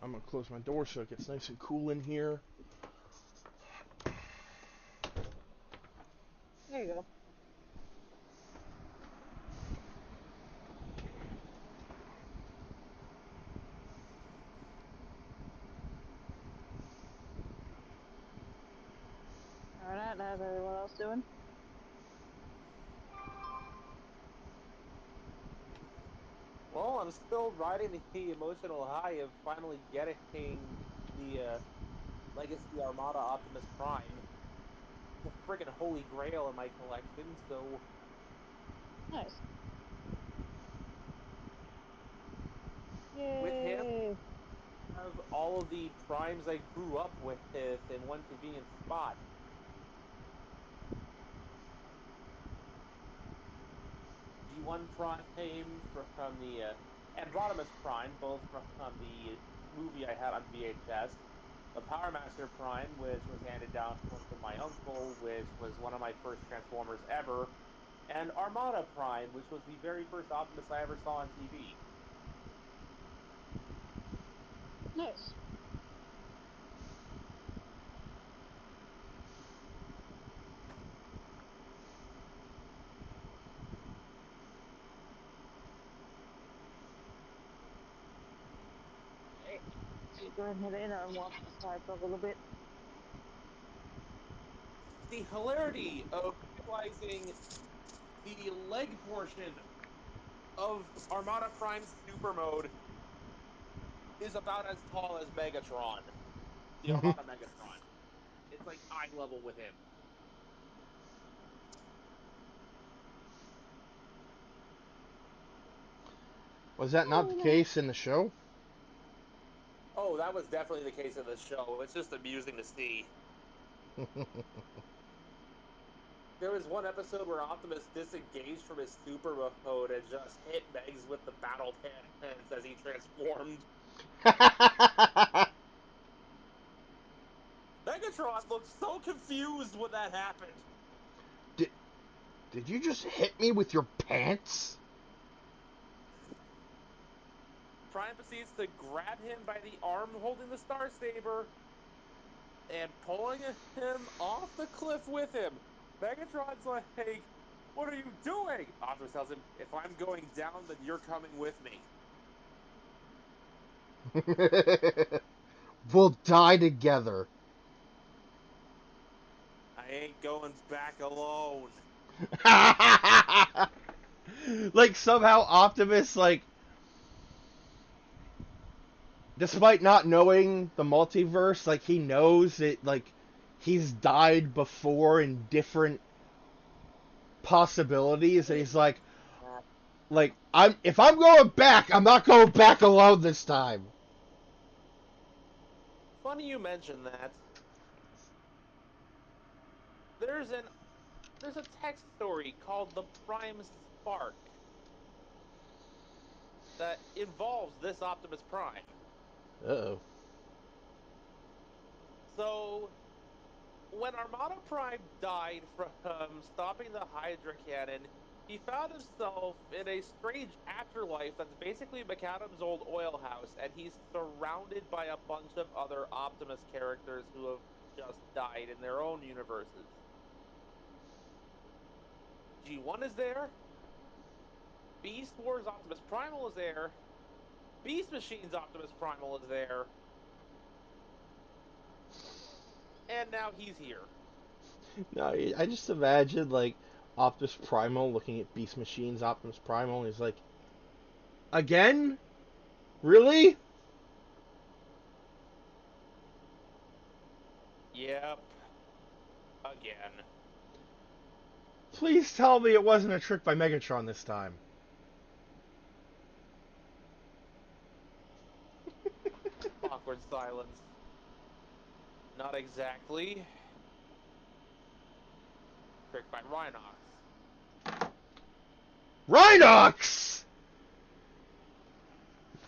I'm gonna close my door so it gets nice and cool in here. There you go. Alright, how's everyone else doing? Well, I'm still riding the emotional high of finally getting the Legacy Armada Optimus Prime, the friggin' holy grail in my collection. So Nice. with him, Yay! I have all of the primes I grew up with in one convenient spot. G1 Prime from the Androdimus Prime, both from the movie I had on VHS. The Power Master Prime, which was handed down from my uncle, which was one of my first Transformers ever, and Armada Prime, which was the very first Optimus I ever saw on TV. Nice. Okay. Go ahead and head in and walk outside for a little bit. The hilarity of utilizing the leg portion of Armada Prime's super mode is about as tall as Megatron. The Armada Megatron. It's like eye level with him. Was that not the case in the show? Oh, that was definitely the case in the show. It's just amusing to see. There was one episode where Optimus disengaged from his super mode and just hit Megs with the battle hands as he transformed. Megatron looked so confused when that happened. Did you just hit me with your pants? Prime proceeds to grab him by the arm holding the Star Saber and pulling him off the cliff with him. Megatron's like, hey, what are you doing? Optimus tells him, if I'm going down, then you're coming with me. We'll die together. I ain't going back alone. Like, somehow Optimus, like, despite not knowing the multiverse, like, he knows that, like, he's died before in different possibilities, and he's like, if I'm going back, I'm not going back alone this time. Funny you mention that. There's a text story called The Prime Spark that involves this Optimus Prime. Uh-oh. So, when Armada Prime died from stopping the Hydra cannon, he found himself in a strange afterlife that's basically McAdam's old oil house, and he's surrounded by a bunch of other Optimus characters who have just died in their own universes. G1 is there. Beast Wars Optimus Primal is there. Beast Machine's Optimus Primal is there. And now he's here. No, I just imagine, like, Optimus Primal looking at Beast Machine's Optimus Primal, and he's like, again? Really? Yep. Again. Please tell me it wasn't a trick by Megatron this time. Awkward silence. Not exactly. Tricked by Rhinox. Rhinox!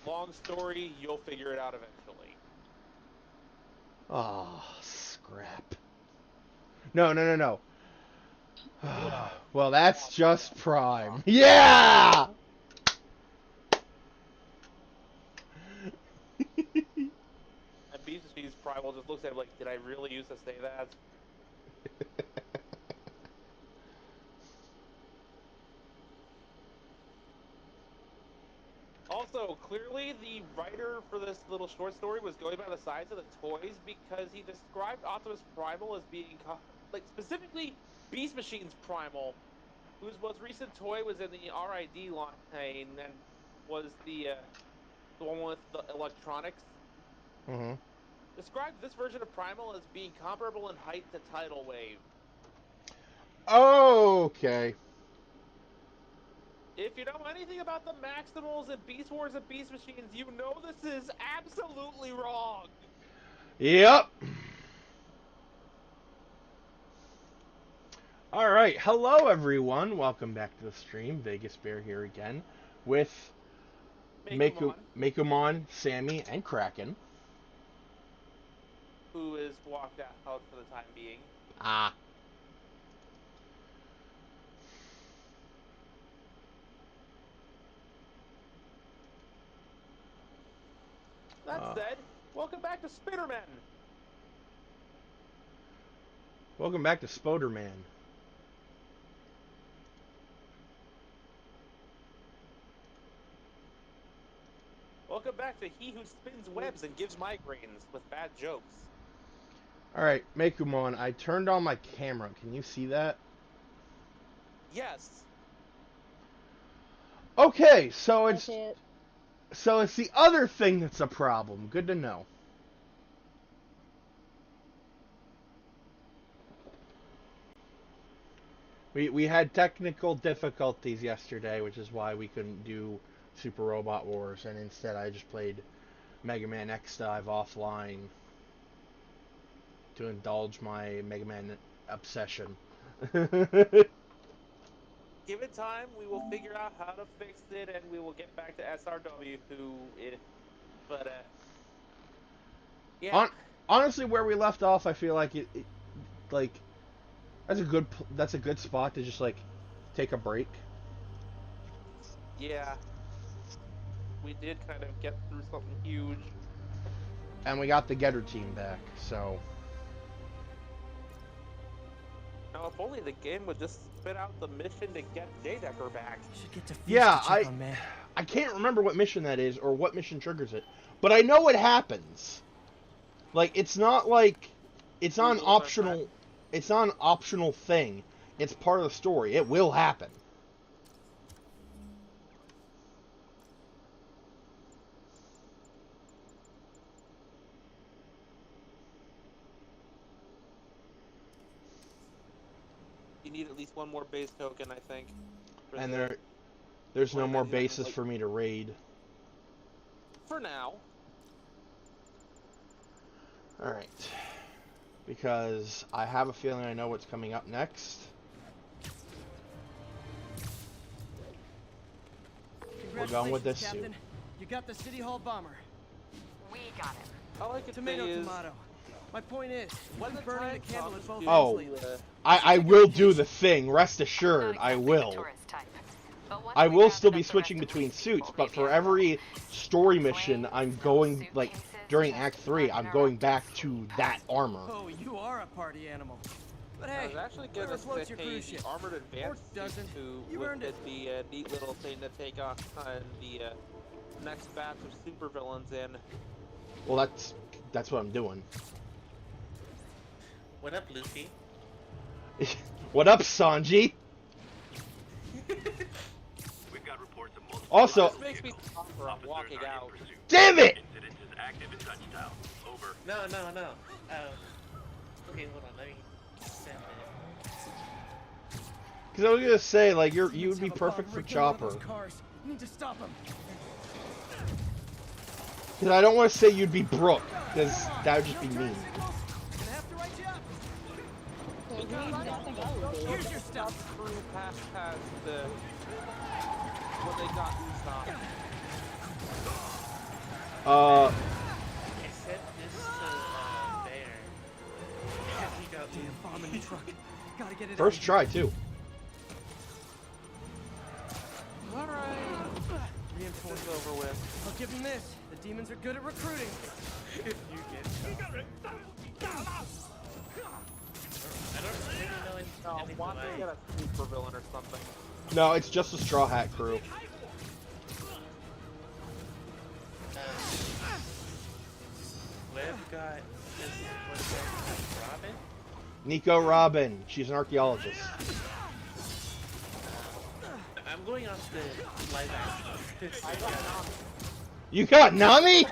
Long story, you'll figure it out eventually. Oh, scrap. No. Well, that's just Prime. Yeah! Primal just looks at him like, did I really used to say that? Also, clearly the writer for this little short story was going by the size of the toys because he described Optimus Primal as being, like, specifically Beast Machine's Primal, whose most recent toy was in the RID line and was the one with the electronics. Mm-hmm. Described this version of Primal as being comparable in height to Tidal Wave. Okay. If you know anything about the Maximals and Beast Wars and Beast Machines, you know this is absolutely wrong. Yep. All right. Hello, everyone. Welcome back to the stream. Vegas Bear here again with Mekumon, Sammy, and Kraken. Who is walked out for the time being. Ah. That said, welcome back to Spiderman. Welcome back to Spoderman. Welcome back to He Who Spins Webs and Gives Migraines with bad jokes. Alright, Mekumon, I turned on my camera. Can you see that? Yes. Okay, so it's the other thing that's a problem. Good to know. We had technical difficulties yesterday, which is why we couldn't do Super Robot Wars, and instead I just played Mega Man X Dive offline to indulge my Mega Man obsession. Given time, we will figure out how to fix it, and we will get back to SRW, yeah. Honestly, where we left off, I feel like like that's a good spot to just like take a break. Yeah. We did kind of get through something huge. And we got the Getter team back, so. Now, if only the game would just spit out the mission to get J-Decker back. Should get to Yeah, man. I can't remember what mission that is or what mission triggers it, but I know it happens. Like, it's not like it's not an optional. It's not an optional thing. It's part of the story. It will happen. You need at least one more base token, I think. And there's no more bases for me to raid. For now. Alright. Because I have a feeling I know what's coming up next. We're going with this Captain. You got the City Hall bomber. We got him. All I can Tomato, say is, tomato. My point is, when the burning the candle at both Oh. ends. I will do the thing, rest assured, I will. I will still be switching between suits, but for every story mission, I'm going, like, during Act 3, I'm going back to that armor. Oh, you are a party animal. But hey, I was actually going whatever to floats your say cruise the ship. Armored Advanced Or doesn't. You would earned it. be a neat little thing to take on the next batch of supervillains in. Well, that's what I'm doing. What up, Luffy? What up, Sanji? We've got reports of multiple Also, This makes me tougher on walking out. damn it! Incident is active in Touchdown. Over. No. Okay, hold on. Let me send it. Because I was gonna say, like, you would be Have a perfect bomb for rigged in one of Chopper. those cars. You need to stop him. Because I don't want to say you'd be Brooke, because that would just be mean. Gonna have to write you up. Here's your stuff. Crew past the when they got Usopp. I said this to Bear. He got Damn bomb in the truck. Gotta get it First out. try, too. All right. Reinforcements over with. I'll give him this. The demons are good at recruiting. If you get shot. I don't really know anything Why don't you get a super villain or something? No, it's just a Straw Hat crew. Liv got this, what is that, Robin? Nico Robin. She's an archaeologist. I'm going off the live action. I got Nami. You got Nami? At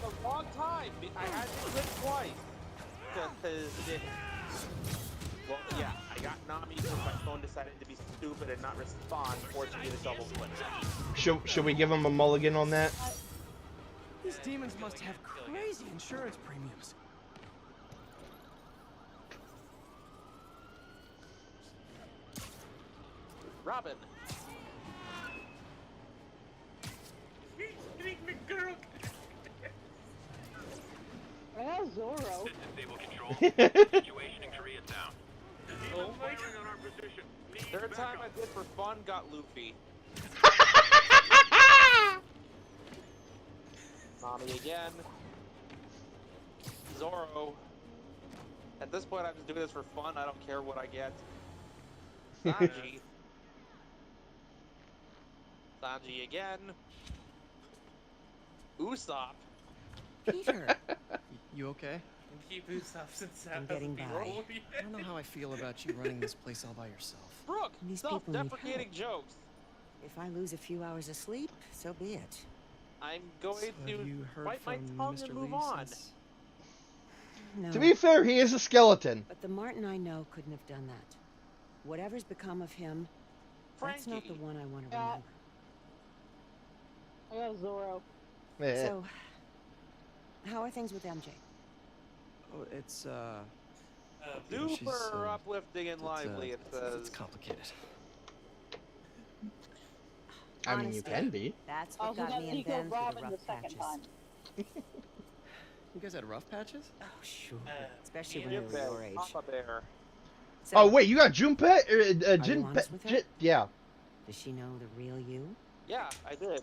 the wrong time. I had to click twice. Well, yeah, I got Nami because my phone decided to be stupid and not respond, forcing me to double click. Should we give him a mulligan on that? These demons must have crazy insurance premiums. Robin. He's hitting the girl. I have Zorro. Stable control. Situation in Koreatown. Oh my Firing on our position. Need Third time I backup. did for fun, got Luffy. Nami again. Zoro. At this point, I'm just doing this for fun. I don't care what I get. Sanji. Sanji again. Usopp. Peter, you okay? Keep Usopp since I'm that getting hasn't by. been rolled I yet. don't know how I feel about you running this place all by yourself. Brooke, These people need self-deprecating jokes. If I lose a few hours of sleep, so be it. I'm going So have to you heard bite my from tongue Mr. and move Lee on. since- No, To be fair, he is a skeleton. but the Martin I know couldn't have done that. Whatever's become of him, that's not the Frankie. one I want to Yeah. remember. I got Zorro. Eh. So, how are things with MJ? Oh, it's Super she's, uplifting and lively, it says. it's complicated. I mean, you Honestly, can be. That's what Also got got me and Nico Ben through the Robin rough the second patches. time. You guys had rough patches? Oh, sure. Uh, Especially me when you and were Jim your Bear, age. Papa Bear. So, Oh wait, you got Junpei? you honest with her? Yeah, does she know the real you? Yeah, I did.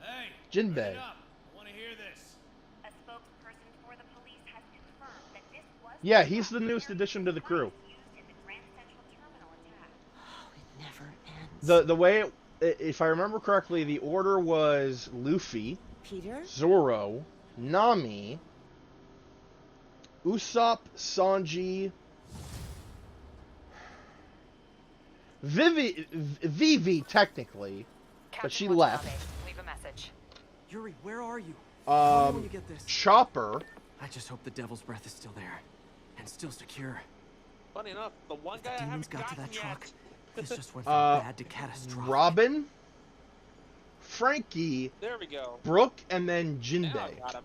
Hey, Jinbei. bring it up. I want to hear this. A spokesperson for the police has confirmed that this was Yeah, he's the newest addition to the crew. used in the Grand Central Terminal attack. Oh, it never ends. The way, if I remember correctly, the order was Luffy, Peter? Zoro, Nami, Usopp, Sanji, Vivi technically, but she left. Leave a message. Yuri, where are you? Tell me when you Um, get this. Chopper. I just hope the Devil's Breath is still there. And still secure. Funny enough, the one If the guy I demons haven't got to gotten that yet. truck, this just went from Uh, bad to catastrophic. Robin, Frankie, There we go. Brooke, and then Now I Jinbei. got him.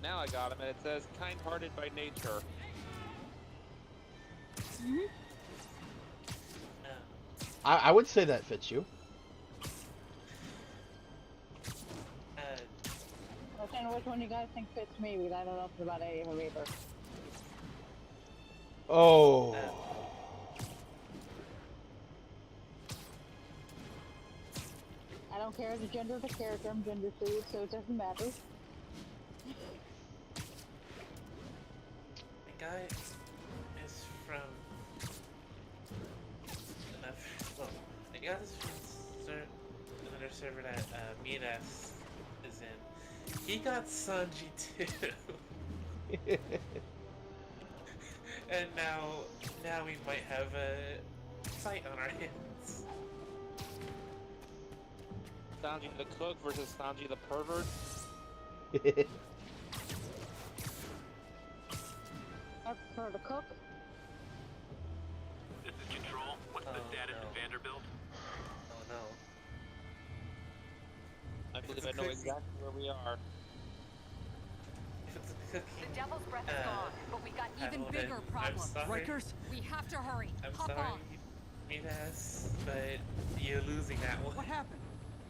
Now I got him, and it says kind-hearted by nature. I would say that fits you. I don't know which one you guys think fits me, because I don't know if it's about any of them either. Oh. I don't care the gender of the character, I'm gender fluid, so it doesn't matter. The guy is from well, the guy is from another server that Minas is in. He got Sanji too. And now we might have a fight on our hands. Sanji the cook versus Sanji the pervert. I prefer to cook. This is Control. What's the Oh, status no. in Vanderbilt? Oh no. I believe I know exactly where we are. If it's a cooking, The Devil's Breath is gone, but we got even Adeline, bigger I'm problems. sorry. Rikers? We have to hurry. I'm Hop sorry, on. Minas, but you're losing that one. What happened?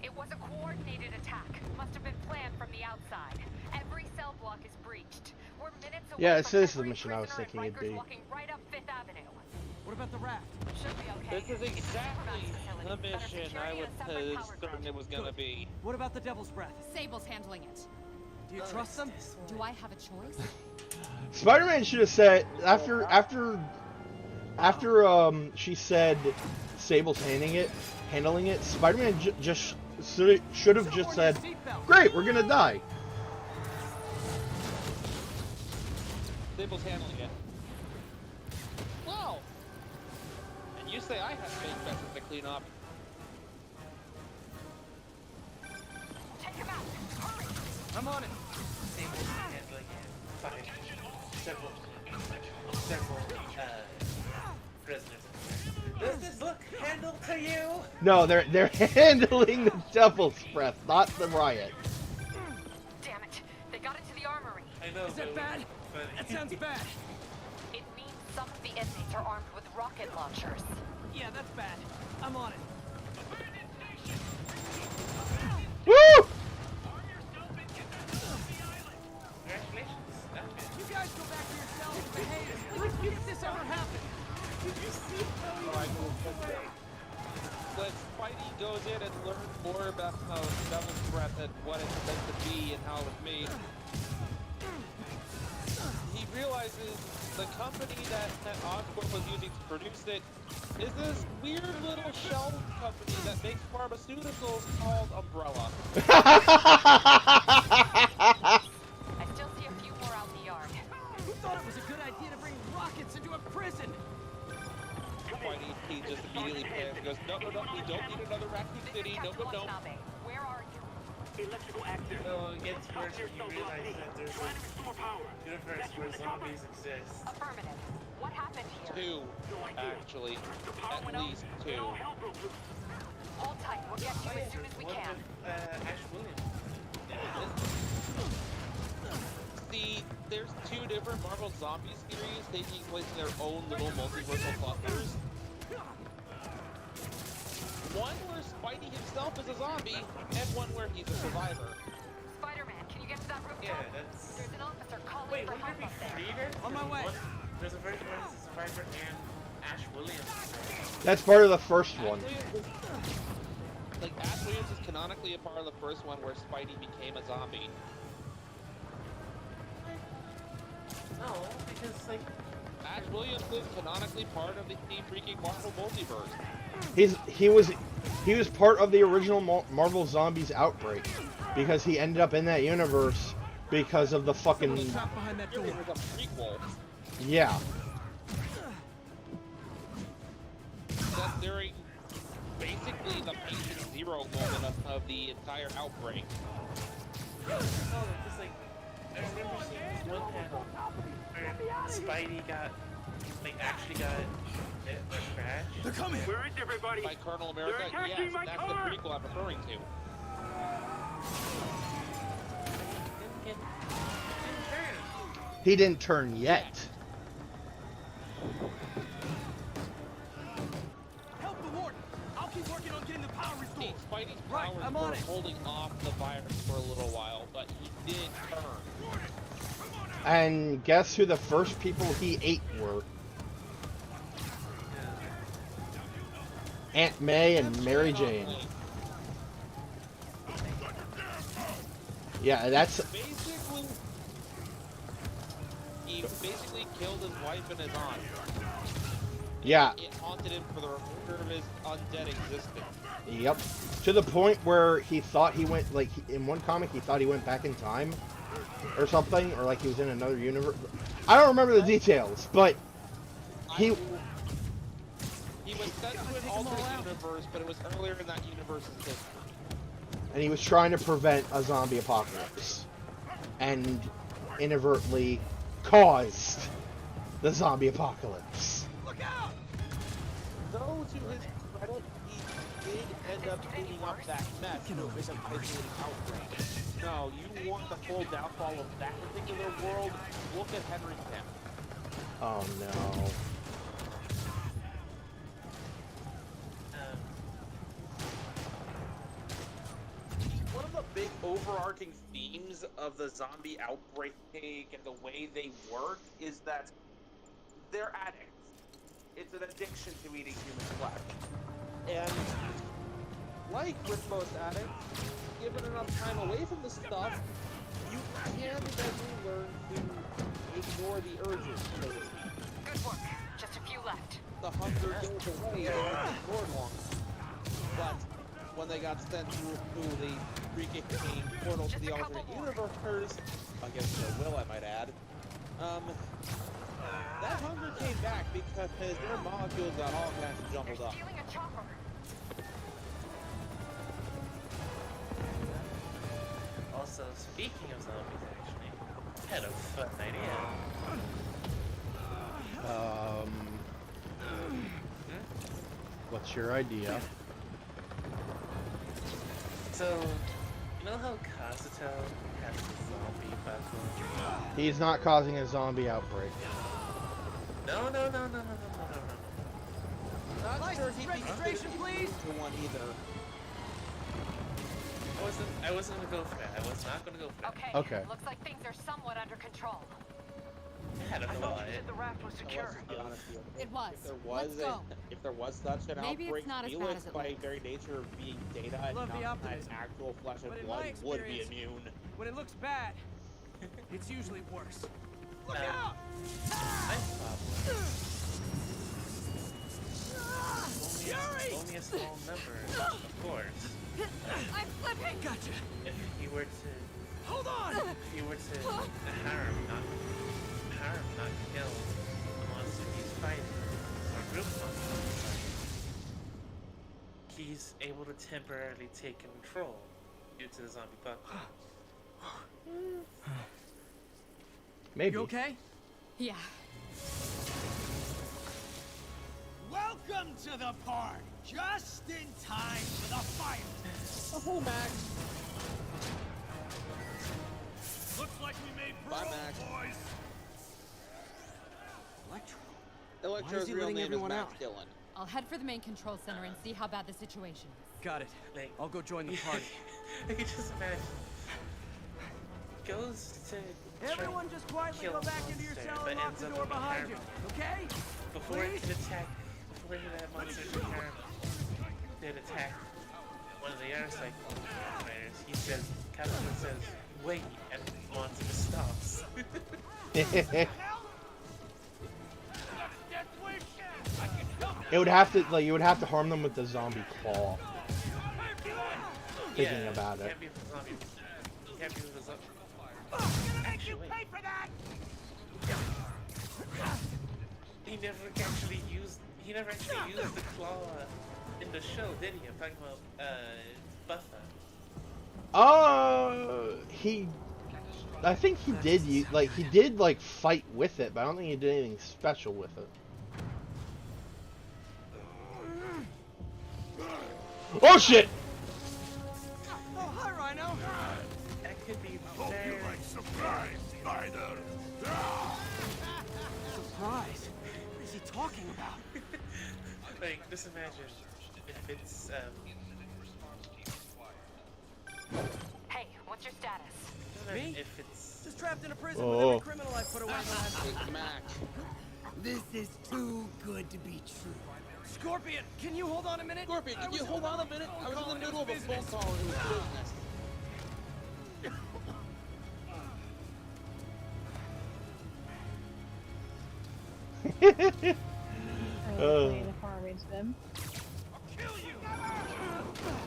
It was a coordinated attack. Must have been planned from the outside. Every cell block is breached. We're minutes away Yeah, from this is the every mission I was prisoner thinking and it'd be. Rikers walking right up Fifth Avenue. What about the raft? Should be okay. This is exactly Facility. the Better mission secure I it would in a separate have power thought grid. it was gonna be. What about the Devil's Breath? Sable's handling it. Do you trust them? Do I have a choice? Spider-Man should have said after she said Sable's handling it. Spider-Man just should have just said, "Great, we're gonna die." Sable's handling it. Wow. And you say I have fake messes to clean up. Take him out. Hurry. I'm on it. Sable's handling it. Fine. Several prisoners. Does this look handled to you? No, they're handling the Devil's Breath, not the riot. Damn it. They got into the armory. I know. Is that bad? That sounds bad. It means some of the inmates are armed with rocket launchers. Yeah, that's bad. I'm on it. Woo! Congratulations. You guys go back to your cells and behave. If this ever happened. When Spidey goes in and learns more about Devil's Breath and what it's meant to be and how it was made, he realizes the company that Oscorp was using to produce it is this weird little shell company that makes pharmaceuticals called Umbrella. I still see a few more out in the yard. Who thought it was a good idea to bring rockets into a prison? Spidey, he just immediately panics and goes, no, we don't need another Raccoon City, no. Watanabe, where are you? So it gets worse when you realize that there's a universe where zombies exist. Affirmative. What happened here? Two, actually. At least two. Hold tight. We'll get you as soon as we What can. if Ash Williams? See, there's two different Marvel Zombies series taking place in their own little multiversal clusters. One where Spidey himself is a zombie, and one where he's a survivor. Spider-Man, can you get to that rooftop? Yeah, that's... There's an officer calling Wait, for wouldn't help there be up there. three then? On my way. There's a version where it's a survivor and Ash Williams. That's part of the first one. Ash Williams is canonically a part of the first one where Spidey became a zombie. No, because Ash Williams is canonically part of the freaking Marvel multiverse. He was part of the original Marvel Zombies outbreak because he ended up in that universe because of the fucking Trapped behind that door. It was a prequel. yeah. That's during basically the patient zero moment of the entire outbreak. no, because I remember seeing this one panel where Spidey actually got hit or scratched. They're coming. Where is everybody? By Colonel America, They're attacking yes, my that's car! the prequel I'm referring to. Didn't turn. He didn't turn yet. Help the warden. I'll keep working on getting the power restored. See, Spidey's Right, powers I'm on were it. holding off the virus for a little while, but he did turn. And guess who the first people he ate were? Aunt May and Mary Jane. Yeah, that's Basically, he basically killed his wife and his aunt. yeah. It haunted him for the remainder of his undead existence. Yep. To the point where he thought he went, in one comic, he thought he went back in time or something, or like he was in another universe. I don't remember the details, but he was sent to an alternate universe, but it was earlier in that universe's history. and he was trying to prevent a zombie apocalypse, and inadvertently caused the zombie apocalypse. Look out! Though to his credit, he did end up cleaning up that mess with a isolated outbreak. No, you want the full downfall of that particular world? Look at Henry Kemp. Oh no. One of the big overarching themes of the zombie outbreak and the way they work is that they're addicts. it's an addiction to eating human flesh. And like with most addicts, given enough time away from the stuff, you can eventually learn to ignore the urges, so to speak. Good work. Just a few left. The hunger goes away and it's ignored longer. But when they got sent through the freaking portal to the alternate universe, against their will, I might add, that hunger came back because their molecules got all kinds of jumbled They're up. stealing a chopper. Also, speaking of zombies, actually, I had a fun idea. What's your idea? So, you know how Kazuto has the zombie buckle? He's not causing a zombie outbreak. No. Not sure he'd be registration, please? to one either. I wasn't gonna go for that. I was not gonna go for that. Okay. Okay. Looks like things are somewhat under control. I had a thought. The raft was secure. To be honest with you. It was. If there was such an Maybe it's outbreak, not as bad Felix, as it by looks. very nature of being data and Love the not optimism. actual flesh But and in blood, my would be experience- immune. When it looks bad, it's usually worse. Look Um, out! I thought Yuri! only a small number, of course. I'm slipping! Gotcha. If he were to, Hold on! if he were to harm, not kill the monster he's fighting, or group of monsters he's fighting, he's able to temporarily take control due to the zombie buckle. Maybe. You okay? Yeah. Welcome to the party. Just in time for the fire. Oh, Max. Looks like we made Bye, parole, Max. boys. Electro. Electro's he real letting name is everyone Max out? Dillon. I'll head for the main control center and see how bad the situation is. Got it. Like, I'll go join the party. I can just imagine. Goes to Everyone just quietly kill go the back into your monster, cell but and lock ends the up door being behind you. harmed. Okay? Before it Please? can attack, before that monster can harm, they'd attack one of the air cycle fighters. He says, Kazuto says, wait, and the monster stops. It would have to, like, you would have to harm them with the zombie claw. Thinking about it. Can't be with the zombie. Can't be with the zombie. Actually, he never actually used the claw in the show, did he? I'm talking about Buffa. I think he did, he did, fight with it, but I don't think he did anything special with it. Oh shit! Oh, hi, Rhino. That could be Hope you very... like surprise, Spider. Surprise. What is he talking about? Like, just imagine if it's, Hey, what's your status? just imagine Me? if it's... Just trapped in a prison Oh. with every criminal I put away in the last Hey, Max. This is too good to be true. Scorpion, can you hold on a minute? Scorpion, can you hold on a minute? I was in the middle of a phone call and it was business. Playing a farming sim.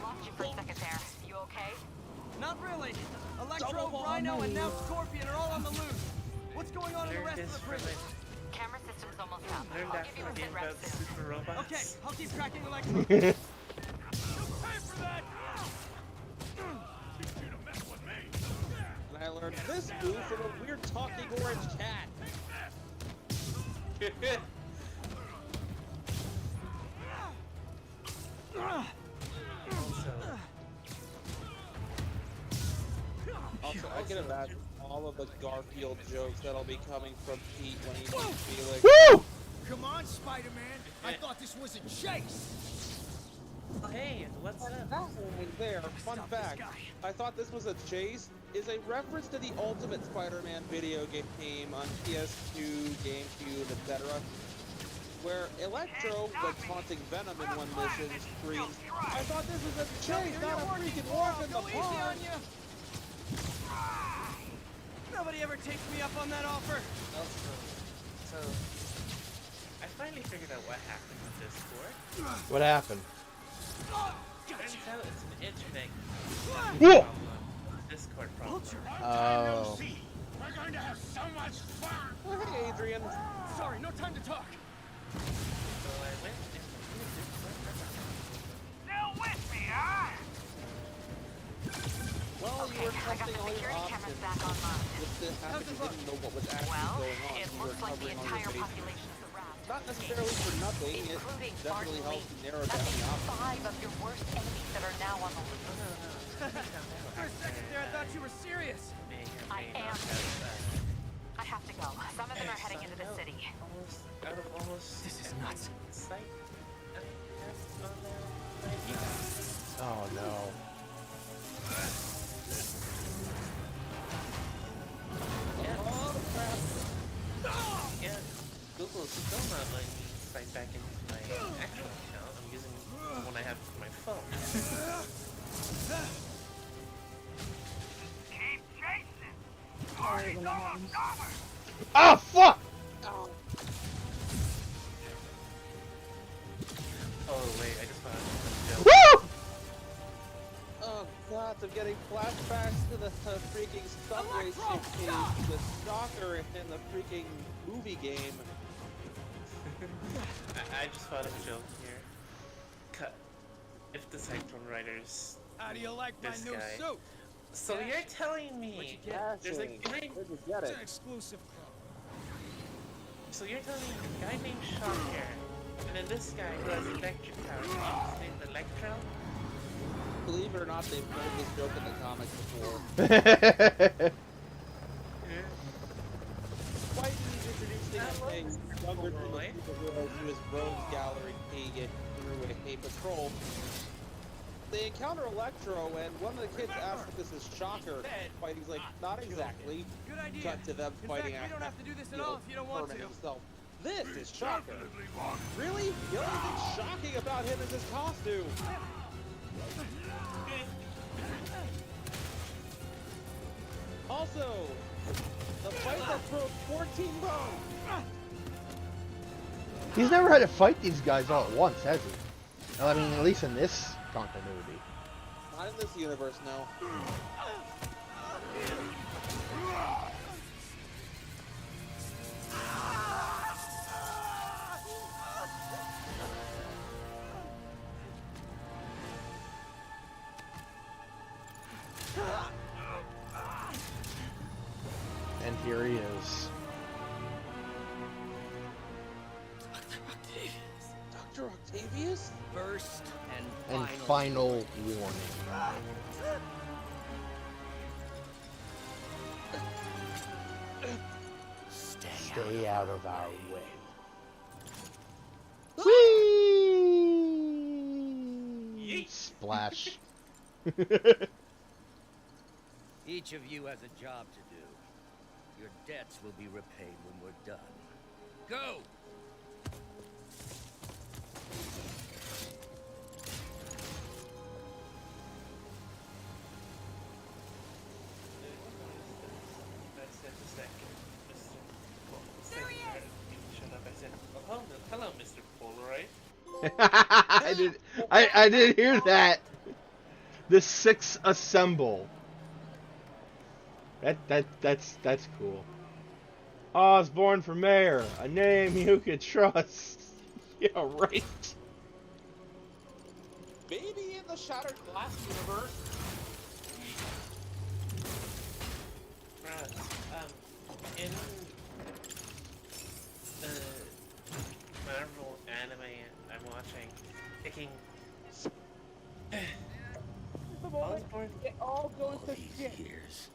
Lost you for a second there. You okay? Not really. Electro, Double Rhino, and now bomb. Scorpion are all on the loose. What's going on in the Learned rest of this the from prison? Camera system's almost up. Learned I'll that give you from a a game sit rep about soon. super robots. Okay, I'll keep tracking Electro. And I learned this move from a weird talking orange cat. Also, I can imagine all of the Garfield jokes that'll be coming from Pete when he meets Felix. Woo! Come on, Spider-Man. I thought this was a chase. Oh, hey, what's up? That right there, fun Stop this fact, guy. I thought this was a chase, is a reference to the Ultimate Spider-Man video game on PS2, GameCube, etc. where Electro, when taunting Venom in one mission, screams, "I thought this was a chase, not a freaking warp in the pond!" Nobody ever takes me up on that offer. So, I finally figured out what happened with Discord. What happened? Turns out it's an internet Whoa! problem. Discord problem. Oh. We're going to have so much fun! Oh, hey, Adrian. Sorry, no time to talk. So I went into Discord. Still with me, huh? Well, you were testing all your options. Just to happen you didn't know what was actually going on. It You were looks like the covering all entire your bases. population of the raft. Not necessarily for nothing. It Including definitely Mark helps Lee. narrow That down the makes options. 5 of your worst enemies that are now on the loose. For a second there, I thought you were serious. I am. I have to go. Some of them are heading into the city. This is nuts. Sight. Oh no. Yeah, Google's still not letting me sign back into my actual account. I'm using the one I have for my phone. Keep chasing! Alright, when that happens. Ah, fuck! Oh wait, I just found a joke. Woo! Oh god, I'm getting flashbacks to the freaking subway chase, the stalker in the freaking movie game. I just thought of a joke here. Cut. If the Cyclone Writers. How do you like my This new guy. suit? So you're telling me What'd you get? there's a guy. Where'd you get It's it? an exclusive club. So you're telling me a guy named Sean here, and then this guy who has electric power, his named Electro? Believe it or not, they've told this joke in the comics before. Quite introducing a younger group of superheroes to his rogues gallery through a patrol. They encounter Electro, and one of the kids asks if this is Shocker. Fighting's like, not exactly. Good idea. Cut to them In fighting fact, we don't have to do this at you know, all if you don't want Furman to. himself. This is Shocker. Really? The only thing shocking about him is his costume. Also, the fight that broke 14 bones. He's never had to fight these guys all at once, has he? Well, I mean, at least in this continuity. Not in this universe, no. And here he is. Dr. Octavius? First And final warning. Stay out of our way. Whee! Splash. Each of you has a job to do. Your debts will be repaid when we're done. Go! Hello, Mr. Polaroid. I didn't hear that. The six assemble. That's cool. Osborne for mayor, a name you could trust. Yeah, right. Maybe in the Shattered Glass universe. In the Marvel anime I'm watching, picking Osborn. It all goes to shit. Years.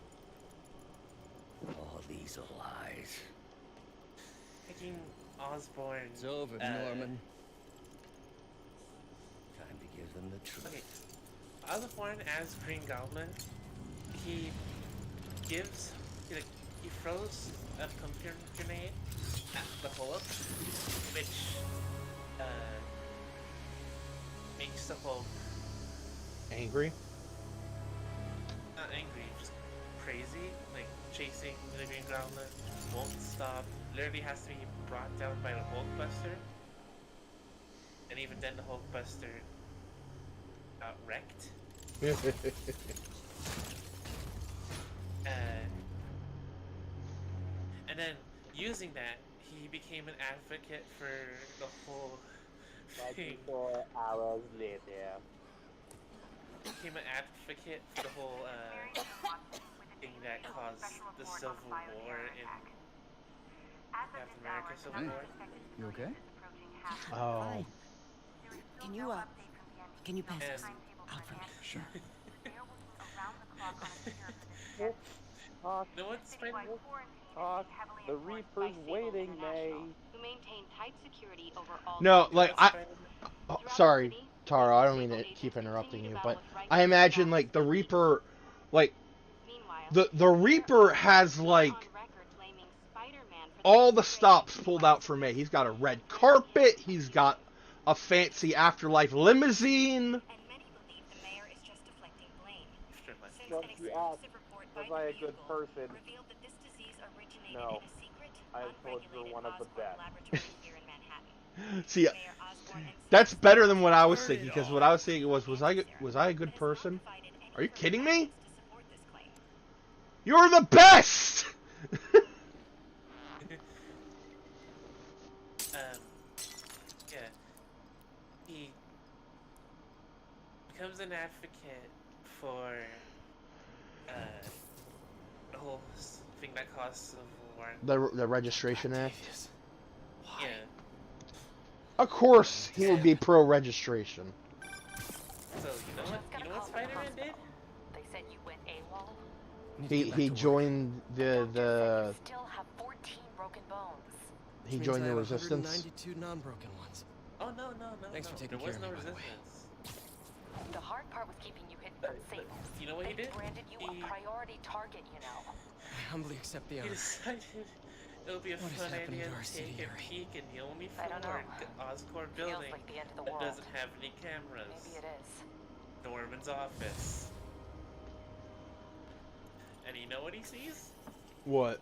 All these are lies. Picking Osborn. It's over, Norman. Time to give them the truth. Okay, Osborn as Green Goblin, he gives, he throws a pumpkin grenade at the Hulk, which makes the Hulk Angry? not angry, just crazy, like chasing the Green Goblin, won't stop, literally has to be brought down by the Hulkbuster, and even then the Hulkbuster got wrecked. And then, using that, he became an advocate for the whole thing. 4 hours later. Became an advocate for the whole thing that caused the Civil War in Captain America Civil War. You okay? Oh. Hi. Can you pass this out for me? Sure. No one's been... The Reaper's waiting, May. Who maintain tight security over all. No, like, sorry, Tara, I don't mean to keep interrupting you, but I imagine, like, the Reaper, like, the Reaper has, like, all the stops pulled out for May. He's got a red carpet, he's got a fancy afterlife limousine. And many believe the mayor is just deflecting blame. Since an exclusive report by Was I a good person? revealed that this disease originated No. in a secret, I told you unregulated one of the Oscorp best. laboratory here in Manhattan. See, Mayor Osborn and that's better than what I was thinking, because what I was thinking was I a good person? Are you kidding me? to support this claim. You're the best! Yeah. He becomes an advocate for the whole thing that caused Civil War. The Registration Act? Yeah. Of course, he would be pro-registration. So, you know what Spider-Man did? They said you went AWOL. He joined the Still have 14 broken bones. he joined the resistance. 92 non-broken ones. Oh, no. Thanks for taking there was care no of me, by the way. resistance. The hard part was keeping you hidden from Sable. You know what he They did? branded you a priority target, you know. I humbly accept the He honor. decided it would be a What is fun happening idea to our to city, take a Harry? peek in the only I don't floor know. in Oscorp Feels building like the end of the that world. doesn't have any cameras. Maybe it is. Norman's office. And you know what he sees? What?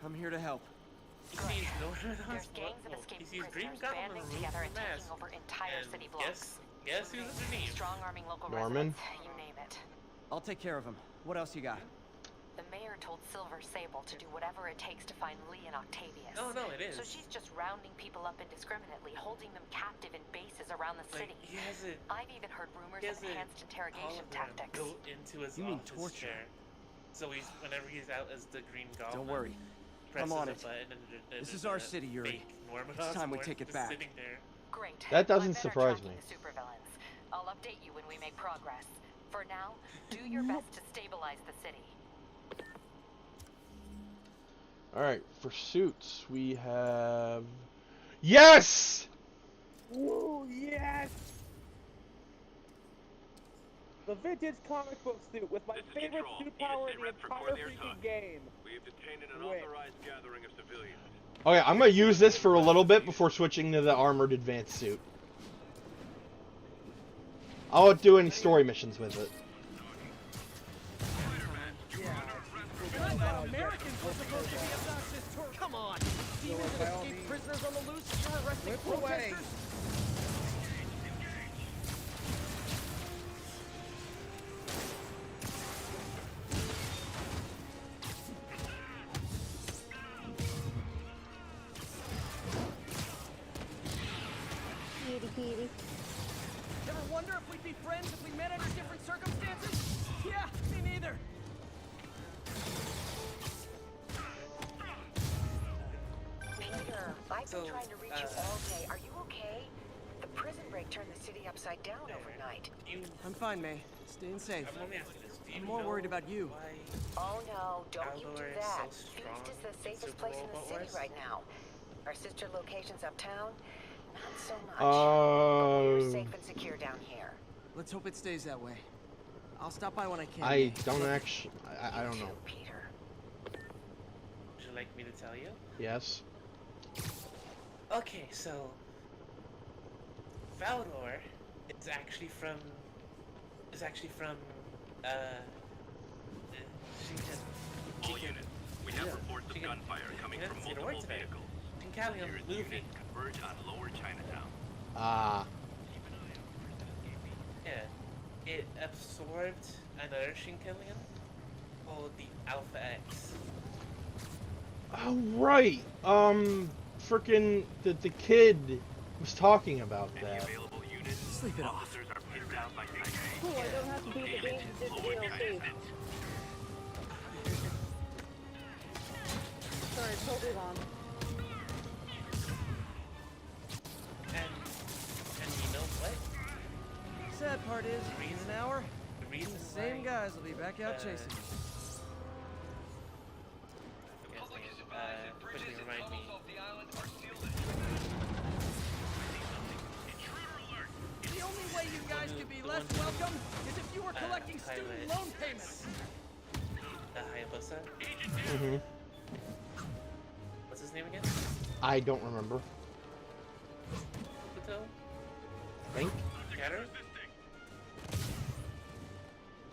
I'm here to help. He sees Norman There's Osborn. gangs of He escaped sees Green prisoners Goblin banding removed together from and the taking mask. over entire And city blocks. guess who's underneath? Strong-arming local Norman? residents, you name it. I'll take care of him. What else you got? The mayor told Silver Sable to do whatever it takes to find Lee and Octavius. Oh, no, it is. So she's just rounding people up indiscriminately, holding them captive in bases around the Like, city. he has it. I've even heard rumors He of has a enhanced interrogation hologram tactics. built into his You mean office torture? chair. So whenever he's out as the Green Goblin, Don't worry. presses I'm on a it. button and This is our city, Yuri. fake Norman It's time we Osborn take it just back. Sitting there. Great. That doesn't I'm better surprise tracking me. the supervillains. I'll update you when we make progress. For now, do your best to stabilize the city. Alright, for suits, we have... Yes! Woo, yes! The vintage comic book suit with my This is favorite Control. suit power in the Unit for entire Corsair's freaking Hut. game. We have detained an Wait. unauthorized gathering of civilians. Okay, I'm gonna use this for a little bit before switching to the armored advanced suit. I won't do any story missions with it. Americans were supposed to be obnoxious tourists. Come on! Demons and escaped prisoners on the loose. You're arresting protesters. Kitty, kitty. Ever wonder if we'd be friends if we met under different circumstances? Yeah, me neither. Peter, I've been So, trying to reach you all day. Are you okay? The prison break turned the city upside down overnight. I'm fine, May. Staying safe. I'm only asking this. Do you I'm more know worried about you. why Oh no, don't you do Aldor is that. so strong Feast is the in safest Super place in the Robot city Wars? right now. Our sister locations uptown, not so much. But we're safe and secure down here. Let's hope it stays that way. I'll stop by when I can. I May. don't actually... I don't know. Peter. you like me to tell you? Yes. Okay, so Valdor is actually from All units, we have reports of gunfire coming from multiple vehicles. Here is unit converge on Lower Chinatown. Ah. Yeah, it absorbed another Shinkelian called the Alpha X. Oh right. Frickin' the kid was talking about that. Available units. Sleep it off. Officers are pinned down by night. Cool, I don't have to beat the game to do the DLC. Sorry, totally wrong. And you know what? Sad part is, in an hour, The reason the same guys will be back out chasing you. Quickly remind me. The only way you guys could be less welcome is if you were collecting student loan payments. Hayabusa? Mm-hmm. What's his name again? I don't remember. Kuto? Think? Hikaru? I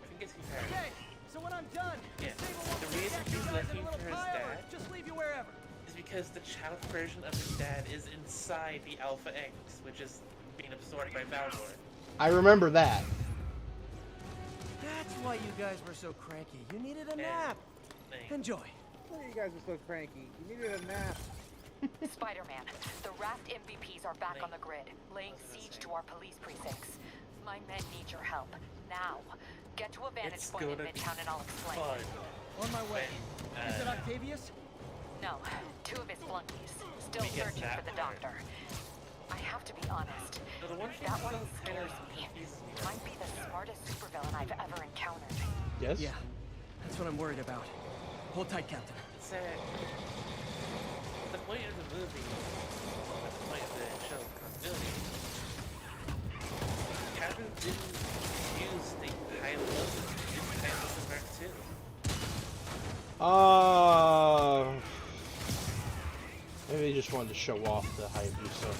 think it's Hikaru. Okay, so when I'm done, Yeah. Sable wants The me to reason get you he's guys in looking a little for his pile or dad just leave you wherever. is because the child version of his dad is inside the Alpha X, which is being absorbed by Valdor. I remember that. That's why you guys were so cranky. You needed a nap. Enjoy. Why you guys are so cranky? You needed a nap. Spider-Man, the raft MVPs are back on the grid, laying siege to our police precincts. My men need your help. Now. Get to a vantage point in Midtown and I'll explain. On my way. Is it Octavius? No, 2 of his flunkies. Still We get searching that for the part. doctor. I have to be honest. So the one thing That one still kind scares of me. confuses me. Might be the smartest supervillain I've ever encountered. Yes? Yeah, that's what I'm worried about. Hold tight, Captain. It's the point of the movie, the point of the show, continuity. Captain didn't use the Hayabusa Mark II. Maybe they just wanted to show off the Hayabusa.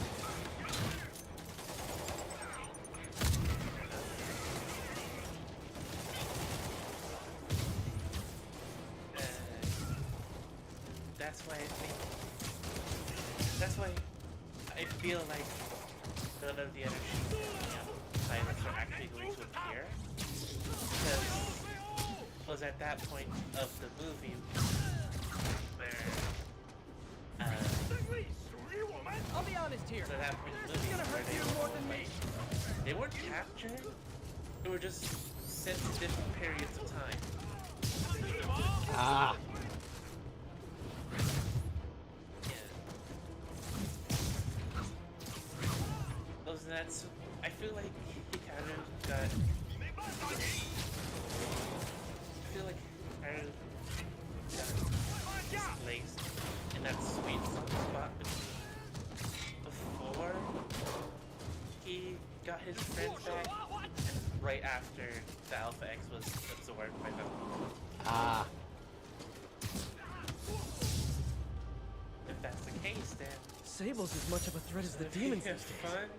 That's why I feel like none of the other pilots are actually going to appear. Because at that point of the movie where I'll be honest here. at that point in the This is movie gonna where hurt you more than me. they weren't captured, they were just sent to different periods of time. Ah. That's, I feel like he kind of got, I feel like he kind of got displaced in that sweet spot before he got his friends back, and right after the Alpha X was absorbed by them. Ah. If that's the case, then Sable's as much of a threat as the demons these days. Fun.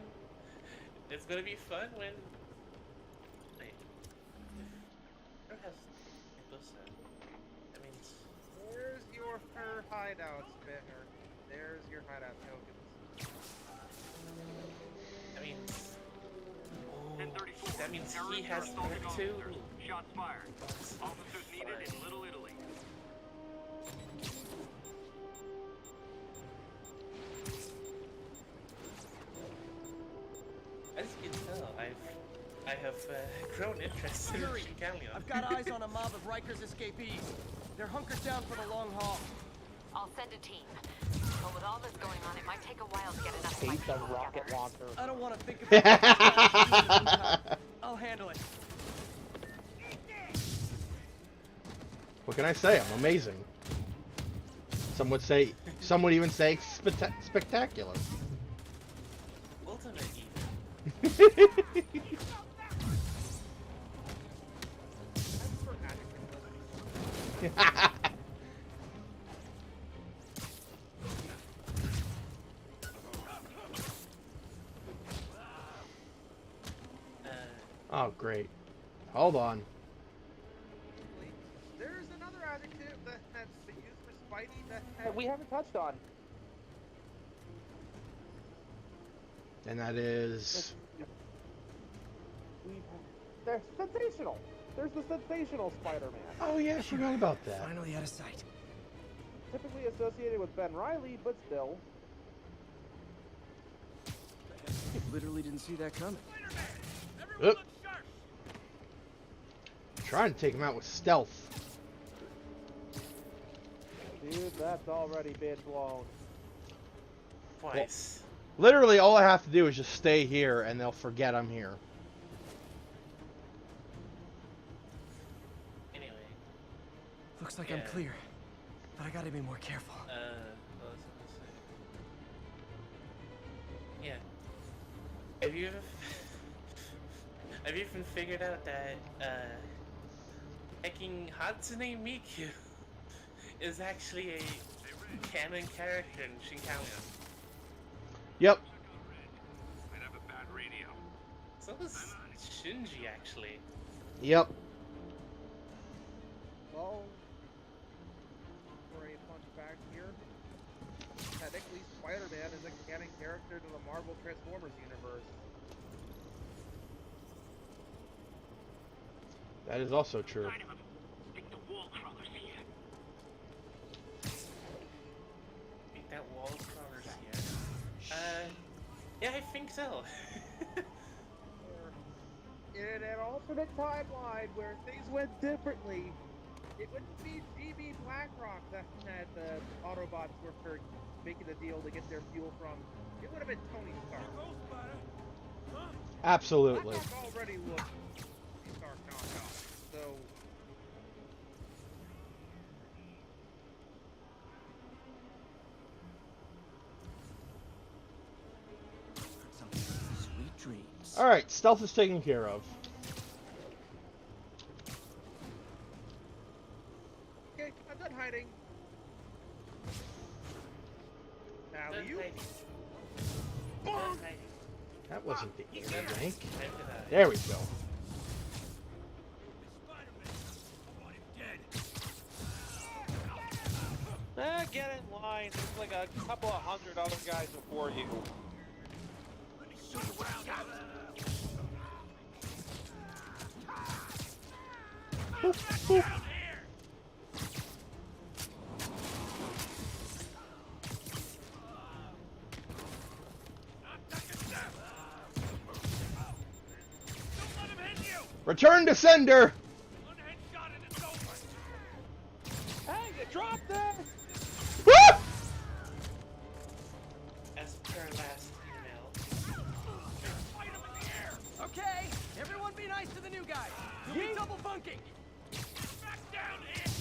It's gonna be fun when. Wait. Where has Hayabusa? I mean. There's your hideout, Spinner. There's your hideout tokens. I mean. Oh, that means he has threat too. Shots fired. Officers needed in Little Italy. As you can tell, I have grown interest in Shinkalion. I've got eyes on a mob of Riker's escapees. They're hunkered down for the long haul. I'll send a team. But with all this going on, it might take a while to get enough Hate the people rocket together. launcher. I don't want to think about it. I'll handle it. What can I say? I'm amazing. Some would even say spectacular. Ultimate even. Oh, great. Hold on. There's another adjective that's been used for Spidey that we haven't touched on. And that is... They're sensational. There's the sensational Spider-Man. Oh yeah, I forgot about that. Finally out of sight. Typically associated with Ben Reilly, but still. I literally didn't see that coming. Oop. Trying to take him out with stealth. Dude, that's already been blown. Twice. Literally, all I have to do is just stay here, and they'll forget I'm here. Anyway. Looks like I'm clear, but I gotta be more careful. What was I gonna say? Yeah. Have you even figured out that hacking Hatsune Miku is actually a canon character in Shinkawa? Yep. Might have a bad radio. So is Shinji actually. Yep. Well, for a fun fact here, technically Spider-Man is a canon character to the Marvel Transformers universe. That is also true. Think the wall crawlers here. Think that wall crawler's here. Yeah, I think so. In an alternate timeline where things went differently, it wouldn't be GB BlackRock that the Autobots were for making the deal to get their fuel from. It would have been Tony Stark. Absolutely. BlackRock already looked Tony Stark knockoff, so. Sweet dreams. Alright, stealth is taken care of. Okay, I'm done hiding. Now you. That wasn't the easy yank. There we go. Get in line. There's like a couple of hundred other guys before you. Let me show you what I got. Down here. Don't let him hit you. Return to sender! One headshot and it's over. Hey, you dropped it! Woo! As per last email. Fight him in the air. Okay, everyone be nice to the new guy. You'll be double bunking. Back down here.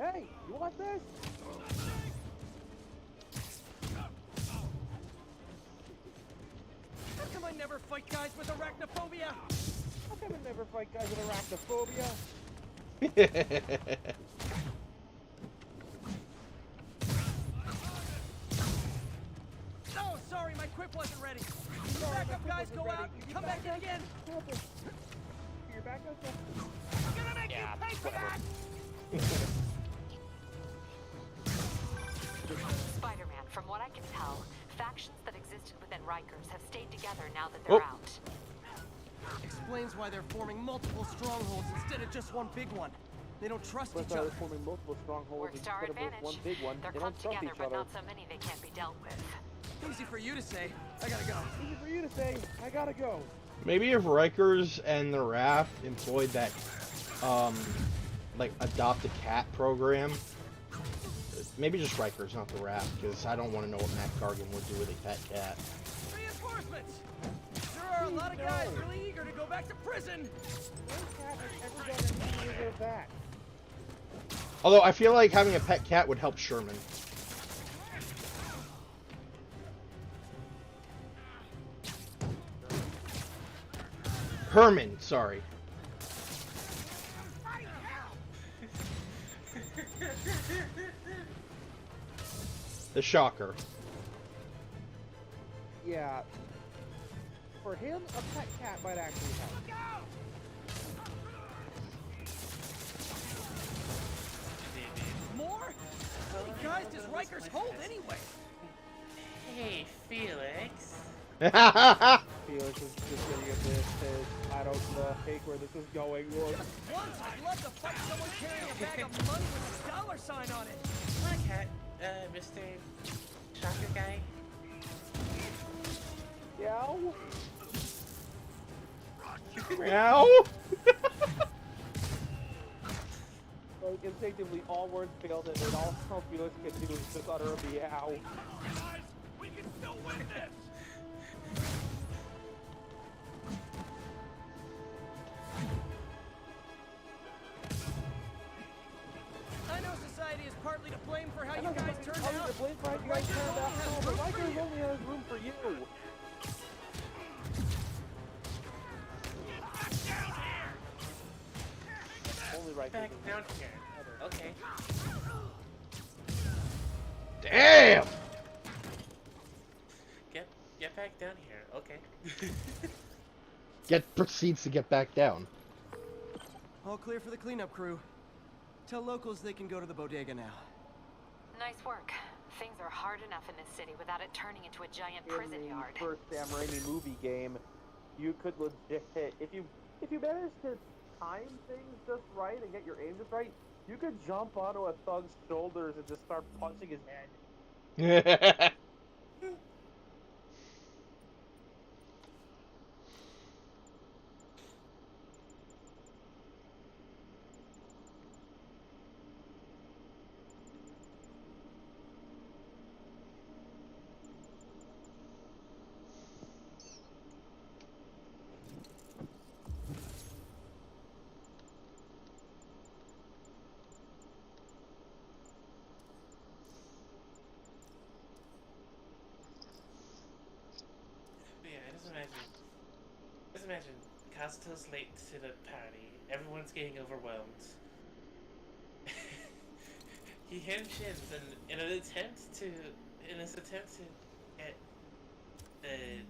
Hey, you want this? How come I never fight guys with arachnophobia? How come I never fight guys with arachnophobia? Oh, sorry, my quip wasn't ready. Backup guys go out, come back in again. You're back up. I'm gonna make you pay for that. Spider-Man, from what I can tell, factions that existed within Rikers have stayed together now that they're out. Explains why they're forming multiple strongholds instead of just one big one. They don't trust each other. They're forming multiple strongholds Works to our instead of just one advantage. big one. They're They don't clumped trust together, each but other. not so many they can't be dealt with. Easy for you to say. I gotta go. Easy for you to say. I gotta go. Maybe if Rikers and the Raft employed that, like, adopt a cat program. Maybe just Rikers, not the Raft, because I don't want to know what Matt Gargan would do with a pet cat. Reinforcements! There are a lot of guys really eager to go back to prison. No cat has ever done anything with that. Although I feel like having a pet cat would help Sherman. Herman, sorry. The shocker. Yeah. For him, a pet cat might actually help. More? How many guys does Riker's hold anyway? Hey, Felix. Felix is just getting a bit pissed. I don't think where this is going. Look. Once I'd love to fight someone carrying a bag of money with a dollar sign on it. Hi, Cat. Mr. Shocker guy. Meow. Meow. Like, instinctively, all words failed him, and all Felix can do is just utter a meow. Guys, we can still win this! I know society is partly to blame for how you guys turned Partly out. to blame for how you guys turned out, but Riker's only has room for you. Only Riker. Back down here. Okay. Damn! Get back down here. Okay. Proceeds to get back down. All clear for the cleanup crew. Tell locals they can go to the bodega now. Nice work. Things are hard enough in this city without it turning into a giant prison yard. In the first Sam Raimi movie game, you could legit if you manage to time things just right and get your aim just right, you could jump onto a thug's shoulders and just start punching his head. Just imagine, Casto's late to the party. Everyone's getting overwhelmed. He henshins in his attempt to get at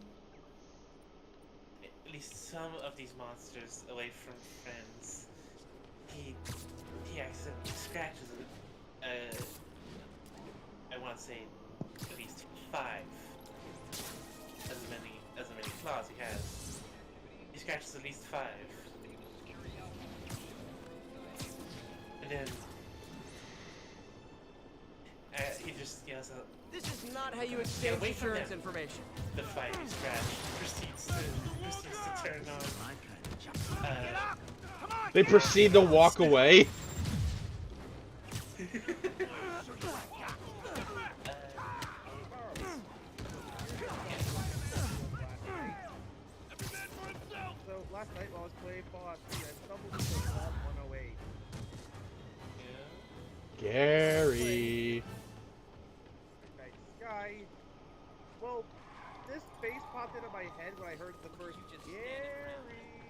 least some of these monsters away from friends. He accidentally scratches I want to say at least 5 as many claws he has. He scratches at least 5. And then he just yells out, "This is not how you exchange insurance information." The 5 he scratched proceeds to turn on. They proceed to walk away. So last night while I was playing Fallout 3, I stumbled into Vault 108. Gary. Night sky. Well, this face popped into my head when I heard the first Gary,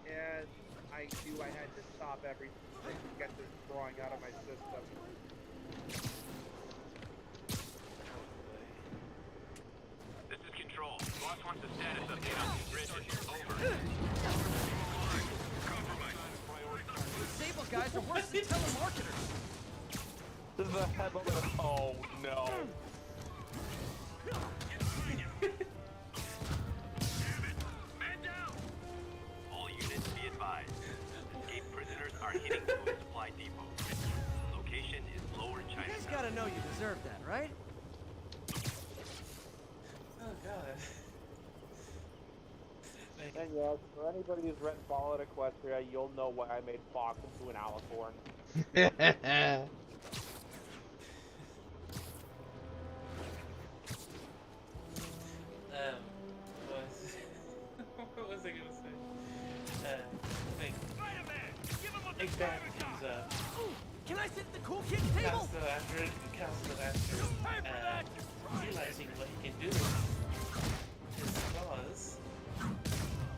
and I knew I had to stop everything to get this drawing out of my system. This is Control. Boss wants a status update on these bridges. Over. Sable guys are worse than telemarketers. The head of it. Oh no. Man down! All units be advised. Escaped prisoners are hitting food supply depot. Location is Lower You Chinatown. guys gotta know you deserve that, right? Oh god. And yes, for anybody who's read Fallout Equestria, you'll know why I made Fox into an Alicorn. What was I gonna say? Big Bad comes up. Can I sit at the cool kids table? Casto after realizing what he can do, his claws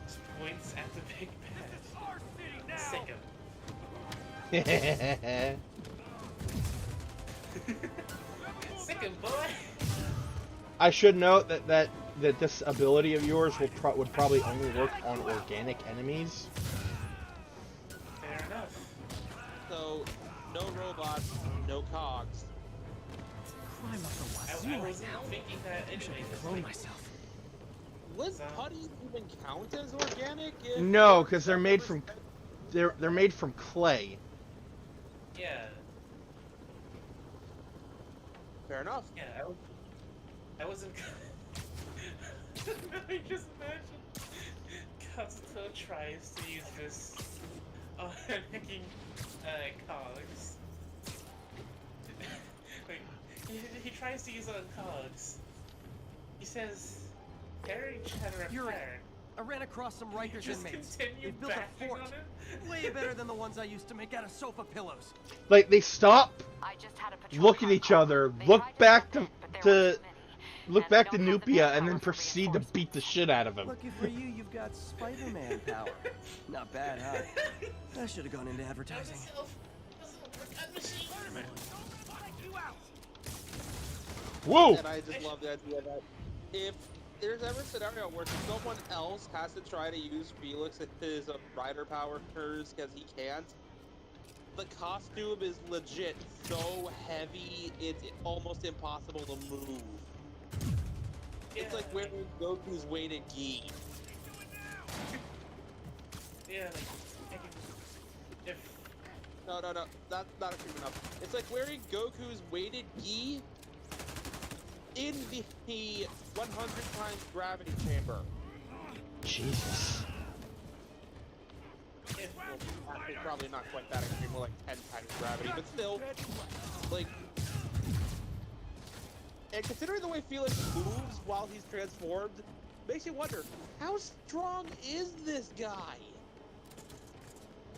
just points at the Big Bad. Sick him. I should note that that this ability of yours would probably only work on organic enemies. Fair enough. So, no robots, no cogs. Crime of the I wasn't thinking that anyway. Clone myself. Would putties even count as organic? No, because they're made from they're made from clay. Yeah. Fair enough. Yeah, I wasn't. I just imagine Kazuto tries to use this on making cogs. Like, he tries to use it on cogs. He says, "Carry chatter You're right. right. I ran across some Rikers Just inmates. continue They built a bashing fort. on it? Way better than the ones I used to make out of sofa pillows. Like they stop, I just had a patrol look at car each call. other, They look tried back stop to it, but there were too many. look And back to we don't have the Nupia, and manpower then for proceed to reinforcements. beat the shit out of him. Lucky for you, you've got Spider-Man power. Not bad, huh? I should have gone into advertising. Whoa! And I just love the idea that if there's ever a scenario where someone else has to try to use Felix and his rider powers because he can't, the costume is legit so heavy it's almost impossible to move. It's like wearing Goku's weighted gi. Yeah, like, if... No, that's not true enough. It's like wearing Goku's weighted gi in the 100 times gravity chamber. Jesus. Actually, probably not quite that extreme, more like 10 times gravity, but still, like... And considering the way Felix moves while he's transformed, makes you wonder, how strong is this guy?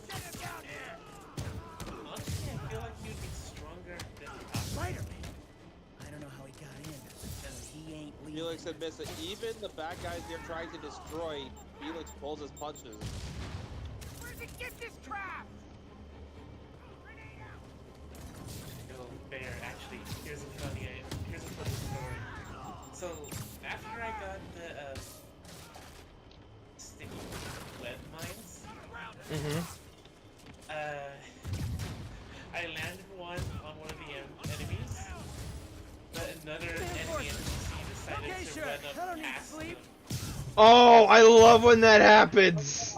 Get him down here! Honestly, I feel like you'd be stronger than Spider-Man! I don't know how he got in, but he ain't leaving. Felix admits that even the bad guys they're trying to destroy, Felix pulls his punches. Where'd you get this crap? Yo, Bear, actually, here's a funny story. So, after I got the, sticky web mines, I landed one on one of the enemies, but another enemy NPC decided to run up past them. Oh, I love when that happens.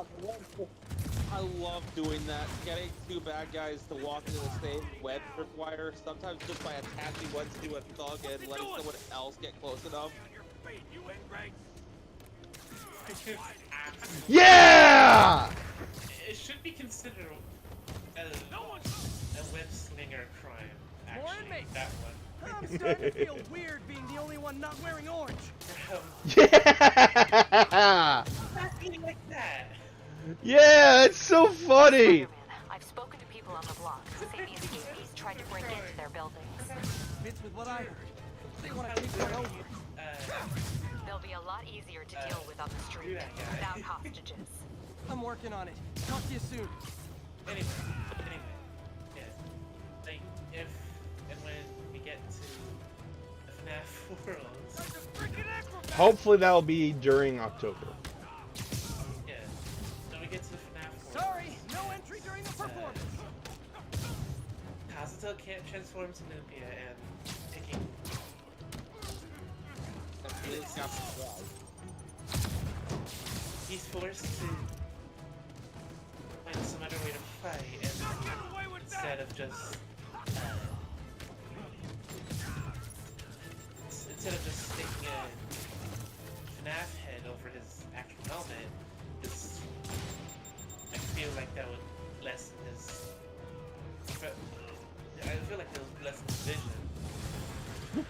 I love doing that. Getting two bad guys to walk into the same web tripwire, sometimes just by attaching one to a thug and letting someone else get close enough. Yeah! It should be considered a web slinger crime, actually, that one. I'm starting to feel weird being the only one not wearing orange. Yeah! Exactly like that. Yeah, it's so funny. Spider-Man, I've spoken to people on the block. Say the escapees tried to break into their buildings. Fits with what I heard. They want to take one over. They'll be a lot easier to deal with on the street without hostages. I'm working on it. Talk to you soon. Anyway, yeah. Like, if and when we get to the FNAF world, Hopefully that'll be during October. yeah, when we get to the FNAF world, Sorry, no entry during the performance. Kazuto can't transform to Nupia and taking. He's forced to find some other way to fight, and instead of just sticking a FNAF head over his actual helmet, I feel like that would lessen his. I feel like that would lessen his vision.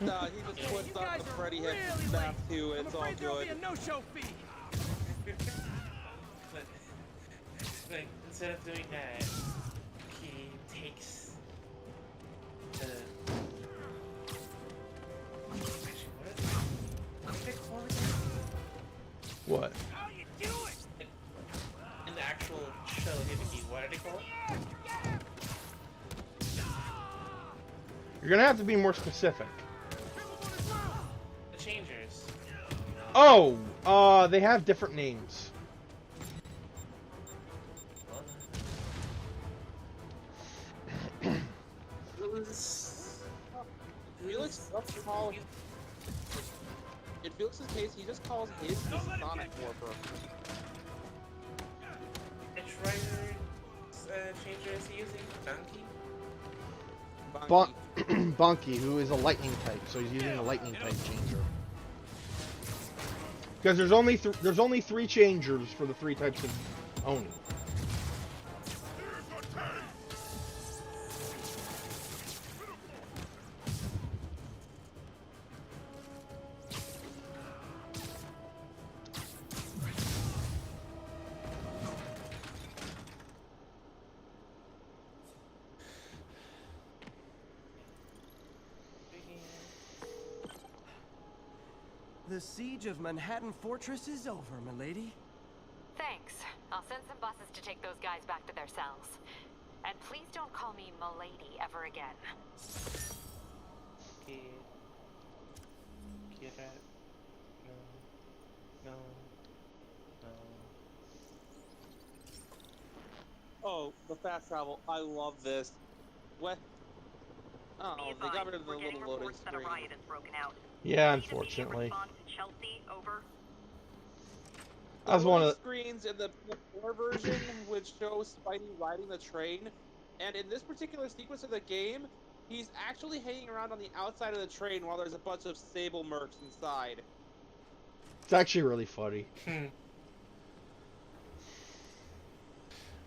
Nah, he just puts on the Freddy head snap too, it's all good. There'll be a no-show fee. But, like, instead of doing that, he takes the... Actually, what did they call it again? What? How you doing? In the actual show, Hibiki, what are they called? You're gonna have to be more specific. The Changers. Oh, they have different names. Felix doesn't call in Felix's case, he just calls his the Sonic Warper. Which rider changer is he using? Donkey? Bonky, who is a lightning type, so he's using a lightning type changer. Because there's only 3 changers for the 3 types of Oni. The siege of Manhattan Fortress is over, milady. Thanks. I'll send some buses to take those guys back to their cells. And please don't call me milady ever again. Get at. No. Oh, the fast travel. I love this. What? Oh, they got rid of the little loading screen. Yeah, unfortunately. Chelsea, over. That was one of the screens in the PS4 version, which shows Spidey riding the train, and in this particular sequence of the game, he's actually hanging around on the outside of the train while there's a bunch of Sable mercs inside. It's actually really funny.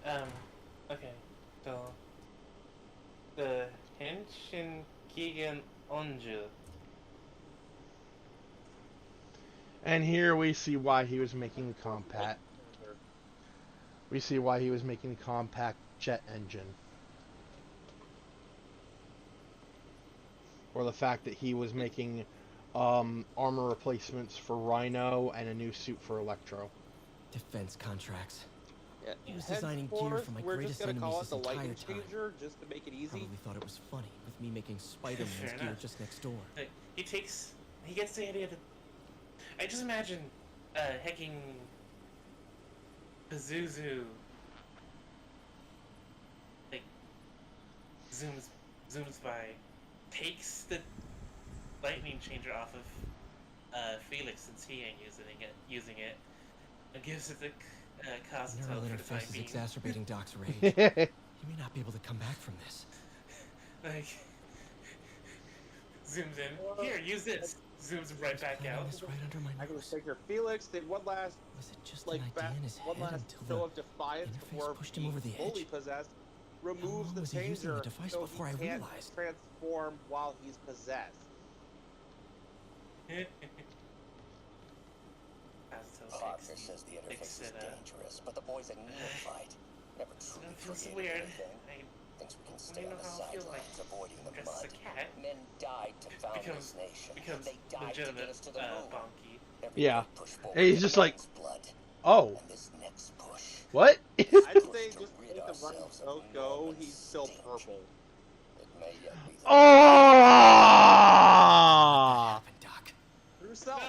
Okay, so the Henshin Keegan Onju. And here we see why he was making the compact. We see why he was making the compact jet engine. Or the fact that he was making armor replacements for Rhino and a new suit for Electro. Defense contracts. Yeah, He was designing gear for my greatest enemies this entire time. Changer just to make it easy. Probably thought it was funny with me making Spider-Man's gear just next door. Like, he gets the idea that. I just imagine hacking Pazuzu like zooms by, takes the lightning changer off of Felix since he ain't using it, and gives it the Kazuto Neural for the time interface is being. exacerbating Doc's rage. He may not be able to come back from this. Like, zooms in. Here, use this. Zooms right back out. Right under my I can just take your Felix did one last show of defiance before pushed him over the fully edge. Possessed. Removes the was he using changer the device so before he I can't realized? transform while he's possessed. Parker says the interface is dangerous, but the boys at Neophyte never truly created weird. anything. Thinks we can stay on the sidelines, avoiding the mud. Men died to found this nation. They died to get us to the moon. Yeah. And he's just like, oh. What? I'd say just make the running so go, he's still purple. Oh! Yourself,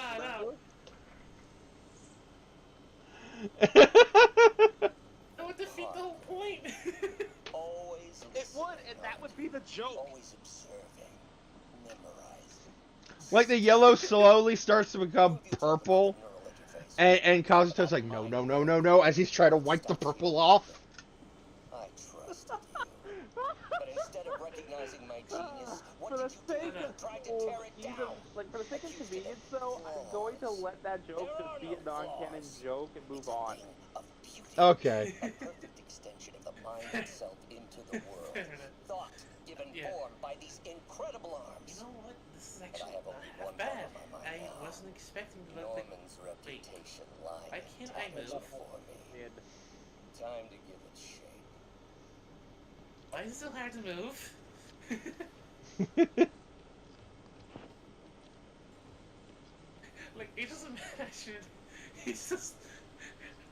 That would defeat the whole point. Always it would, and that would be the joke. Always observing, memorizing. Like the yellow slowly starts to become purple, and Kazuto's like, no, as he's trying to wipe the purple off. I trusted you. But instead of recognizing my genius, what did you do? Try to tear it down. Like, for the sake of convenience, though, I'm going to let that joke just be a non-canon joke and move on. Okay. A perfect extension of the mind itself into the world. Thought given form by these incredible arms. You know what? This is actually not half bad. I wasn't expecting to look like... Norman's reputation lies. Why can't I move? Time to give it shape. Why is it so hard to move? Like, you just imagine... He's just...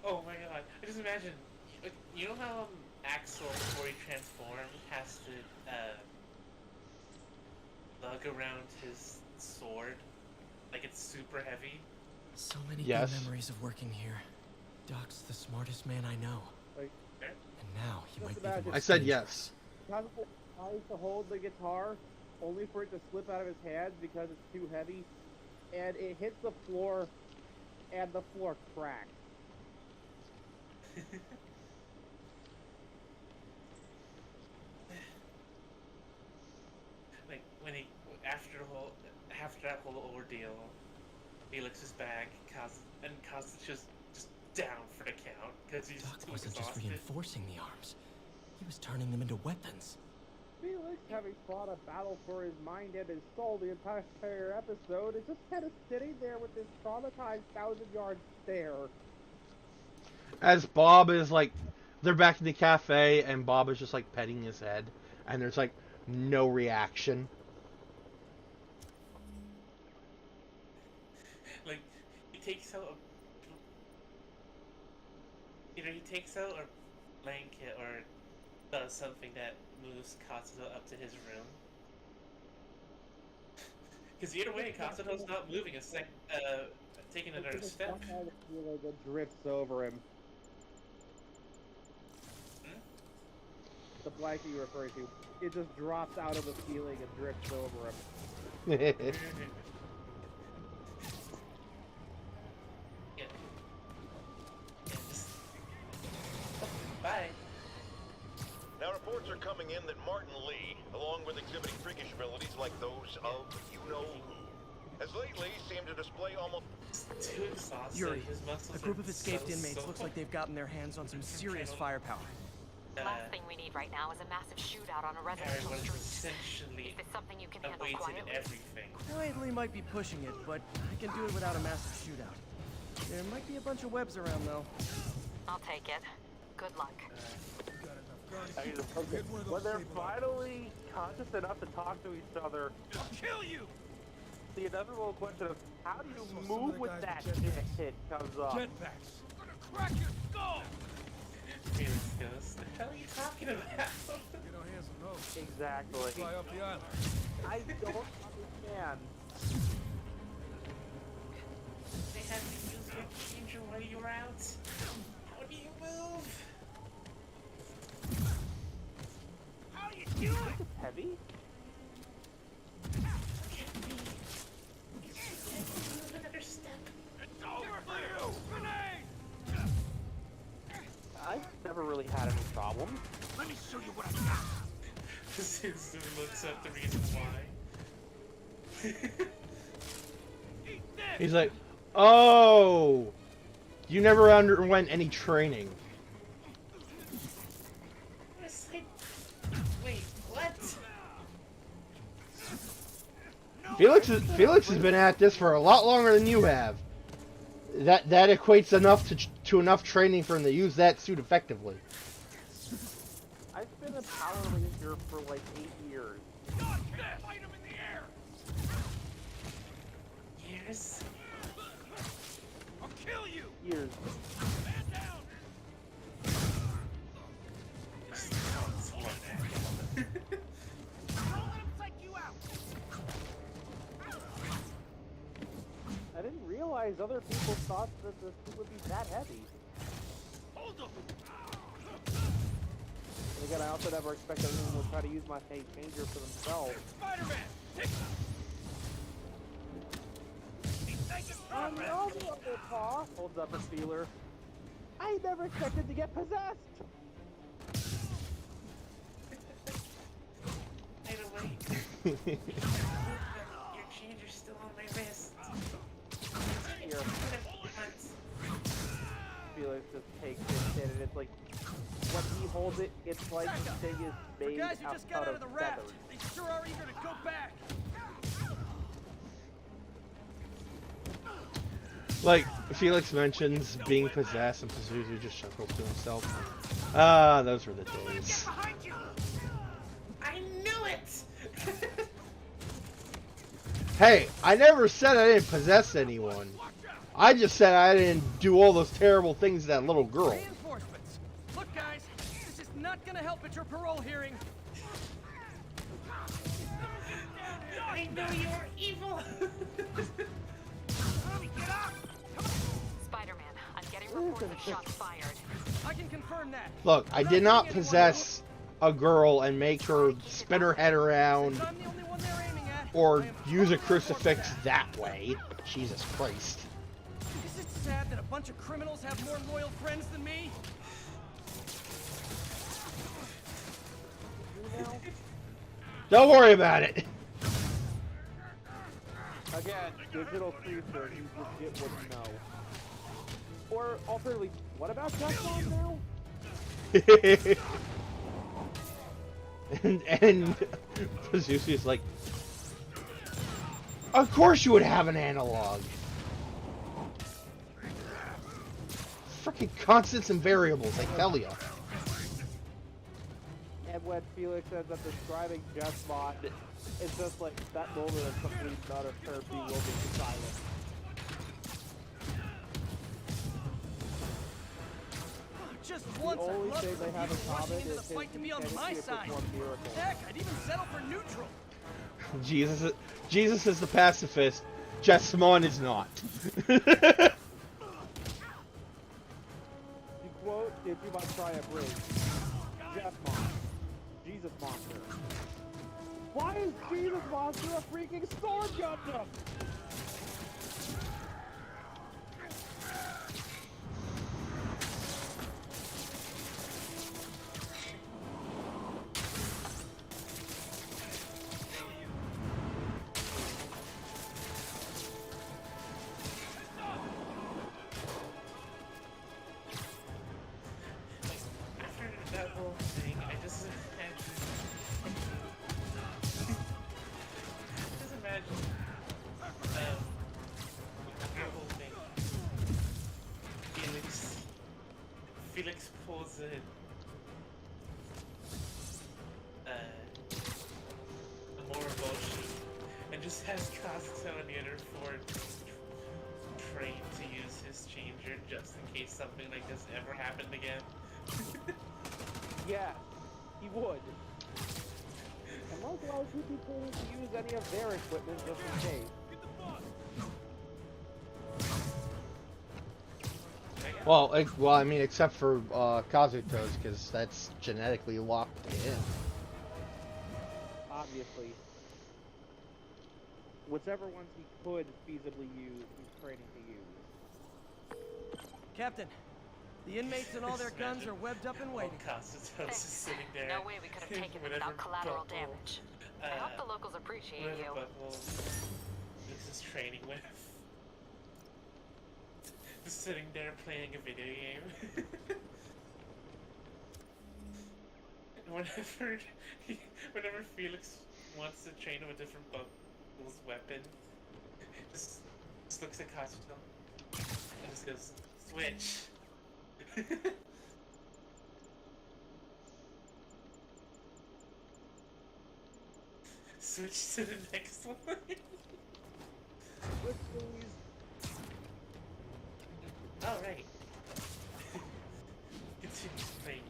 Oh my god. I just imagine... Like, you know how Axel, before he transformed, has to, lug around his sword? Like, it's super heavy? So many Yes. good memories of working here. Doc's the smartest man I know. Like, and now he might be the most I said dangerous. yes. Tries to hold the guitar, only for it to slip out of his hands because it's too heavy, and it hits the floor, and the floor cracks. Like when he after that whole ordeal, Felix is back. Kaz is just down for the count because he's Doc too wasn't just exhausted. reinforcing the arms; he was turning them into weapons. Felix, having fought a battle for his mind and his soul the entire episode, is just kind of sitting there with this traumatized 1,000-yard stare. As Bob is like, they're back in the cafe, and Bob is just like petting his head, and there's like no reaction. Like he takes out he takes out a blanket or does something that moves Kazuto up to his room. Because either way, Kazuto's not moving taking another step. It drifts over him. The blanket you're referring to, it just drops out of the ceiling and drifts over him. Bye. Now reports are coming in that Martin Lee, along with exhibiting freakish abilities like those of you-know-who, has lately seemed to display almost... Too exhausted. Yuri, His muscles a group are of escaped so inmates looks like they've gotten their hands on some serious firepower. Last thing we need right now is a massive shootout on a residential street. Essentially Is this something you can a handle way to quietly? everything. Quietly might be pushing it, but I can do it without a massive shootout. There might be a bunch of webs around, though. I'll take it. Good luck. When they're finally conscious enough to talk to each other, I'll kill you! the inevitable question of how do you move with that shit comes up. Jetpacks! I'm gonna crack your skull! Felix goes, the hell are you talking about? Get our hands on those. Exactly. Fly up the island. I don't understand. They had to use your changer while you were out. How do you move? How do you do it? It's heavy. Another step. It's over for you! Grenade! I've never really had any problems. Let me show you what I got. Susan looks up the reason why. He's like, oh, you never underwent any training. It's like, wait, what? Felix has been at this for a lot longer than you have. That equates enough to enough training for him to use that suit effectively. I've been a Power Ranger for like 8 years. Fight him in the air! Years? I'll kill you! Years. Man down! Don't let him take you out! I didn't realize other people thought that the suit would be that heavy. Hold him! And again, I also never expected anyone would try to use my changer for themselves. Spider-Man! Take him! He's taking And the other paw holds up a feeler. I never expected to get possessed! By the way, your changer's still on my wrist. Here. Felix just takes it and it's like, when he holds it, it's like the thing is made Guys, you just got out of the raft. feathers. They sure are eager to go back. Like, Felix mentions being possessed, and Pazuzu just chuckles to himself. Ah, those were the days. I knew it! Hey, I never said I didn't possess anyone. I just said I didn't do all those terrible things to that little girl. Reinforcements. Look, guys, this is not gonna help at your parole hearing. I know you're evil! Tommy, get up! Shots fired. I can confirm that. Look, I did not possess a girl and make her spin her head around or use a crucifix that way. Jesus Christ. Is it sad that a bunch of criminals have more loyal friends than me? Don't worry about it. Again, digital creature, you just get what you know. Or alternatively, what about Teflon now? and Pazuzu's like, of course you would have an analog. Freaking constants and variables, I tell ya. And when Felix ends up describing Jessmon, it's just like that moment of complete and utter her bewildered silence. Just once I'd love for you rushing into the fight to be on my side. Heck, I'd even settle for neutral. Jesus is the pacifist. Jessmon is not. To quote, if you must try a bridge, Jessmon, Jesus monster. Why is Jesus monster a freaking sword Gundam? Felix pulls in a more emotion and just has Kazuto and the other four trained to use his changer just in case something like this ever happened again. Yeah, he would. And likewise, he'd be planning to use any of their equipment just in case. Well, I mean, except for Kazuto's, because that's genetically locked to him. Obviously. Whichever ones he could feasibly use, he's training to use. Captain, the inmates and all their guns are webbed up and waiting. Kazuto's is sitting there. No way we could have taken them without collateral damage. I hope the locals appreciate you. This is training with. Just sitting there playing a video game. Whenever Felix wants to train with different Buggles' weapon, just looks at Kazuto and just goes, switch. Switch to the next one. Switch, please. Alright. Continue playing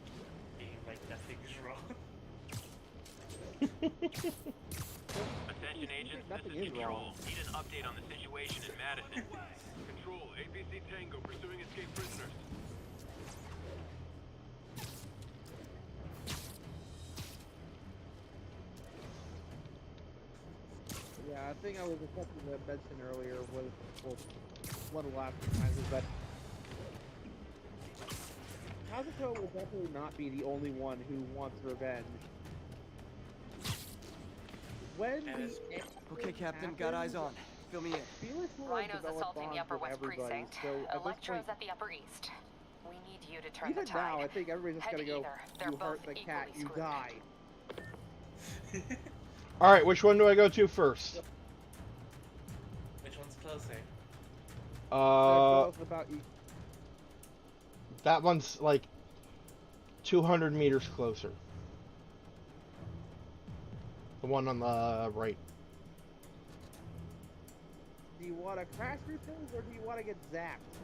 the game like nothing's wrong. Attention agents, this is Control. Need an update on the situation in Madison. Control, APC Tango pursuing escaped prisoners. Yeah, I think I was attempting to mention earlier was, well, one of the last times is that Kazuto will definitely not be the only one who wants revenge. When Okay, Captain, got eyes on. Fill me in. Felix will Rhino's develop assaulting bonds the Upper with West everybody, Precinct. so at this Electro's point, at the Upper East. We need you to turn even the tide. now, I think everybody's just Head gonna go, either. They're you hurt both the cat, equally you screwed. die. Alright, which one do I go to first? Which one's closer? About you. That one's like 200 meters closer. The one on the right. Do you want to crash your things, or do you want to get zapped?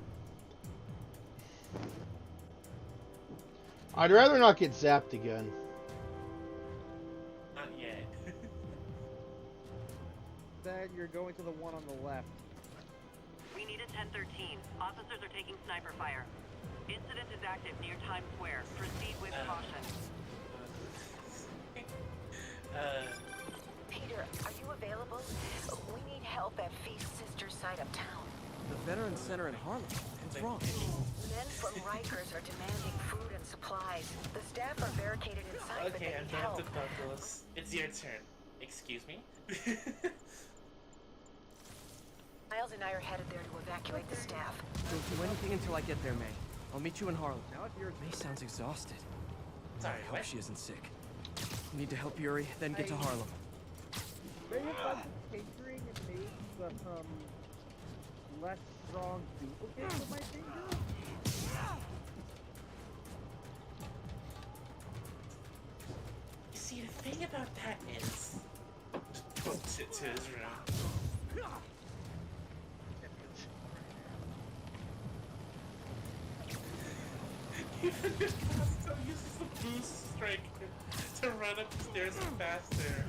I'd rather not get zapped again. Not yet. Then you're going to the one on the left. We need a 1013. Officers are taking sniper fire. Incident is active near Times Square. Proceed with caution. Peter, are you available? We need help at Feast's sister's side of town. The Veterans Center in Harlem. What's wrong? Men from Rikers are demanding food and supplies. The staff are barricaded inside, but they Okay, I'm need done help. with the Douglas. It's your turn. Excuse me? Miles and I are headed there to evacuate the staff. Don't do anything until I get there, May. I'll meet you in Harlem. May sounds exhausted. Sorry, I hope what? she isn't sick. Need to help Yuri, then get to Harlem. May have done some tinkering and made some less strong duplicates of my finger. You see, the thing about that is... Just to his room. Even if Costa uses the boost strike to run up the stairs faster.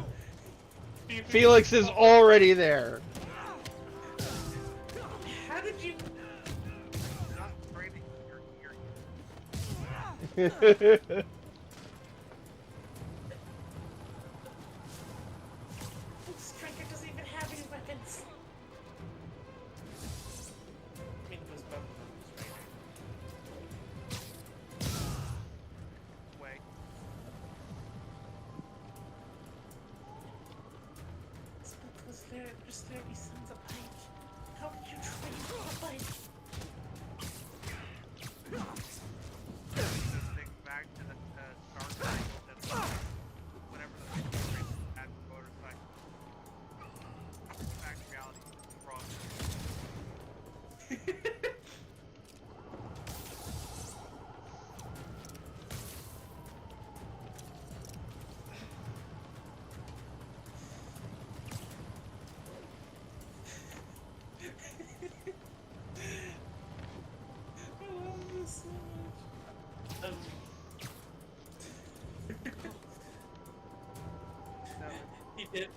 Felix is already there. How did you... Striker doesn't even have any weapons. I mean, it was both Striker. Wait. Those there be sons of bike. How did you train a bike? This thing back to the start cycle. That's whenever the at the motorcycle. Back to reality. Wrong. I love this so much. He did.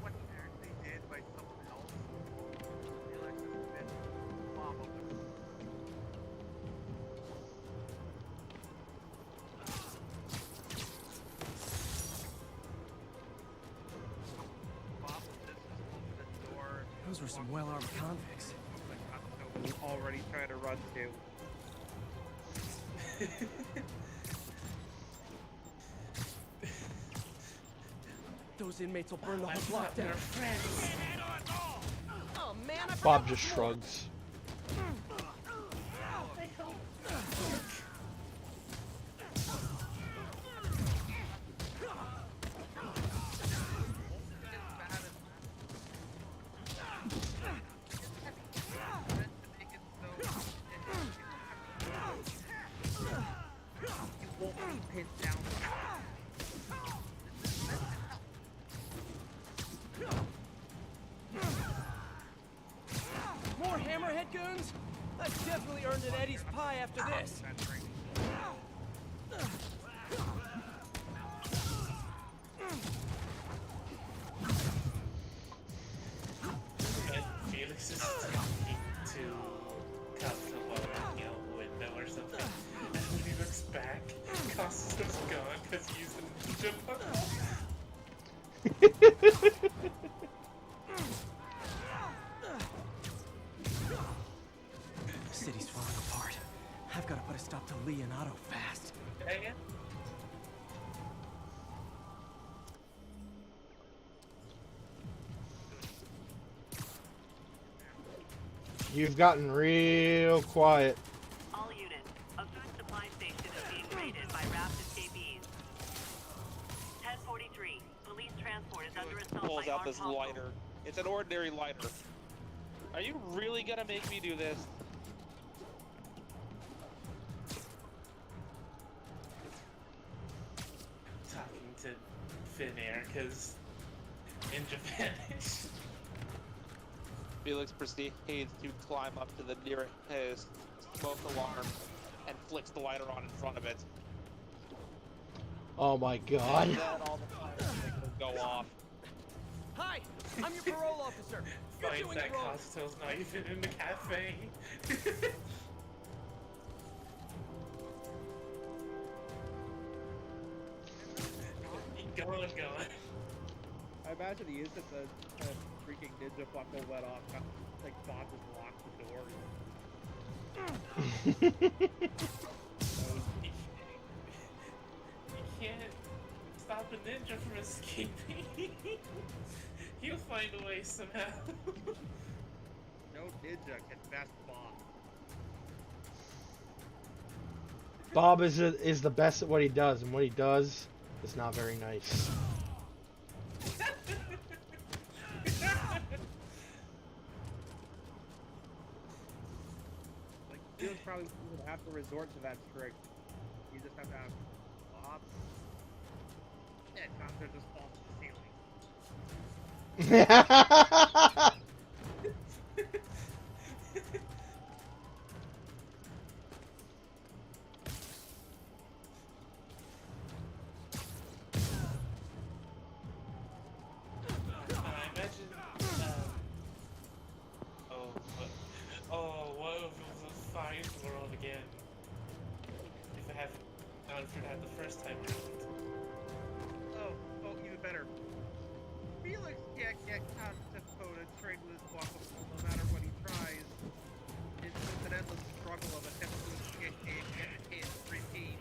What they did by someone else. Felix has been mom of them. Bob, this is the door. Those were some well-armed convicts. I'm already trying to run to. Those inmates will burn the whole block down. Oh man, I Bob just shrugs. More hammerhead goons? I've definitely earned an Eddie's pie after this. Felix is talking to Costa while looking out the window or something. And when he looks back, Costa's gone because he's a ninja puzzle. The city's falling apart. I've got to put a stop to Lee and Otto fast. Dang it. You've gotten real quiet. All units, a food supply station is being raided by raft escapees. 1043, police transport is under assault Pulls by out armed this hostile. lighter. It's an ordinary lighter. Are you really gonna make me do this? Talking to Thin Air because in Japan. Felix proceeds to climb up to the nearest smoke alarm and flicks the lighter on in front of it. Oh my god. And then all the fire signals go off. Hi, I'm your parole officer. finds that Kazuto's not even in the cafe. Go on. I imagine he is at the freaking ninja buckle let off, like Bob just locked the door. You can't stop a ninja from escaping. He'll find a way somehow. No ninja can best Bob. Bob is the best at what he does, and what he does is not very nice. Like, you probably would have to resort to that trick. You just have to have Bob. And Contra just falls to the ceiling. What if it was a science world again? If I haven't gone through that the first time around. Oh, even better. Felix can't get Kazuto to trade with his Guacamole no matter what he tries. It's just an endless struggle of attempting to escape and hit repeat.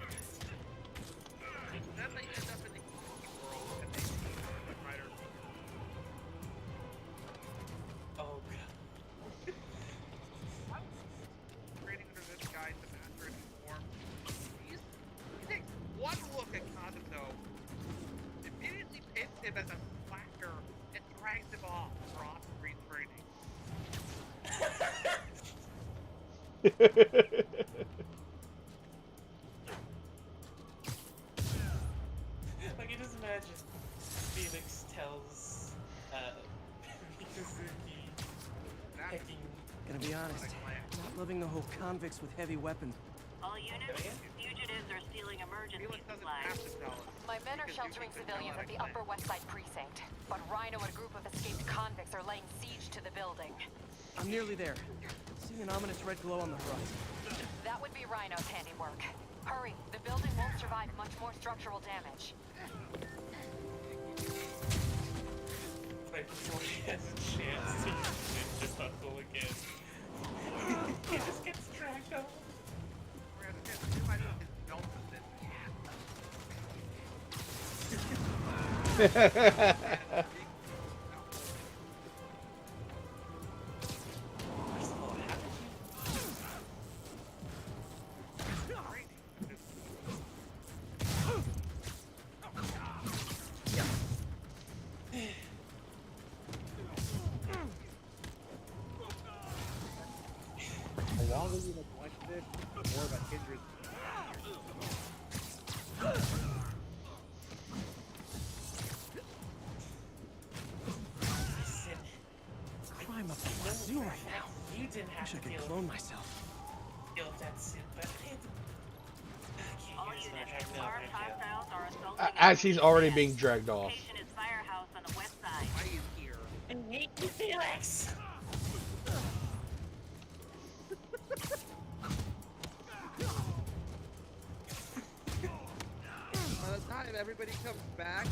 Then they end up in the easy world and they see the writer. Oh god. Training under this guy to master his form. He takes one look at Kazuto, immediately pits him as a slacker, and drags him off for off-screen training. Like, you just imagine Felix tells Mikazuki picking. Gonna be honest, not loving the whole convicts with heavy weapons. All units, fugitives are stealing emergency supplies. My men are sheltering civilians at the Upper West Side precinct, but Rhino and a group of escaped convicts are laying siege to the building. I'm nearly there. Seeing an ominous red glow on the horizon. That would be Rhino's handiwork. Hurry, the building won't survive much more structural damage. Right before he has a chance to use Ninja Buckle again. He just gets dragged out. The longer you neglect this, the more of a hindrance. Crime up the wazoo right now. You didn't have Wish I to could deal clone myself. with that suit, but All units, armed hostiles are assaulting. As he's already being dragged off. Location is Firehouse on the west side. Why is here? And meet Felix! By the time everybody comes back,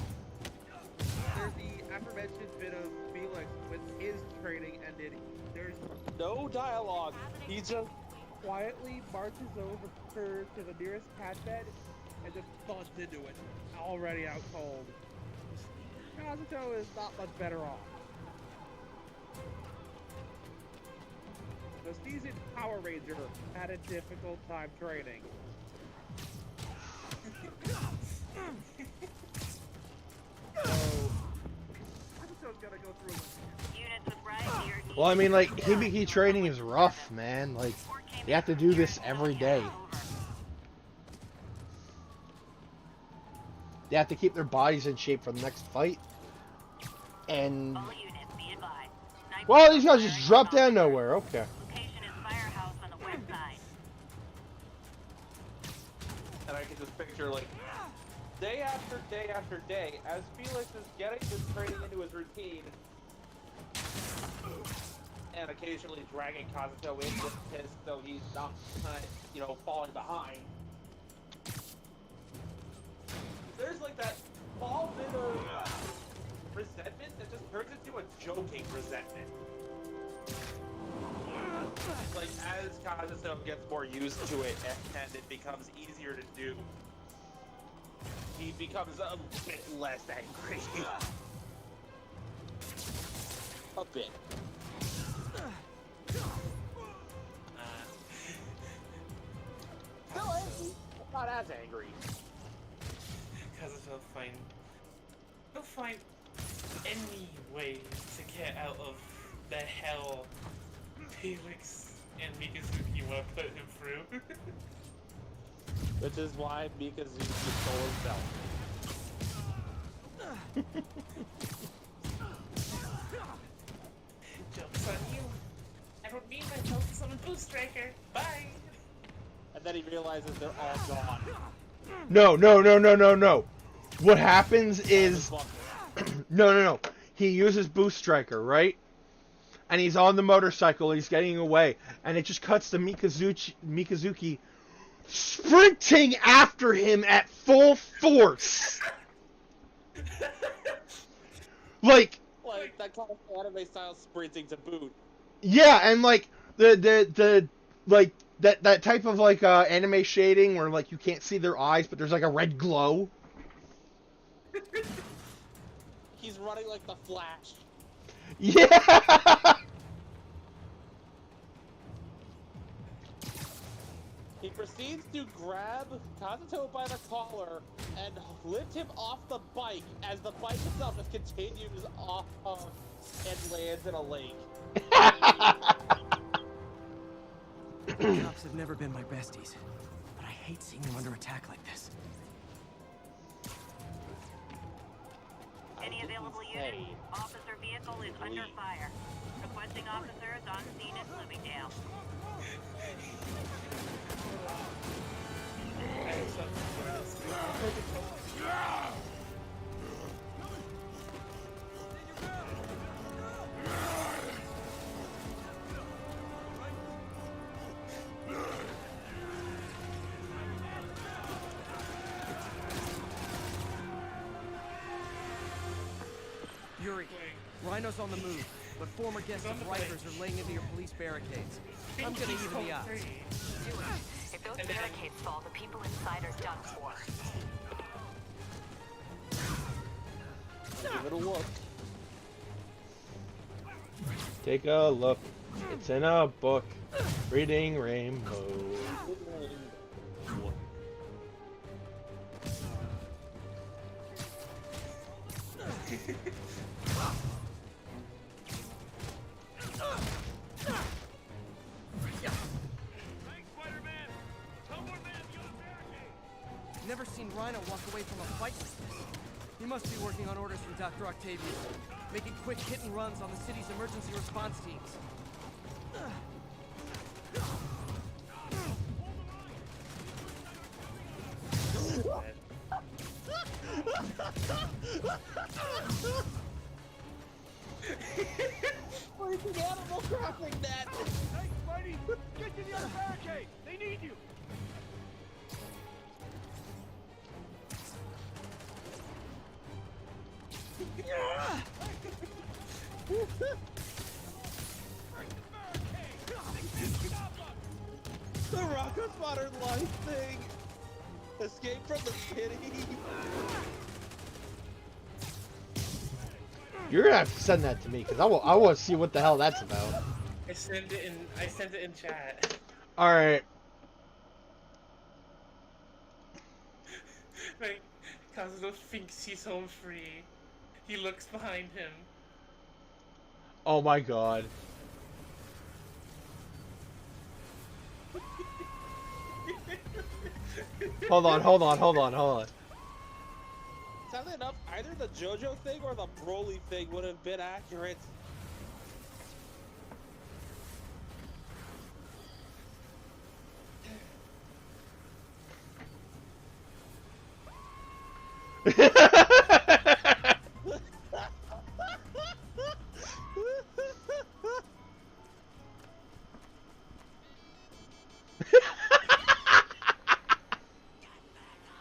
there's the aforementioned bit of Felix with his training ended. There's no dialogue. He just quietly marches over to the nearest cat bed and just thuds into it, already out cold. Kazuto is not much better off. The seasoned Power Ranger had a difficult time training. Well, I mean, like, Hibiki training is rough, man. Like, you have to do this every day. They have to keep their bodies in shape for the next fight. And... well, these guys just drop down nowhere. Okay. Location is Firehouse on the west side. And I can just picture, like, day after day, as Felix is getting this training into his routine, and occasionally dragging Kazuto in with piss so he's not, falling behind. There's like that small bit of resentment that just turns into a joking resentment. Like, as Kazuto gets more used to it and it becomes easier to do, he becomes a bit less angry. A bit. Still angry, but not as angry. Kazuto he'll find any way to get out of the hell Felix and Mikazuki want to put him through. Which is why Mikazuki stole his belt. Joke's on you. I don't need my focus on a Boost Striker. Bye! And then he realizes they're all gone. No. What happens is... No. He uses Boost Striker, right? And he's on the motorcycle, he's getting away, and it just cuts to Mikazuki sprinting after him at full force. Like that kind of anime style sprinting to boot. Yeah, and like the like that type of like anime shading where like you can't see their eyes, but there's like a red glow. He's running like the Flash. Yeah. He proceeds to grab Kazuto by the collar and lift him off the bike as the bike itself just continues off and lands in a lake. Cops have never been my besties, but I hate seeing them under attack like this. Any available unit? Officer vehicle is under fire. Requesting officers on scene at Bloomingdale. Yuri, Rhino's on the move, but former guests of Rikers are laying into your police barricades. I'm gonna even the odds. If those barricades fall, the people inside are done for. Give it a look. Take a look. It's in a book. Reading Rainbow. Never seen Rhino walk away from a fight like this. He must be working on orders from Dr. Octavius, making quick hit and runs on the city's emergency response teams. Freaking Animal Crossing that! Hey, Spidey! Get to the other barricade! They need you! The Rocco's Modern Life thing! Escape from the city! You're gonna have to send that to me because I want to see what the hell that's about. I sent it in chat. All right. Like, Kazuto thinks he's home free. He looks behind him. Oh my god. Hold on. Sadly enough, either the JoJo thing or the Broly thing would have been accurate.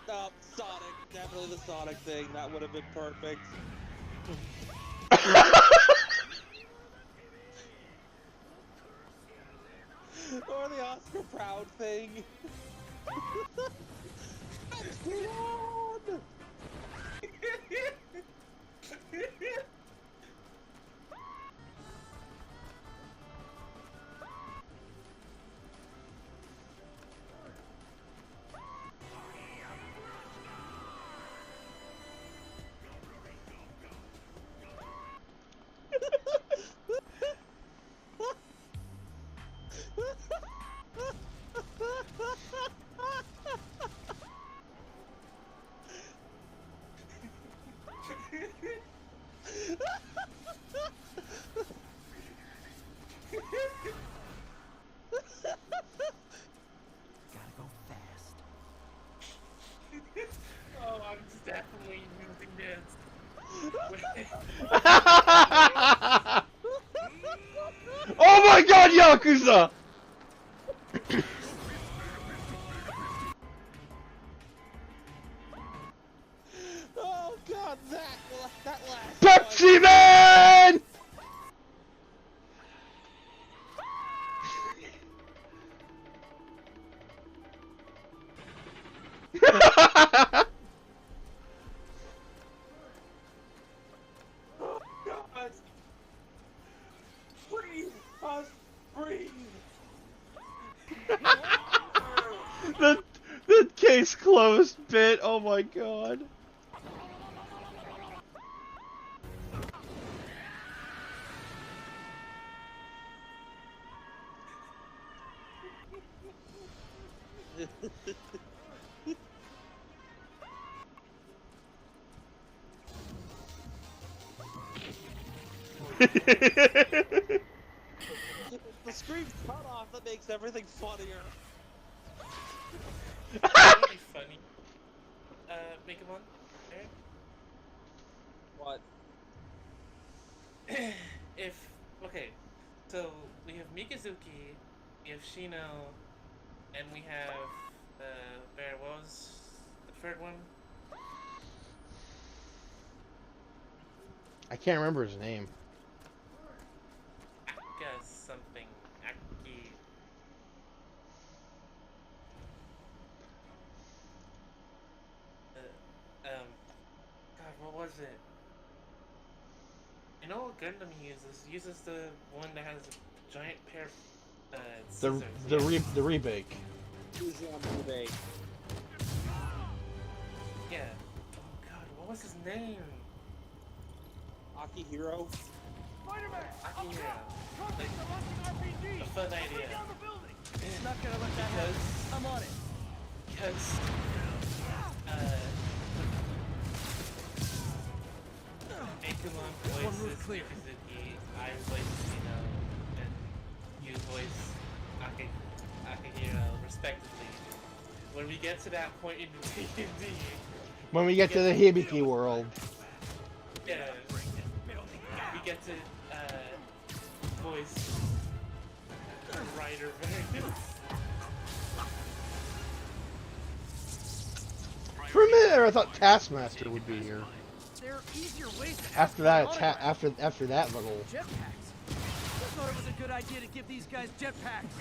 Oh, Sonic. Definitely the Sonic thing. That would have been perfect. Or the Oscar Proud thing. Epsilon! Oh, I'm definitely using this. Oh my god, Yakuza! Oh god, that last Pepsi one. Man! Oh god! Breathe! Us breathe! the case closed bit, oh my god. The scream's cut off that makes everything funnier. That would be funny. Make him on. Aaron? What? Okay, so we have Mikazuki, we have Shino, and we have, Bear, what was the third one? I can't remember his name. Aka something. Aki. God, what was it? I know what Gundam he uses. He uses the one that has a giant pair of scissors. The rebake. Who's on rebake? Yeah. Oh god, what was his name? Akihiro? Akihiro. Like, a fun idea. It's not gonna let that happen. I'm on it. Because, Akumon voices Mikazuki, I voice Shino, and you voice Akihiro, respectively. When we get to that point in D&D... When we get to the Hibiki world. Yeah. We get to, voice a writer variant. For a minute there, I thought Taskmaster would be here. There are easier ways to After that after that little. Jetpacks. I thought it was a good idea to give these guys jetpacks.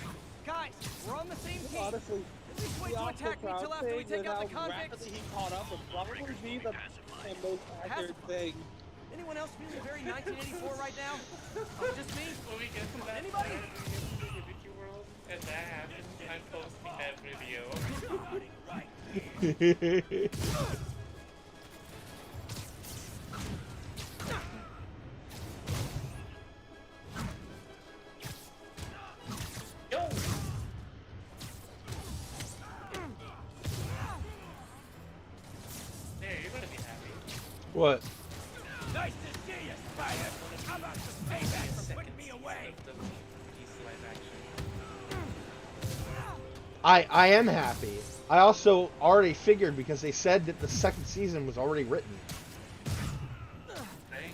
Guys, we're on the same team. Honestly, at least wait to attack me till after we take out the convicts. Rapidly he caught up would probably be the most accurate thing. Anyone else feeling very 1984 right now? Oh, just me? When we get to that Anybody? Hibiki world, and that happens, I'm posting that video. Yo! There, you're gonna be happy. What? Nice to see you, Spider. How about some payback for putting me away? I am happy. I also already figured because they said that the second season was already written. Right?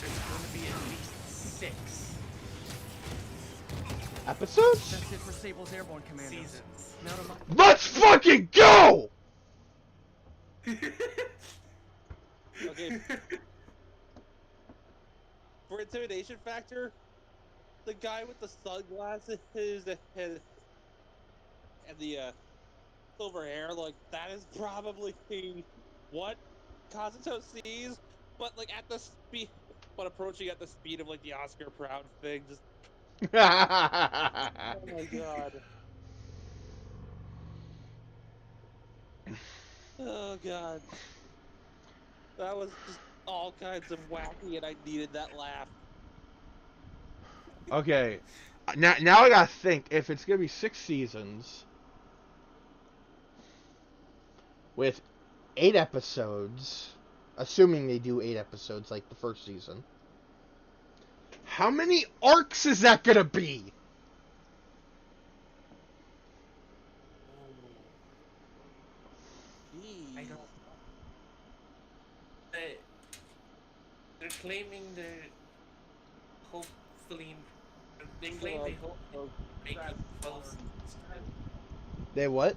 There's going to be at least 6. Episodes? That's it for Sable's airborne commandos. Seasons. Now to my... Let's fucking go! Okay. For intimidation factor, the guy with the sunglasses and the silver hair, like, that is probably what Kazuto sees, but like at the speed, but approaching at the speed of like the Oscar Proud thing, just oh my god. Oh god. That was just all kinds of wacky, and I needed that laugh. Okay. Now I gotta think, if it's gonna be 6 seasons with 8 episodes, assuming they do 8 episodes like the first season, how many arcs is that gonna be? I don't. They're claiming they're hopefully. They claim they hope making 12 seasons. They what?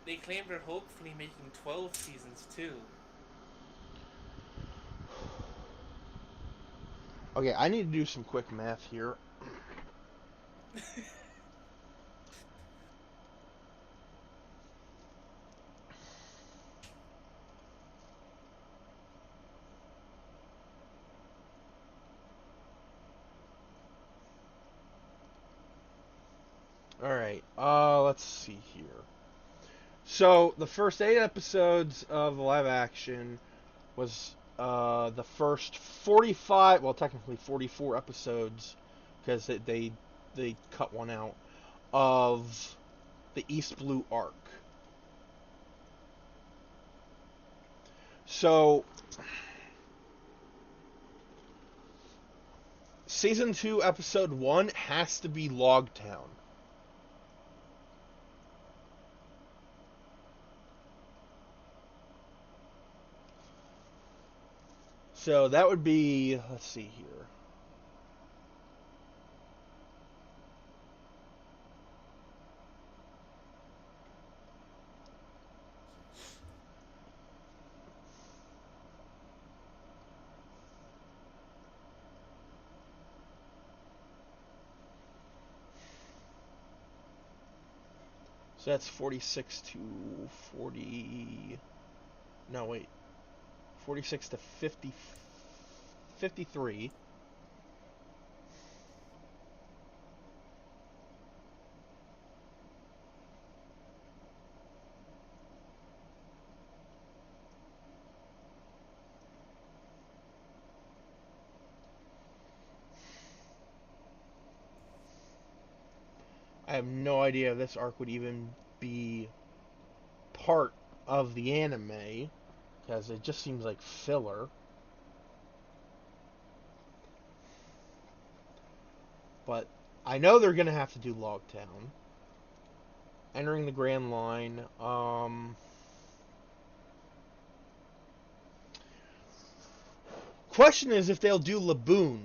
They claim they're hopefully making 12 seasons too. Okay, I need to do some quick math here. Alright, let's see here. So, the first 8 episodes of live action was the first 45, well, technically 44 episodes, because they cut one out, of the East Blue arc. So, Season 2, Episode 1 has to be Logtown. So that would be, let's see here. So that's 46 to 40. No, wait. 46 to 50. 53. I have no idea if this arc would even be part of the anime, because it just seems like filler. But I know they're gonna have to do Logtown. Entering the Grand Line. Question is if they'll do Laboon.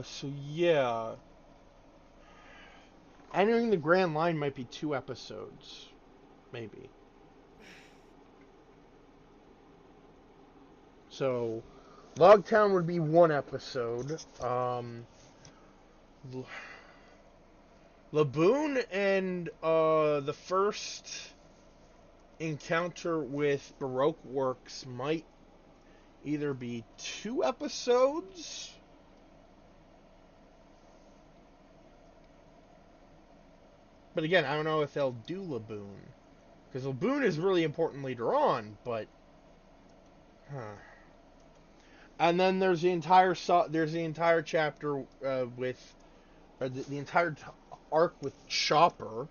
So yeah. Entering the Grand Line might be 2 episodes. Maybe. So, Logtown would be 1 episode. Laboon and the first encounter with Baroque Works might either be 2 episodes. But again, I don't know if they'll do Laboon. Because Laboon is really important later on, but... And then there's the entire chapter with, or the entire arc with Chopper,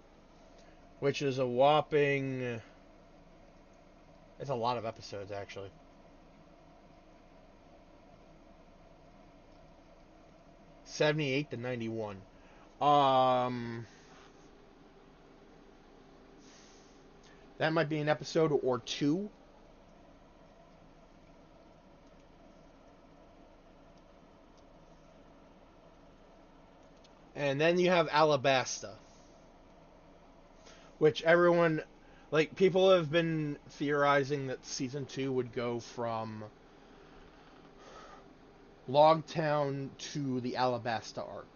which is a whopping. It's a lot of episodes actually. '78 to '91. That might be an episode or two. And then you have Alabasta, which everyone, like, people have been theorizing that season 2 would go from Logtown to the Alabasta arc.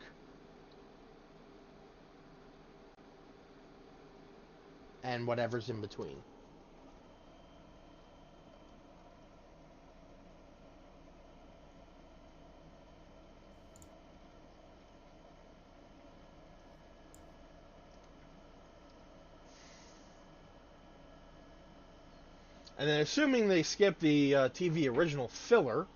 And whatever's in between. And then assuming they skip the TV original filler,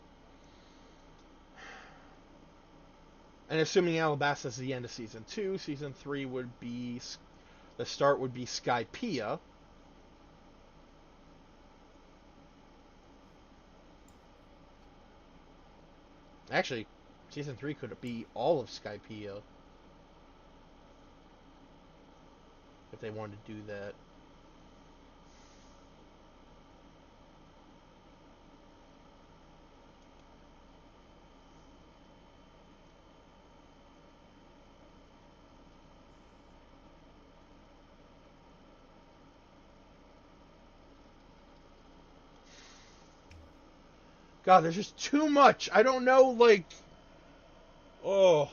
and assuming Alabasta is the end of season 2, season 3 would be, the start would be Skypiea. Actually, season 3 could be all of Skypiea, if they wanted to do that. God, there's just too much. I don't know, like... Oh.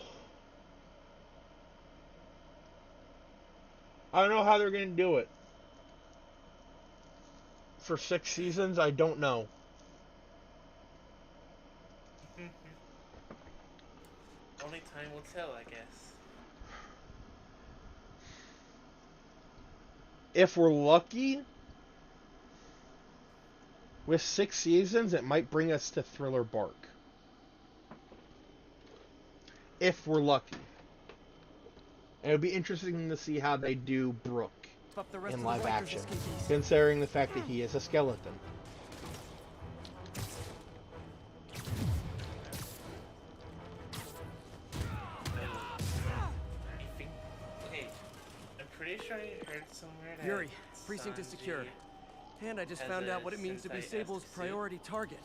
I don't know how they're going to do it. For 6 seasons, I don't know. Only time will tell, I guess. If we're lucky, with 6 seasons, it might bring us to Thriller Bark. If we're lucky. And it'll be interesting to see how they do Brooke in live action, considering the fact that he is a skeleton. Okay, I'm pretty sure I heard somewhere that Yuri, precinct is secure. And I just found out what it means to be Sable's priority target.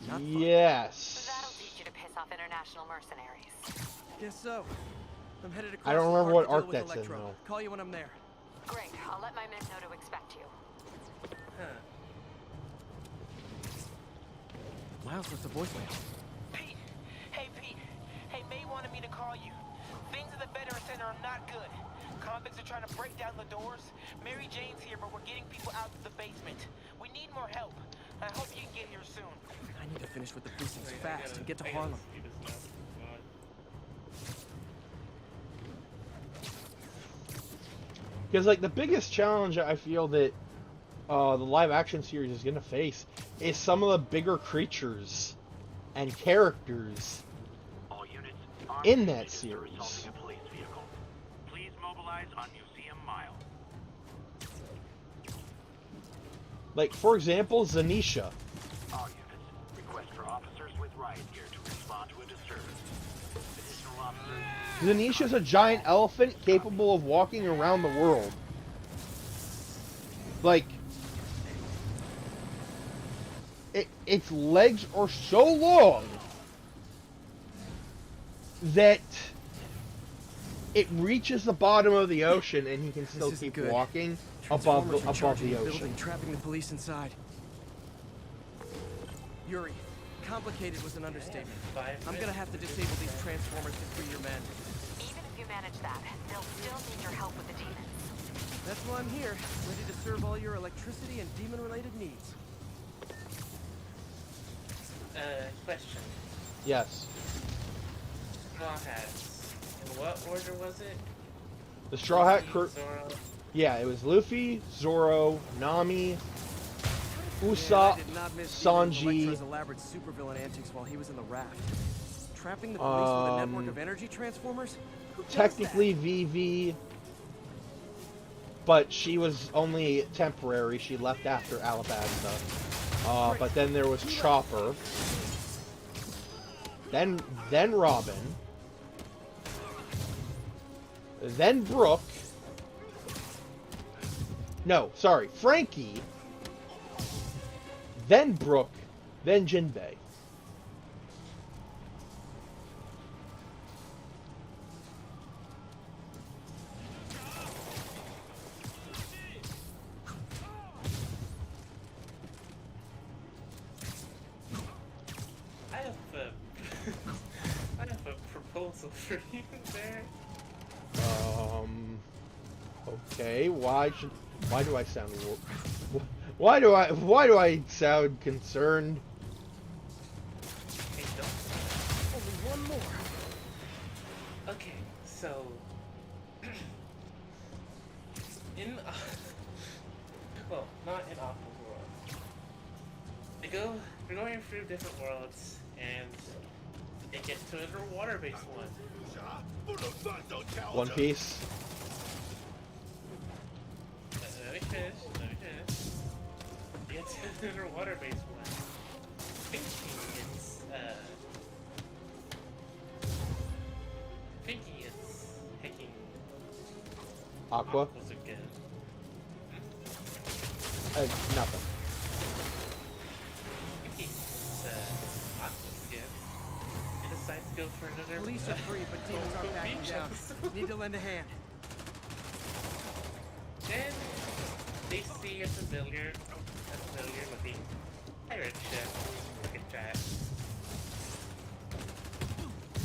Not fun. Yes. That'll teach you to piss off international mercenaries. Guess so. I'm headed across. I don't remember what arc that's in, Electro. though. Call you when I'm there. Great. I'll let my men know to expect you. Huh. Miles left a voicemail. Pete! Hey, Pete. Hey, May wanted me to call you. Things at the Veteran Center are not good. Convicts are trying to break down the doors. Mary Jane's here, but we're getting people out to the basement. We need more help. I hope you can get here soon. I need to finish with the precincts fast and get to Harlem. Because, like, the biggest challenge I feel that the live action series is going to face is some of the bigger creatures and characters in that series. Please mobilize on Museum Mile. Like, for example, Zanisha. All units, request for officers with riot gear to respond to a disturbance. Additional officers... Zanisha's a giant elephant capable of walking around the world. Like, its legs are so long that it reaches the bottom of the ocean and he can still keep walking above the ocean. Building, trapping the police inside. Yuri, complicated was an understatement. I'm gonna have to disable these transformers to free your men. Even if you manage that, they'll still need your help with the demons. That's why I'm here, ready to serve all your electricity and demon-related needs. Question. Yes. Straw Hats. In what order was it? The Straw Hat crew. Zoro. Yeah, it was Luffy, Zoro, Nami, Usa, I did not miss dealing with Sanji. Electro's elaborate supervillain antics while he was in the raft. Trapping the police with a network of energy transformers? Who does Technically VV, but she was only temporary. She left after Alabasta. But then there was Chopper. Then Robin. Then Brooke. No, sorry, Frankie. Then Brooke. Then Jinbei. I have a proposal for you there. Okay, why do I sound why do I sound concerned? Hey, don't. Only one more. Okay, so in well, not in Aqua's world. We're going through different worlds, and they get to another water-based one. One Piece. Let me finish. They get to another water-based one. Thinking it's picking Aqua. Aqua's again. Nothing. He decides to go for another. Police are free, but demons aren't backing down. Need to lend a hand. Then they see a familiar looking pirate ship. Look at that.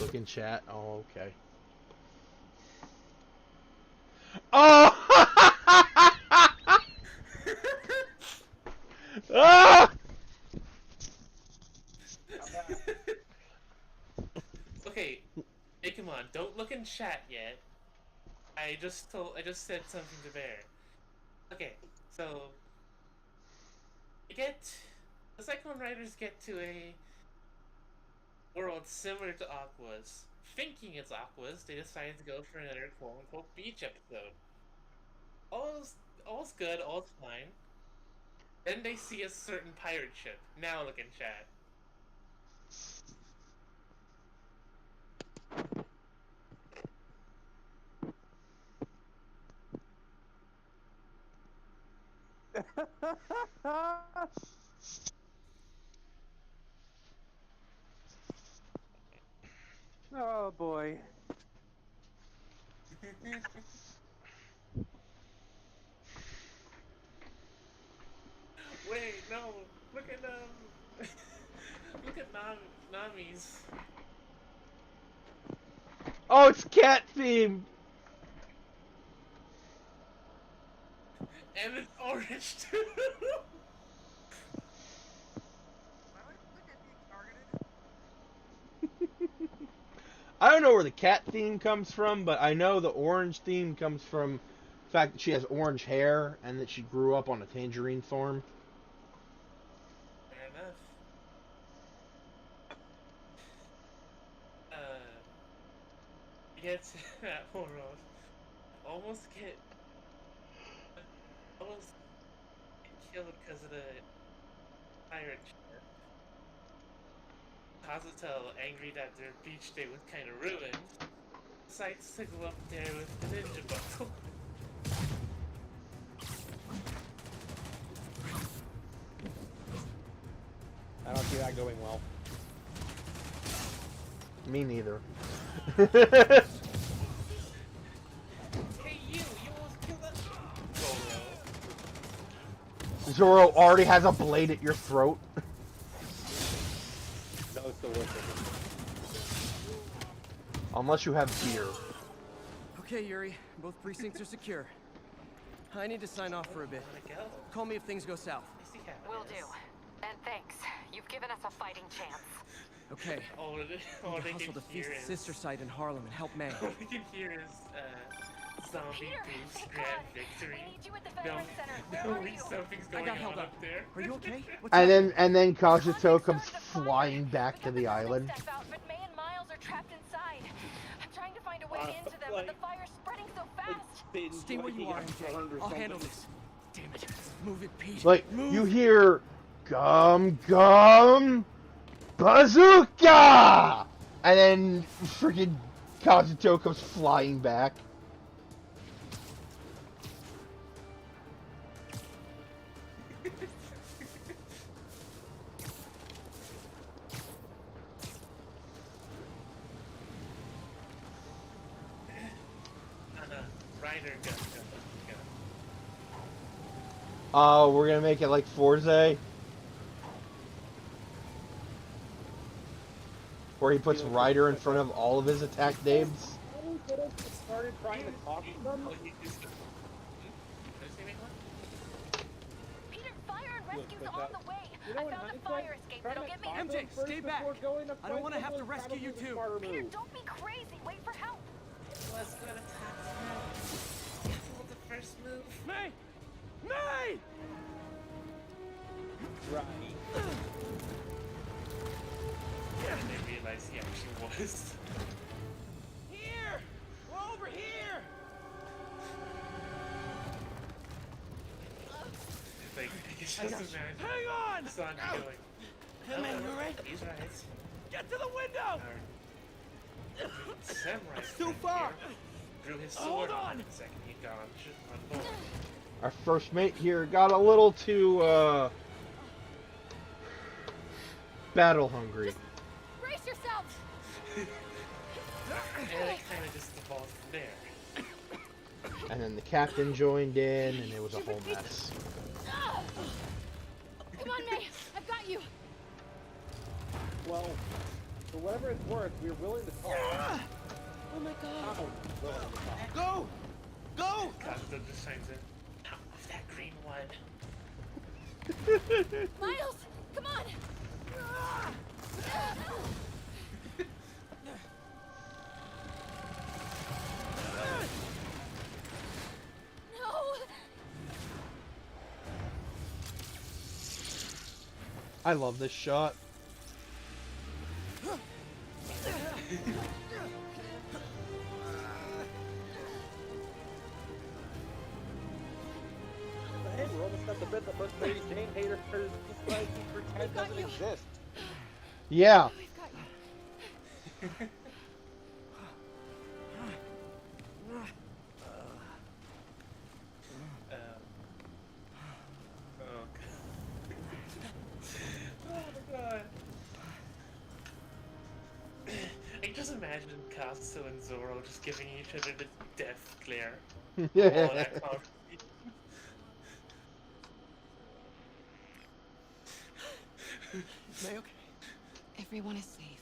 Look in chat. Oh, okay. Oh! Ah! Okay, hey, come on, don't look in chat yet. I just said something to Bear. Okay, so the Cyclone Riders get to a world similar to Aqua's. Thinking it's Aqua's, they decide to go for another quote-unquote beach episode. All's good, all's fine. Then they see a certain pirate ship. Now look in chat. Oh boy. Wait, no! Look at look at Nami's. Oh, it's cat themed. And it's orange too. I don't know where the cat theme comes from, but I know the orange theme comes from the fact that she has orange hair and that she grew up on a tangerine farm. Fair enough. Get to that world. Almost get killed because of the pirate ship. Kazuto, angry that their beach day was kind of ruined, decides to go up there with the ninja buckle. I don't see that going well. Me neither. Hey you almost killed that Zoro already has a blade at your throat. No, it's still worth it. Unless you have beer. Okay, Yuri. Both precincts are secure. I need to sign off for a bit. Call me if things go south. Will do. And thanks. You've given us a fighting chance. Okay. All they hustle can to hear feast is sister site in Harlem and help May. all they can hear is zombie boost grand victory. We need you at the Veteran Center. Where No, are you? something's I going got on held up. up there. Are you okay? What's And then Kazuto comes flying back to the island. Step out, but May and Miles are trapped inside. I'm trying to find a way into them, but the fire's spreading so fast. Stay where you are, MJ. I'll handle this. Damn it. Move it, Pete. Like, Move. you hear, Gum Gum Bazooka! And then freaking Kazuto comes flying back. Ryder gun. Oh, we're gonna make it like Forza, where he puts Ryder in front of all of his attack names. Started trying to talk to them. Peter, fire and rescue's on the way. I found a fire escape that'll get me. MJ, stay back. I don't want to have to rescue you too. Peter, don't be crazy. Wait for help. Let's go to top. Careful with the first move. May! May! Right. And they realized he actually was. Here! We're over here! Like, it's I just got a you. man. Hang on! Son going. Hey, man, you alright? He's right. Get to the window! Samurai. It's too far! Drew his Hold sword. on! The second he got on board. Our first mate here got a little too, battle hungry. Brace yourselves! And it kind of just evolved from there. And then the captain joined in, and it was a whole mess. Come on, May! I've got you! Well, for whatever it's worth, we're willing to talk. Oh my god! Go! Go! Kazuto just shines in. Out of that green one. Miles! Come on! No! I love this shot. Hey, we're almost at the bit that most Mary Jane haters just like pretend doesn't exist. Yeah. We've got you. Oh my god. I just imagine Kazuto and Zoro just giving each other the death glare. All that conversation. May, okay? Everyone is safe.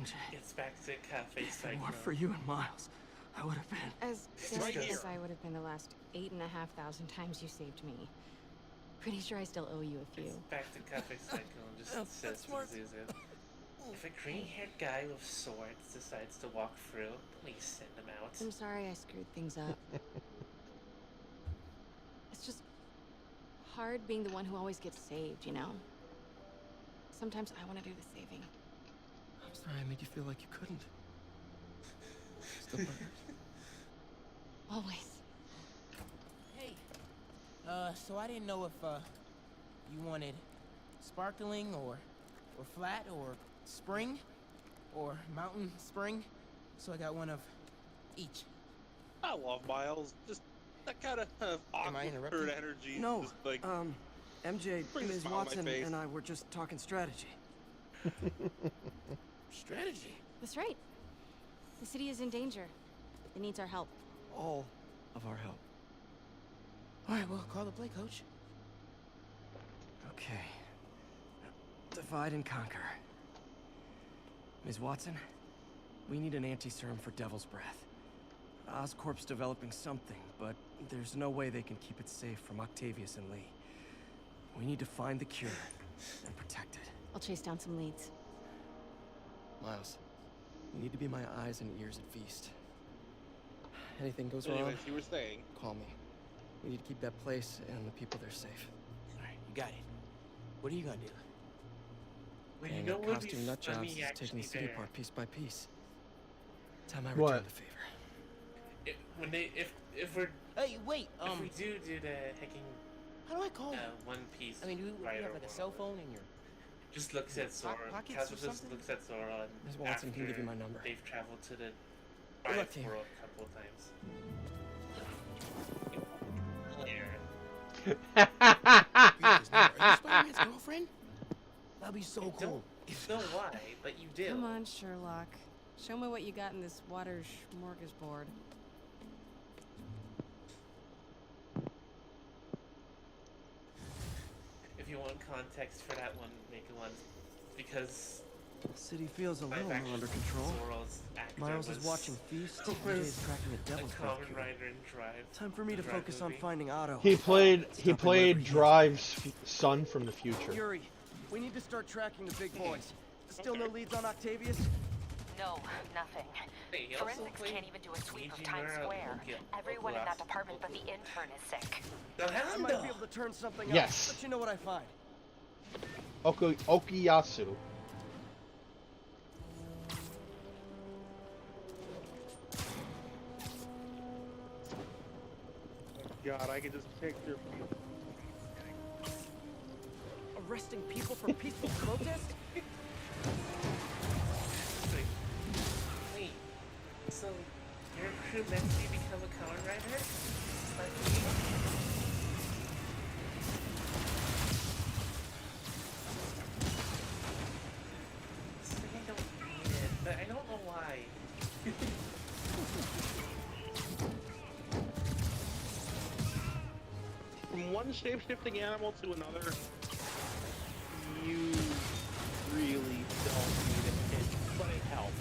MJ. Gets back to cafe If it cycle. weren't for you and Miles, I would have been. As Right dead here. as I would have been the last 8,500 times you saved me. Pretty sure I still owe you a few. Back to cafe cycle and just says to Zuzu, if a green-haired guy with swords decides to walk through, please send him out. I'm sorry I screwed things up. It's just hard being the one who always gets saved, you know? Sometimes I want to do the saving. I'm sorry I made you feel like you couldn't. Still hurt. Always. Hey, so I didn't know if, you wanted sparkling or flat or spring or mountain spring, so I got one of each. I love Miles. Just that kind of Am I awkward interrupting? energy. No, Just like MJ, brings a Ms. smile on my Watson, face. and I were just talking strategy. Strategy? That's right. The city is in danger. It needs our help. All of our help. All right, well, call the play, coach. Okay. Divide and conquer. Ms. Watson, we need an anti-serum for Devil's Breath. Oscorp's developing something, but there's no way they can keep it safe from Octavius and Lee. We need to find the cure and protect it. I'll chase down some leads. Miles, you need to be my eyes and ears at Feast. anything goes Anyways, wrong, you were saying. call me. We need to keep that place and the people there safe. Alright, you got it. What are you gonna do? Well, Gang you know of what would be costume nut jobs funny is taking the city there? apart piece by piece. Time I What? return the favor. When they, if we're, Hey, wait, if we do the hacking, how do I call you? One Piece, I mean, do you writer have like a cell phone in your... just looks at Sora. pockets or Castle just something? looks at Sora. And Ms. Watson can give you my number. They've traveled to the Good luck, Riot team. World a couple of times. Are you Spider-Man's girlfriend? That'd be so cool. Don't know why, but you do. Come on, Sherlock. Show me what you got in this water smorgasbord. If you want context for that one, make one, because The city feels a little live more under action control. Zoro's actor Miles is was- watching Feast, was AJ is tracking the Devil's a Breath common cube. writer in Drive. Time for me to the Drive focus on movie. finding Otto. He played Stop him wherever he is. Drive's son from the future. Yuri, we need to start tracking the big boys. Still no leads on Octavius? No, nothing. Hey, he also Forensics played can't even do a sweep of Eiji Times Mura Square. Okia- Everyone in Okurasa. that department but the intern is sick. I might be able to turn something up. Yes. Let you know what I find. Okuyasu. God, I can just picture. Arresting people for peaceful protest? Wait, so your crew meant to become a Kamen Rider? Like me? It's like I don't need it, but I don't know why. From one shape-shifting animal to another, you really don't need it, but it helps.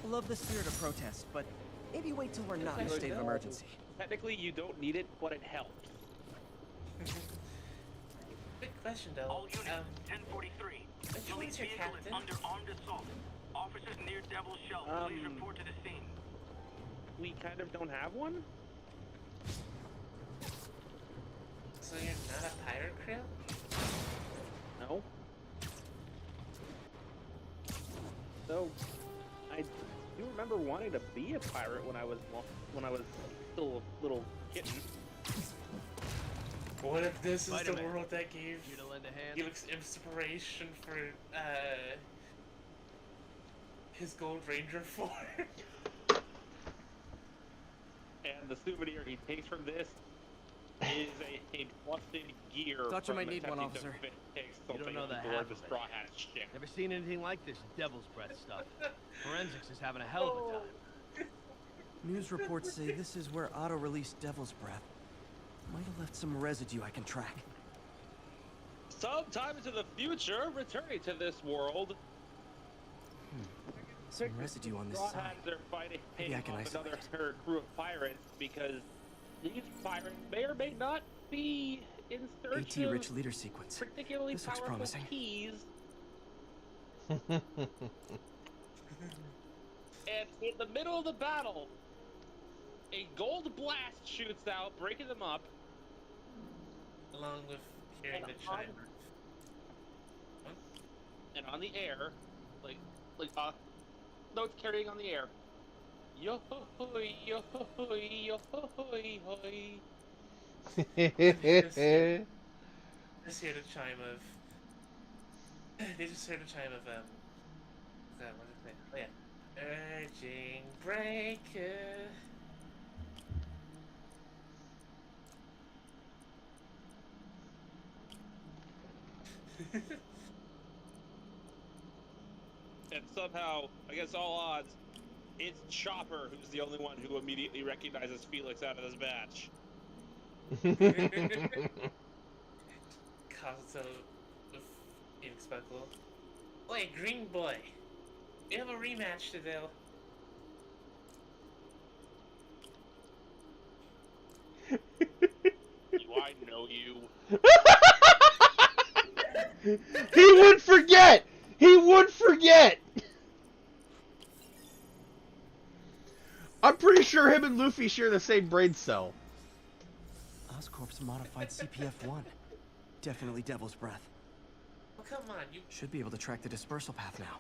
I love the spirit of protest, but maybe wait till we're not in a state of emergency. Technically, you don't need it, but it helps. Quick question though. All units, 1043. Which one's your Vehicle is captain? under armed assault. Officers near Devil's Shelf. Please report to the scene. We kind of don't have one? So you're not a pirate crew? No. So, I do remember wanting to be a pirate when I was still a little kitten. What if this is the Spider-Man. world that gave You to lend a hand? Felix inspiration for his Gold Ranger form? And the souvenir he takes from this is a busted gear. Thought you from might need one, attempting to officer. fix You don't something know the aboard half the of it. Straw Hat ship. Never seen anything like this Devil's Breath stuff. Forensics is having a hell of a time. News reports say this is where Otto released Devil's Breath. Might have left some residue I can track. Sometime into the future, returning to this world, Some residue on this Straw side. Hats are fighting Maybe I can off isolate another crew of pirates because these pirates may or may not be in search AT of rich leader sequence. particularly This looks powerful promising. keys. And in the middle of the battle, a gold blast shoots out, breaking them up. Along with hearing the chime. And on the air, notes carrying on the air. Yo hoy, yo hoy, yo hoy, hoy. Just hear the chime of. They just heard the chime of God, what did it say? Oh yeah, urging breaker. And somehow, against all odds, it's Chopper who's the only one who immediately recognizes Felix out of this batch. Kazuto with Phoenix Buckle. Wait, Green Boy. We have a rematch to do. I know you. He would forget! He would forget! I'm pretty sure him and Luffy share the same brain cell. Oscorp's modified CPF-1. Definitely Devil's Breath. Oh, come on, you... Should be able to track the dispersal path now.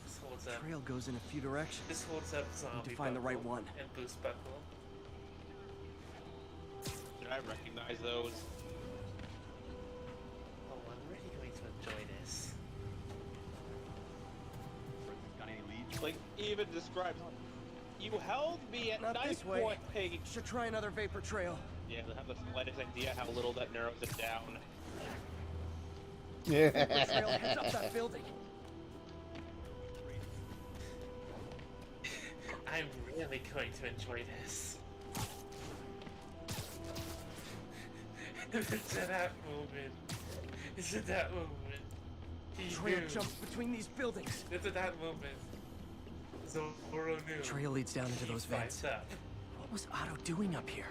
This holds up. Trail goes in a few directions. This holds up zombie Need to find the right one. And boost buckle. Did I recognize those? Oh, I'm really going to enjoy this. Got any leads? Like, even describes. You held me at Not knife this way. point, Pig. Should try another vapor trail. Yeah, they have the slightest idea how little that narrows it down. Yeah. Vapor trail heads up that building. I'm really going to enjoy this. It's at that moment. It's at that moment. Trail jumps between these buildings. It's at that moment. Zoro knew. Trail leads down into those vents. Up. What was Otto doing up here?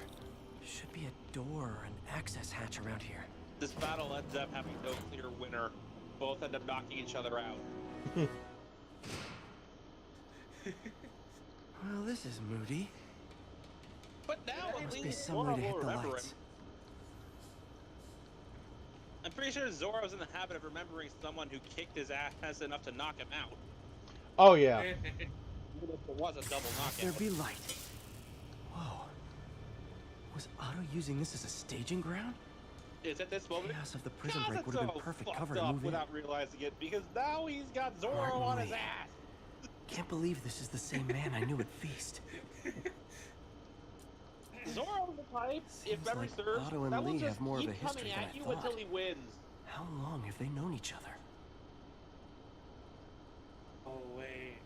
Should be a door or an access hatch around here. This battle ends up having no clear winner. Both end up knocking each other out. Well, this is moody. But now at Must be least some way Zoro to hit will the remember lights. him. I'm pretty sure Zoro's in the habit of remembering someone who kicked his ass enough to knock him out. Oh, yeah. Even if it was a double knockout. There be light. Whoa. Was Otto using this as a staging ground? Is at this moment? Chaos of the prison break would have been perfect cover to up move in. without realizing it, because now he's got Zoro Martin on his Lee. ass. Can't believe this is the same man I knew at Feast. Zoro's the type, if Seems memory like serves, Otto and that will Lee just have more of keep a history coming than at I you thought. until he wins. How long have they known each other? Oh, wait.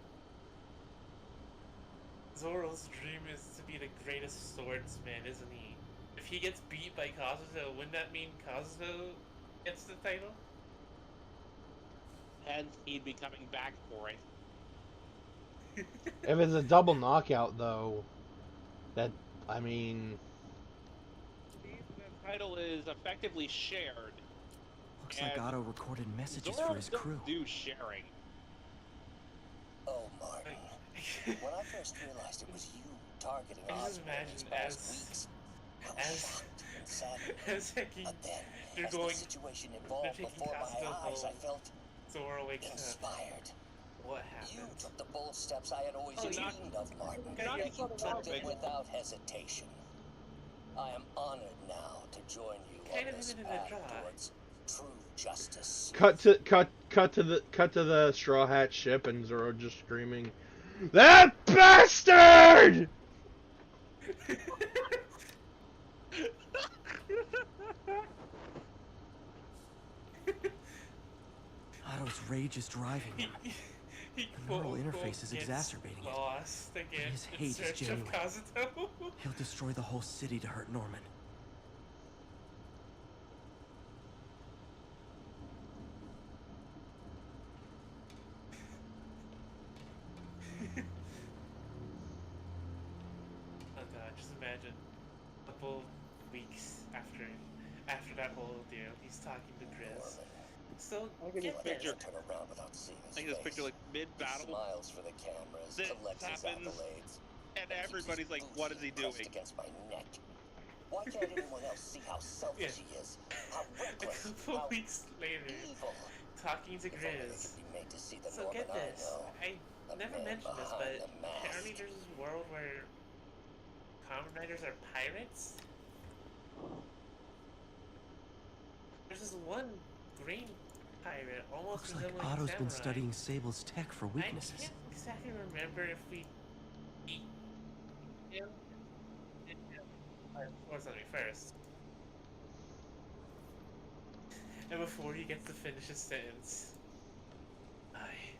Zoro's dream is to be the greatest swordsman, isn't he? If he gets beat by Kazuto, wouldn't that mean Kazuto gets the title? Hence, he'd be coming back for it. If it's a double knockout, though, that, I mean... The title is effectively shared. Looks like Otto recorded messages Zoro for his crew. don't do sharing. Oh, Martin. When I first realized it was you targeting Osborne these past weeks, I was shocked and saddened. But then, as the situation evolved before my eyes, I felt Zoro wakes inspired. What happened? You took the bold steps I had always dreamed of, Martin. You took them without hesitation. I am honored now to join you on this path towards true justice. Cut to the Straw Hat ship and Zoro just screaming, "That bastard!" Otto's rage is driving him. The neural interface is exacerbating it. His hate is genuine. He'll destroy the whole city to hurt Norman. Oh god, just imagine a couple weeks after that whole deal, he's talking to Grizz. So I can just picture. Turn around without seeing his I can just picture like mid-battle. He smiles for the cameras, this collects his happens, accolades, and everybody's like, "What is he doing?" Against my neck. Why can't anyone else see how selfish he is, how reckless, A couple how weeks later, evil? talking to Grizz. So get this, I never mentioned this, but apparently there's this world where Kamen Riders are pirates. There's this one green pirate, almost Looks like resembling Otto's been Samurai. studying Sable's tech for I weaknesses. can't exactly remember if we beat him. Or something first. And before he gets to finish his sentence,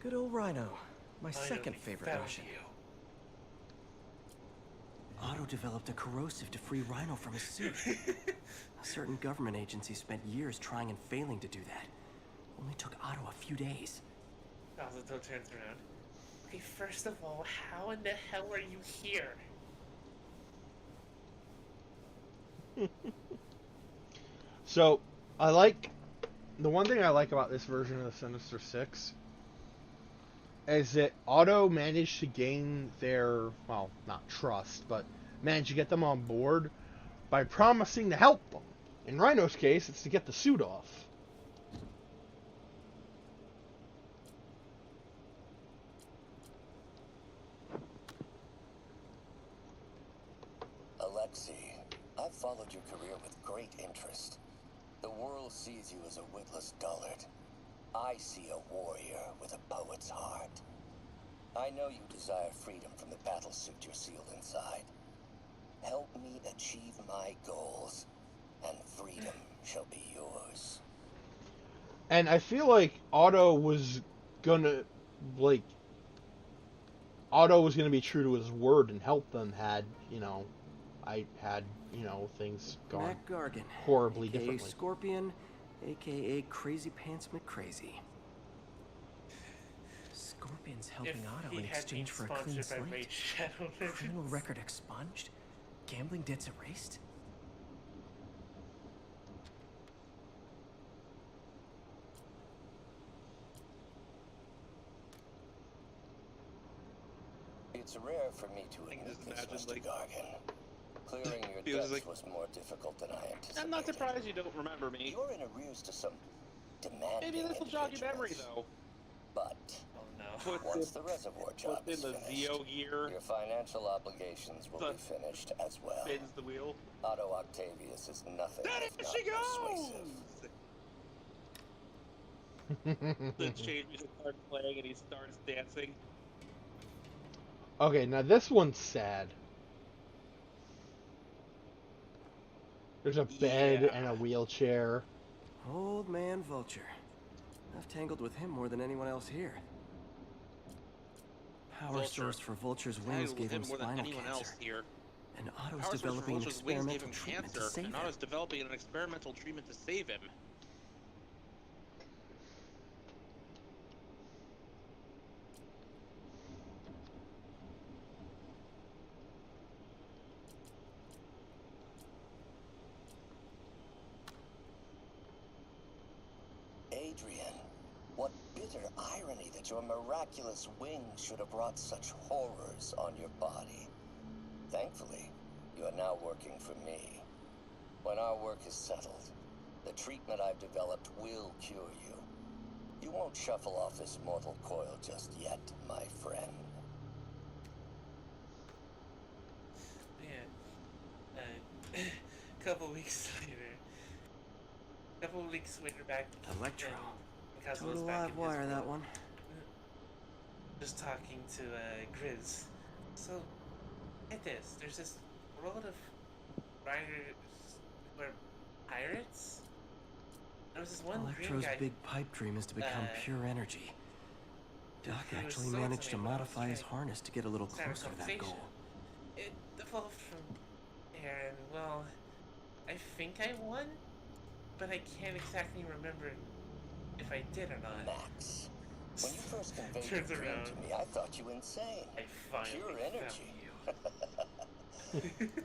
Good old Rhino. My finally second favorite found Russian. you. Otto developed a corrosive to free Rhino from his suit. A certain government agency spent years trying and failing to do that. Only took Otto a few days. Kazuto turns around. Okay, first of all, how in the hell are you here? So, I like the one thing I like about this version of the Sinister Six is that Otto managed to gain their, well, not trust, but managed to get them on board by promising to help them. In Rhino's case, it's to get the suit off. Alexei, I've followed your career with great interest. The world sees you as a witless dullard. I see a warrior with a poet's heart. I know you desire freedom from the battle suit you're sealed inside. Help me achieve my goals, and freedom shall be yours. And I feel like Otto was gonna be true to his word and help them had things gone Mac Gargan, horribly AKA differently. Scorpion, aka Crazy Pants McCrazy. Scorpion's helping Otto in exchange for a clean slate. Criminal record expunged? Gambling debts erased? It's rare for me to admit this, Mr. Gargan. Clearing your debts was more difficult than I anticipated. I'm not surprised you don't remember me. You're in arrears to some demanding Maybe this will jog your memory, though. But once the reservoir job is finished, your financial obligations will be finished as well. Spins the wheel. Otto Octavius is nothing if not persuasive. The chain music starts playing and he starts dancing. Okay, now this one's sad. There's a bed and a wheelchair. Old man Vulture. I've tangled with him more than anyone else here. Power source for Vulture's wings gave him spinal cancer. And Otto's developing an experimental treatment to save him. And Otto's developing an experimental treatment to save him. Adrian, what bitter irony that your miraculous wings should have brought such horrors on your body. Thankfully, you are now working for me. When our work is settled, the treatment I've developed will cure you. You won't shuffle off this mortal coil just yet, my friend. Man, couple weeks later back. Electro. Total live wire, that one. Just talking to Grizz. So, get this. There's this world of riders where pirates. There was this one Electro's guy, big pipe dream is to become pure energy. Doc actually managed to modify his harness to get a little closer to that goal. It evolved from there, and well, I think I won, but I can't exactly remember if I did or not. Max, when you first conveyed your dream to me, I thought you insane. Pure energy.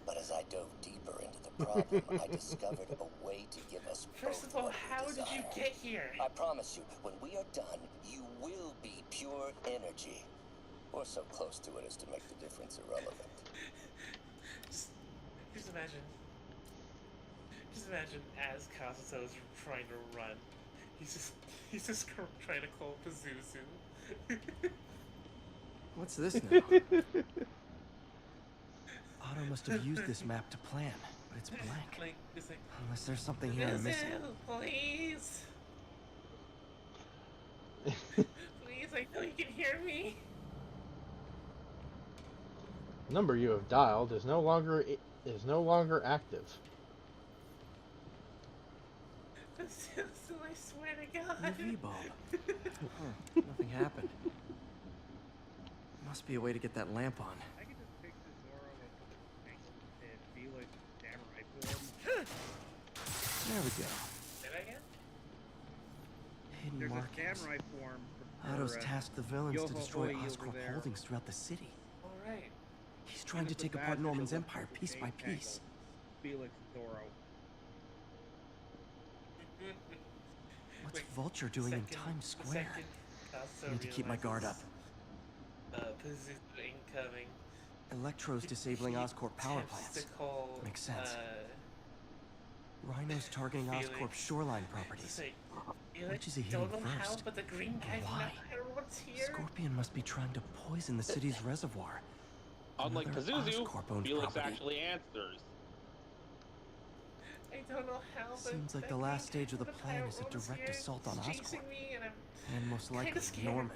But as I dove deeper into the problem, I discovered a way to give us First of all, how did you get here? I promise you, when we are done, you will be pure energy. Or so close to it as to make the difference irrelevant. Just imagine as Kazuto's trying to run. He's just trying to call Pazuzu. What's this now? Otto must have used this map to plan, but it's blank. Unless there's something here I'm missing. Please. Please, I know you can hear me. Number you have dialed is no longer active. Pazuzu, I swear to God. UV bulb. Nothing happened. Must be a way to get that lamp on. I could just picture Zoro and Felix samurai form. There we go. Say that again? Hidden There's markings. a samurai form. Otto's tasked the villains to destroy Yohoi Oscorp over there. holdings throughout the city. Alright. He's trying to take apart Norman's empire piece by piece. Felix Zoro. What's Vulture doing in Times Square? I need to keep my guard up. Position incoming. Electro's disabling Oscorp power plants. Makes sense. Rhino's targeting Oscorp's shoreline properties. Which is he hitting first? But the green guy Why? here. Scorpion must be trying to poison the city's reservoir. Unlike Another Pazuzu, Oscorp-owned Felix property. actually answers. I don't know how. Seems like the last stage of the plan is a direct assault on Oscorp. And most likely Norman.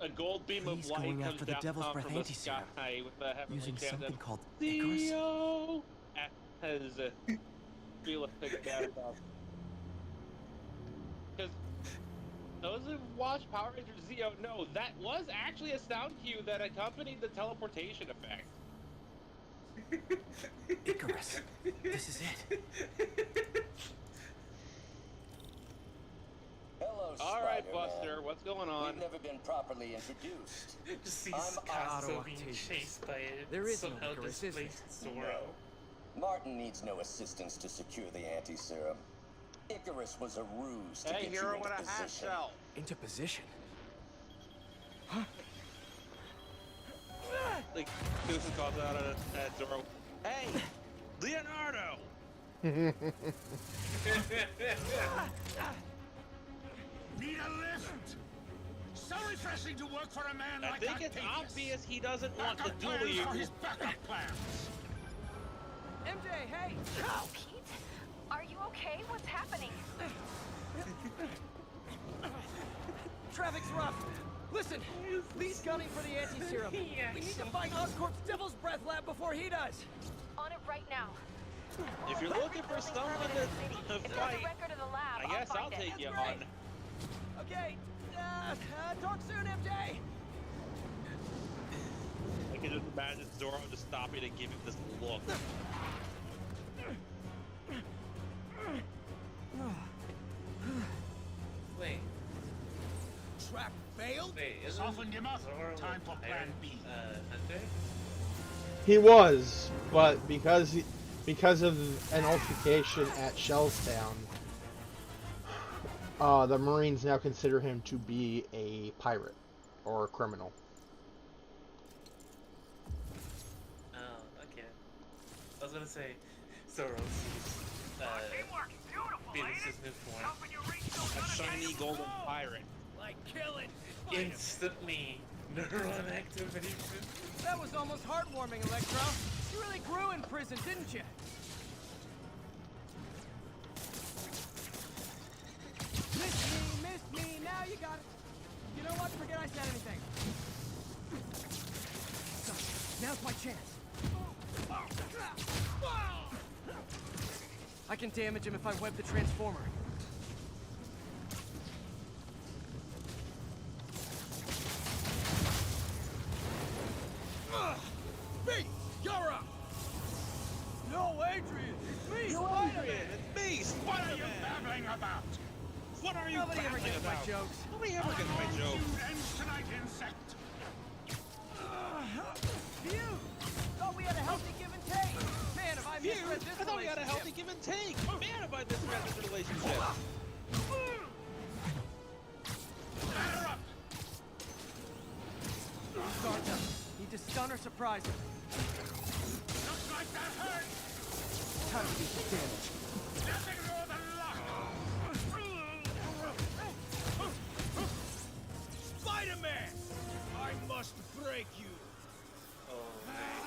A gold beam He's of light going comes after the down Devil's Breath from the anti-serum, sky with a heavenly using chant something of called Icarus. Theo! As Felix picks that up. Because those who watch Power Rangers Zeo know that was actually a sound cue that accompanied the teleportation effect. Icarus, this is it. Hello, All right, Spider-Man. Buster, what's going on? We've never been properly introduced. Just sees I'm Otto being chased by a There is no somehow Icarus, is displaced there? Zorro. Martin needs no assistance to secure the anti-serum. Icarus was a ruse to Hey, get hero you into with a half position. shell. Into position? Like, Susan calls out at Zorro. Hey, Leonardo! Need a lift? So refreshing to work for a man I like think it's Octavius. obvious he doesn't want to Backup duel plans you. for his backup plans. MJ, hey! Pete? Are you okay? What's happening? Traffic's rough. Listen, Lee's gunning for the anti-serum. We need to find Oscorp's Devil's Breath lab before he does. On it right now. If you're looking for someone to If there's fight, a record of the lab, I guess I'll find it. take you That's on. right. Okay, talk soon, MJ. I can just imagine Zorro just stopping and giving this look. Wait. Trap failed? Wait, Softened him up. Time for plan B. Hunter? He was, but because of an altercation at Shellstown, the Marines now consider him to be a pirate or a criminal. Oh, okay. I was gonna say, Zorro sees Felix's new form. A shiny golden pirate. Like killing. Instantly, neuron activation. That was almost heartwarming, Electro. You really grew in prison, didn't you? Missed me, now you got it. You know what? Forget I said anything. So, now's my chance. I can damage him if I web the transformer. Me! You're up! No, Adrian! It's me, You're Spider-Man! Adrian! It's me, What are you Spider-Man! babbling about? What are you Nobody ever babbling gets my about? jokes. Nobody ever gets my Our joke. feud ends tonight, insect. Phew! Thought we had a healthy give and take. Man, if I misread this I thought we had a healthy give and take. Man, have I misread this relationship. Batter up! Start them. Need to stun or surprise him. Looks like that hurt! Time to do some damage. Nothing more than luck! Spider-Man! I must break you! Oh,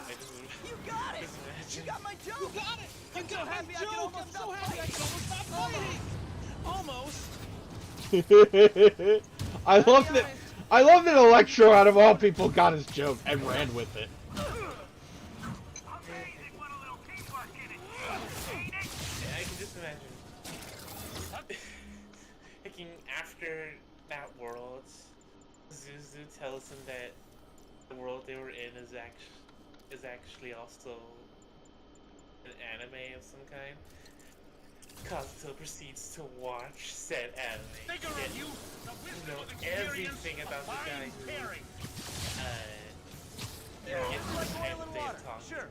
I just You got it! You got my joke! You got it! You got my happy I can joke! almost I'm so stop happy I can almost stop fighting! Almost. I love that Electro, out of all people, got his joke and ran with it. Yeah, I can just imagine. Picking after that world, Zuzu tells him that the world they were in is actually also an anime of some kind. Kazuto proceeds to watch said anime. Figure Get of you, the to wisdom know of experience, everything about the guy fine who pairing. gets Like the oil pen and they water, talk. sure.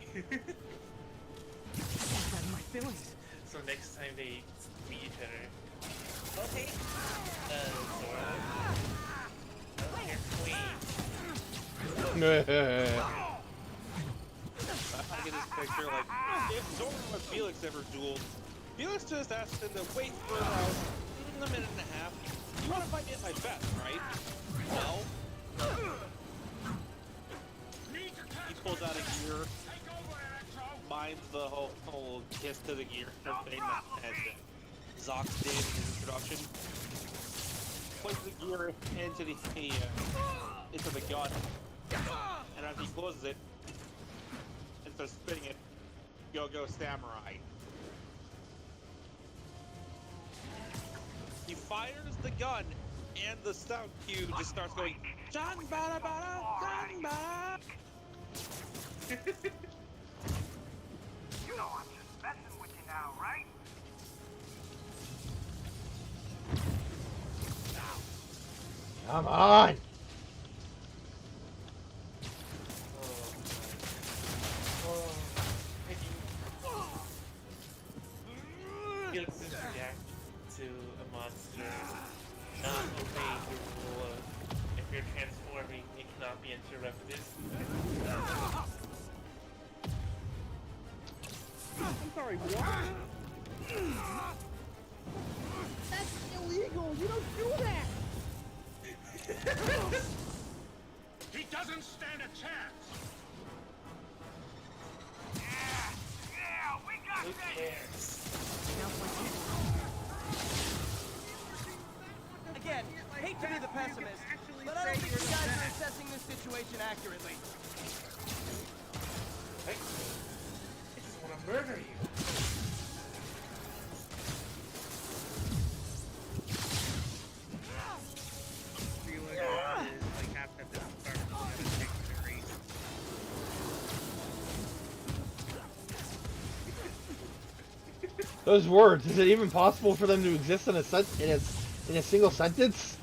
Got my feelings. So next time they meet each other, Okay. Zora. Oh, your queen. I get this picture, like, if Zora and Felix ever dueled, Felix just asked him to wait for about a minute and a half. You want to fight me at my best, right? No. He pulls out a gear, minds the whole kiss to the gear thing that Zox did in his introduction. Puts the gear into the gun, and as he closes it and starts spinning it, go samurai. He fires the gun, and the sound cue just starts going. John bada bada, John bada. You know I'm just messing with you now, right? Come on! Felix's reaction to a monster not obeying the rule of if you're transforming, it cannot be interrupted. I'm sorry, what? That's illegal! You don't do that! He doesn't stand a chance! Yeah, we got Who this! cares? Again, hate to be the pessimist, but I don't think you guys are assessing this situation accurately. I just want to murder you. Like after this starts, we're gonna take Fury. Those words, is it even possible for them to exist in a single sentence?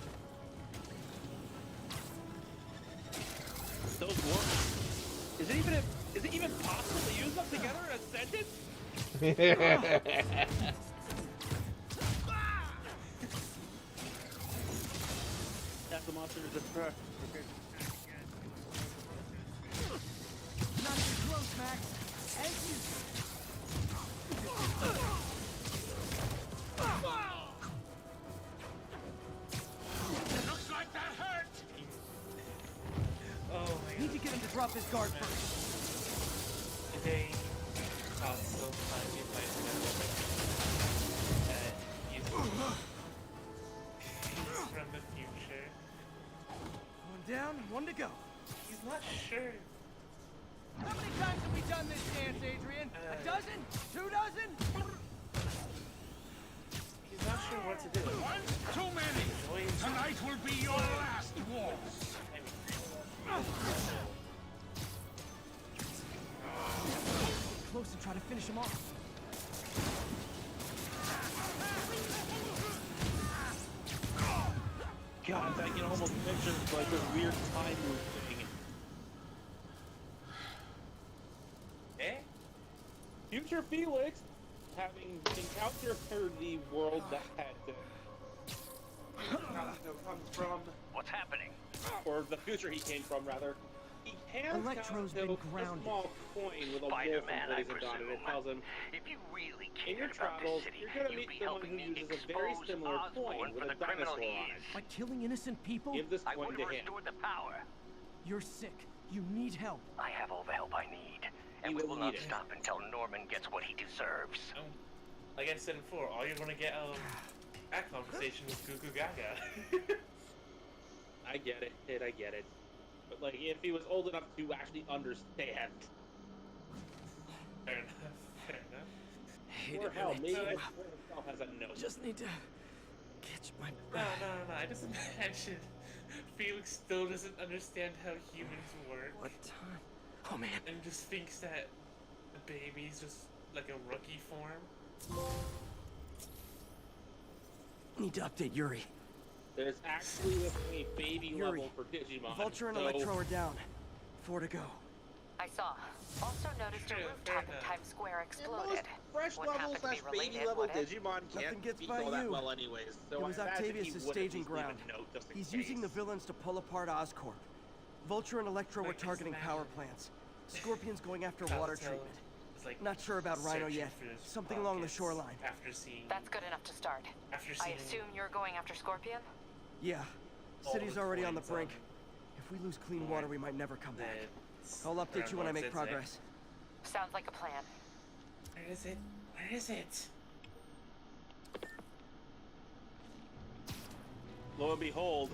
Those words. Is it even possible to use them together in a sentence? That's the monster to destroy. Not too close, Max. As you... Looks like that hurt! Oh my Need to get him to drop his guard first. Today, also finally played he's from the future. One down, one to go. He's not sure. How many times have we done this dance, Adrian? A dozen? 2 dozen? He's not sure what to do. One too many! Tonight will be your last waltz! Close and try to finish him off. God, I can almost picture like this weird time move thing. Eh? Future Felix, having encountered the world that comes from, What's happening? or the future he came from, rather. He hands Electro's down been a grounded. small coin with a wolf Spider-Man, I emblazoned on it. It tells him, If you really in your cared about travels, this city, you're going to you'd meet be someone helping who me uses a very expose similar Osborn coin for with a the criminal dinosaur he on is. it. By killing innocent people? Give this I coin would to have him. restored the power. You're sick. You need help. I have all the help I need, and we will will not need it. stop until Norman gets what he deserves. Oh. Like I said before, all you're gonna get out of that conversation is Goo Goo Gaga. I get it, I get it. But like, if he was old enough to actually understand. Fair enough, fair enough. Or hell, maybe himself has a note. Just need to catch my No, breath. no, no, I just imagine Felix still doesn't understand how humans work. What time? Oh man. And just thinks that the baby's just like a rookie form. Need to update Yuri. There's actually a baby Yuri, level for Digimon. Vulture and so Electro are down. 4 to go. I I saw. Also noticed a rooftop in Times Square exploded. Fresh Wouldn't level happen to be slash baby related, level would it? Digimon can't Nothing gets speak by all that you. well anyways, so It was I imagine he Octavius' would at staging least leave ground. a note just in He's case. using the villains to pull apart Oscorp. Vulture and Electro were targeting power plants. Scorpion's going after water treatment. Not sure about Rhino yet. Something along the shoreline. After seeing... That's good enough to start. After I seeing... assume you're going after Scorpion? Yeah. City's the already on the coins brink. If we lose clean water, we might never come back. I'll update you when I make progress. Sounds like a plan. Where is it? Where is it? Lo and behold,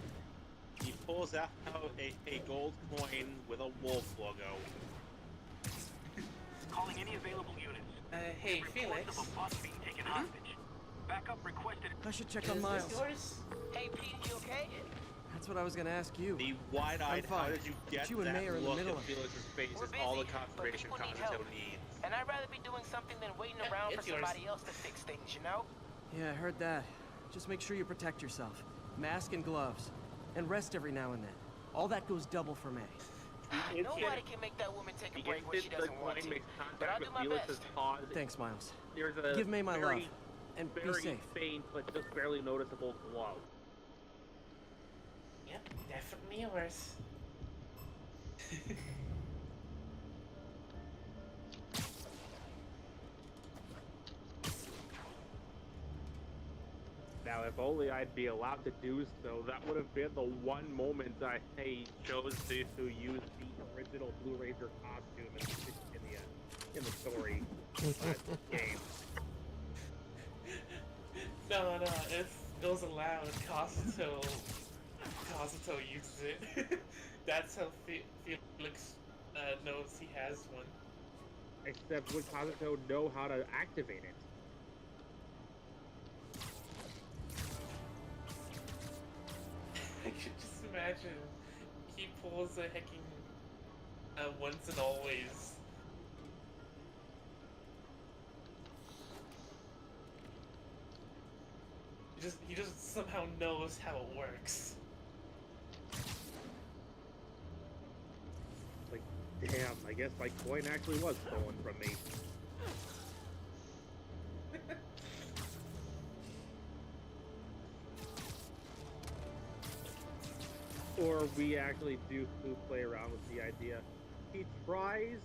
he pulls out a gold coin with a wolf logo. Calling any available units. Hey, Felix. Of a bus being taken hostage. Backup requested. I should check on Miles. Hey, Pete, you okay? That's what I was gonna ask you. The wide-eyed, how did you get you and that May are in the look middle in of it. Felix's face We're is all the busy, but concentration people need Kazuto help. needs. And I'd rather be doing something than waiting around for somebody else to fix things, you know? Yeah, I heard that. Just make sure you protect yourself. Mask and gloves. And rest every now and then. All that goes double for May. Nobody can make that woman take a break when she doesn't want to. But I'll do my best. Thanks, Miles. There's a Give May my love. And be very safe. faint but just barely noticeable glow. Yep, definitely yours. Now, if only I'd be allowed to do so, that would have been the one moment I chose to use the original Blue Ranger costume in the story game. No, if it was allowed, Kazuto uses it. That's how Felix knows he has one. Except would Kazuto know how to activate it? I could just imagine he pulls a hecking once and always. He just somehow knows how it works. Like, damn, I guess my coin actually was stolen from me. Or we actually do play around with the idea. He tries,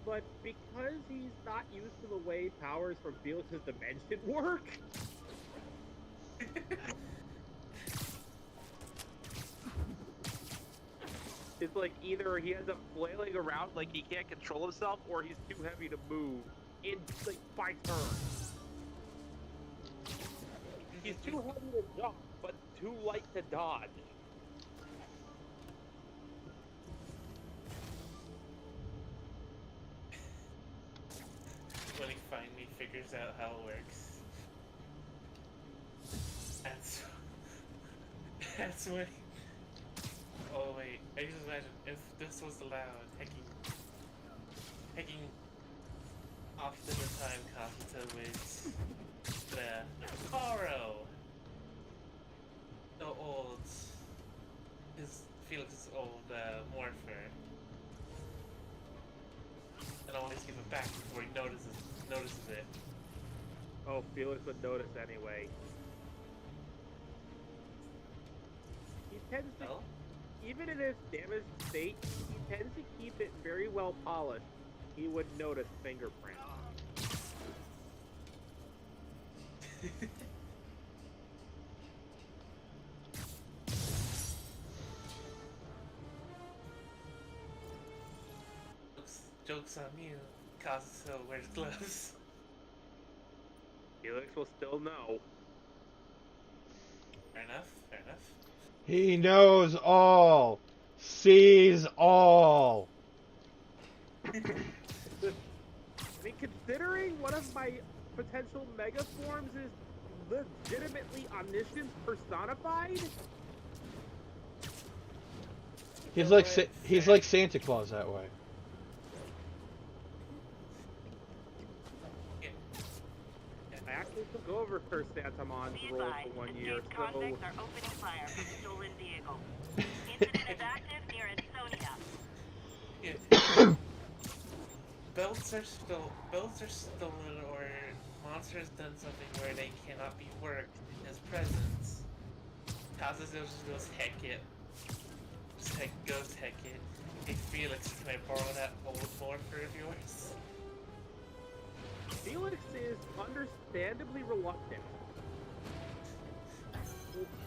but because he's not used to the way powers from Felix's dimension work, it's like either he ends up flailing around like he can't control himself, or he's too heavy to move in like by turn. He's too heavy to jump, but too light to dodge. When he finally figures out how it works. That's when oh wait, I just imagine if this was allowed, taking often the time Kazuto with the Koro, the old, Felix's old morpher, and always give it back before he notices it. Oh, Felix would notice anyway. He tends to, even in his damaged state, he tends to keep it very well polished. He would notice fingerprints. Joke's on you, Kazuto wears gloves. Felix will still know. Fair enough, fair enough. He knows all, sees all. I mean, considering one of my potential mega forms is legitimately omniscience personified, he's like Santa Claus that way. I actually took over her Santamon's role for 1 year, so... Convicts are opening fire from a stolen vehicle. Incident is active near Ansonia. belts are stolen or monster has done something where they cannot be worked in his presence. Kazuzo just goes heck it. Goes heck it. Hey Felix, can I borrow that old morpher of yours? Felix is understandably reluctant.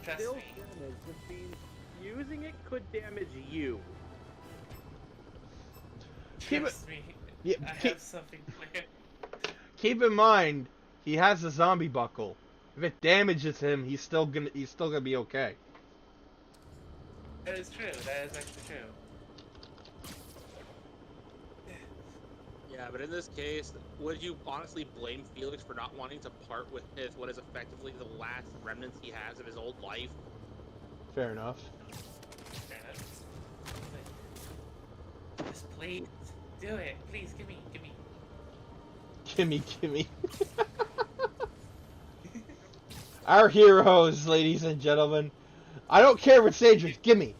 Trust Still me. damage, which means using it could damage you. Trust me. Yeah, I have something planned. Keep in mind, he has a zombie buckle. If it damages him, he's still gonna be okay. That is true. That is actually true. Yeah, but in this case, would you honestly blame Felix for not wanting to part with what is effectively the last remnants he has of his old life? Fair enough. Fair enough. Just please do it. Please, gimme. Gimme. Our heroes, ladies and gentlemen. I don't care if it's dangerous. Gimme.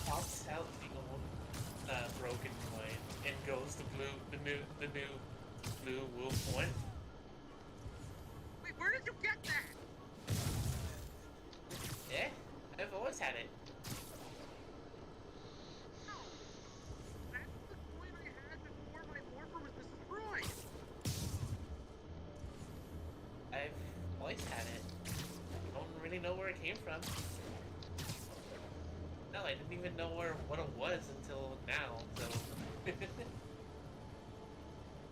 Pops out the old broken coin and goes to the new blue wolf coin. Wait, where did you get that? Yeah, I've always had it. No, that's the coin I had before my morpher was destroyed. I've always had it. Don't really know where it came from. No, I didn't even know what it was until now, so...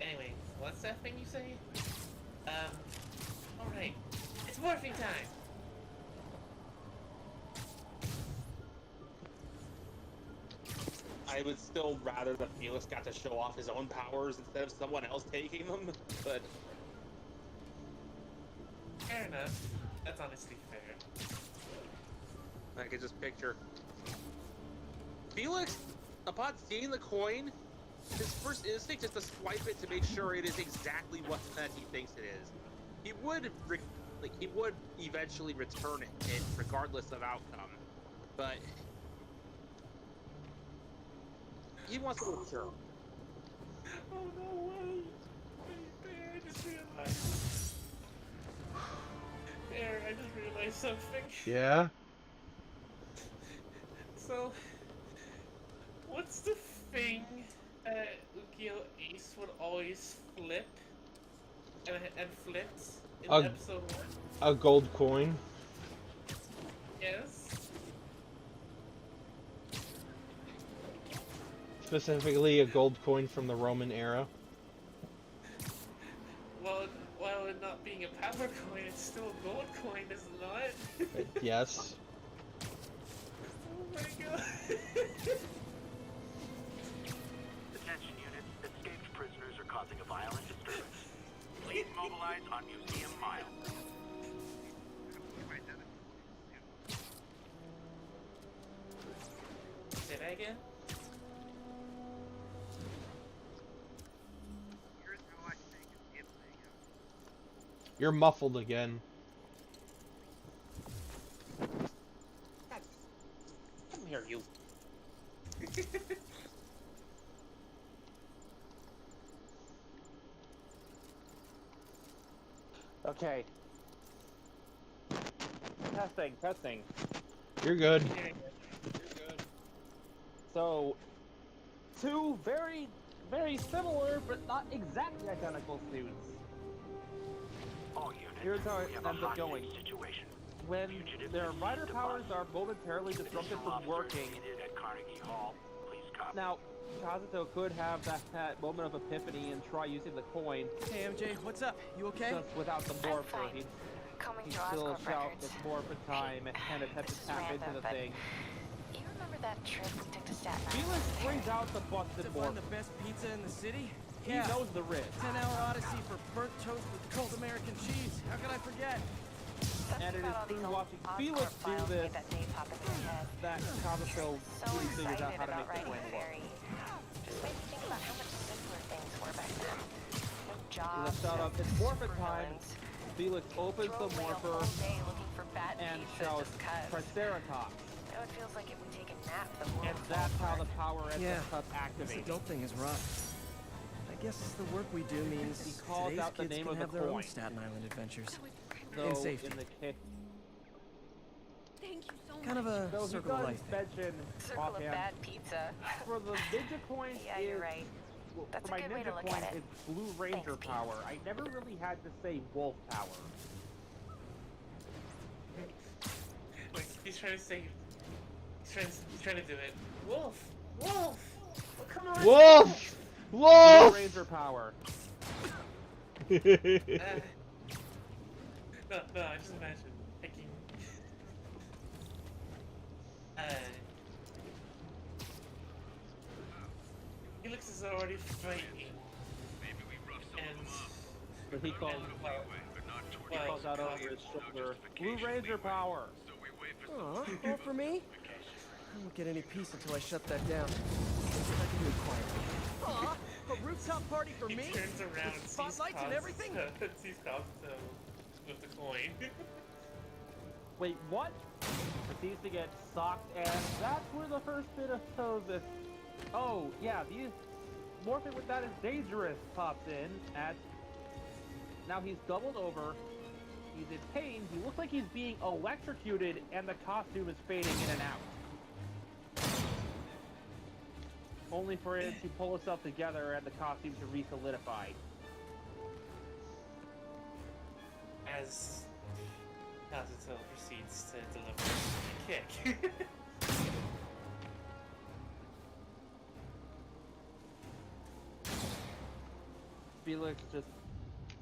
Anyway, what's that thing you say? Alright. It's morphing time! I would still rather that Felix got to show off his own powers instead of someone else taking them, but... Fair enough. That's honestly fair. I could just picture... Felix, upon seeing the coin, his first instinct is to swipe it to make sure it is exactly what that he thinks it is. He would eventually return it regardless of outcome, but he wants to make sure. Oh no way! I just realized. There, I just realized something. Yeah? So, what's the thing that Ukyo Ace would always flip and flipped in episode 1? A gold coin. Yes. Specifically, a gold coin from the Roman era. Well, while it not being a power coin, it's still a gold coin, is it not? Yes. Oh my god. Attention units, escaped prisoners are causing a violent disturbance. Please mobilize on Museum Mile. Say that again? Here's how I think it's playing out. You're muffled again. Come here, you. Okay. Testing. You're good. So, two very, very similar, but not exactly identical suits. All units, Here's how it we have a ends up hostage going. situation. When their rider powers are momentarily disrupted from working, At Carnegie Hall, please copy. now, Kazuto could have that moment of epiphany and try using the coin. Hey MJ, what's up? You okay? Just without the morpher, he'd still shout the morpher time and attempt to tap into the thing. You remember that trip we took to Staten Felix Island? brings out the busted To morpher. find the best pizza in the city? He knows the risk. 10-hour odyssey for burnt toast with cold American cheese. How could I forget? And it is through watching Felix do this that Kazuto really figures out how to make the coin work. Just made me think about how much simpler things were back then. No To the jobs, shout no out, it's morpher time. supervillains. Felix opens Throw the away a morpher whole day looking for bad and pizza shouts just 'cause. Triceratops. Now it feels like if we take a And that's how the power at Yeah, the cup this activates. adult thing is rough. I guess the work we do means He calls today's out the kids name can of the have their own coin. Staten Island adventures. So In safety. in the case, Thank you so much. Kind of a so he circle of does life thing. mention Circle of offhand bad pizza. for the ninja coin. Yeah, you're right. Well, That's for a my good way to ninja look coin, at it. it's Blue Ranger Thanks, Pete. power. I never really had to say wolf power. Like, he's trying to say... He's trying to do it. Wolf! Wolf! Oh, come on! Wolf! Blue Wolf! Ranger power. No, I just imagine picking... Felix is already fighting. But he calls out over his shoulder. Blue Ranger power. Aw, all for me? I won't get any peace until I shut that down. I can do it quietly. Aw, a rooftop party for He me? turns around and With sees spotlights and everything? sees Kazuto with the coin. Wait, what? Proceeds to get socked, and that's where the first bit of Tosis. Oh, yeah, these morphing with that is dangerous pops in at. Now he's doubled over. He's in pain. He looks like he's being electrocuted, and the costume is fading in and out. Only for it to pull itself together and the costume to re-solidify. As Kazuto proceeds to deliver a kick. Felix just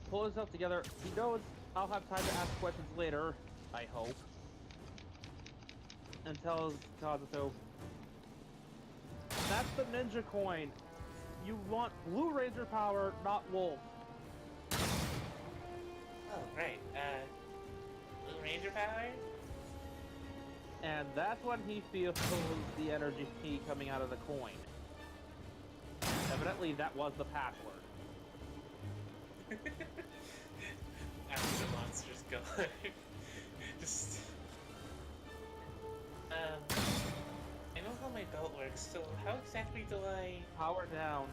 pulls himself together. He knows I'll have time to ask questions later, I hope. And tells Kazuto, that's the ninja coin. You want Blue Ranger power, not Wolf. Oh, right. Blue Ranger power? And that's when he feels the energy coming out of the coin. Evidently, that was the password. After the monster's gone. Just... I know how my belt works, so how exactly do I... Power down.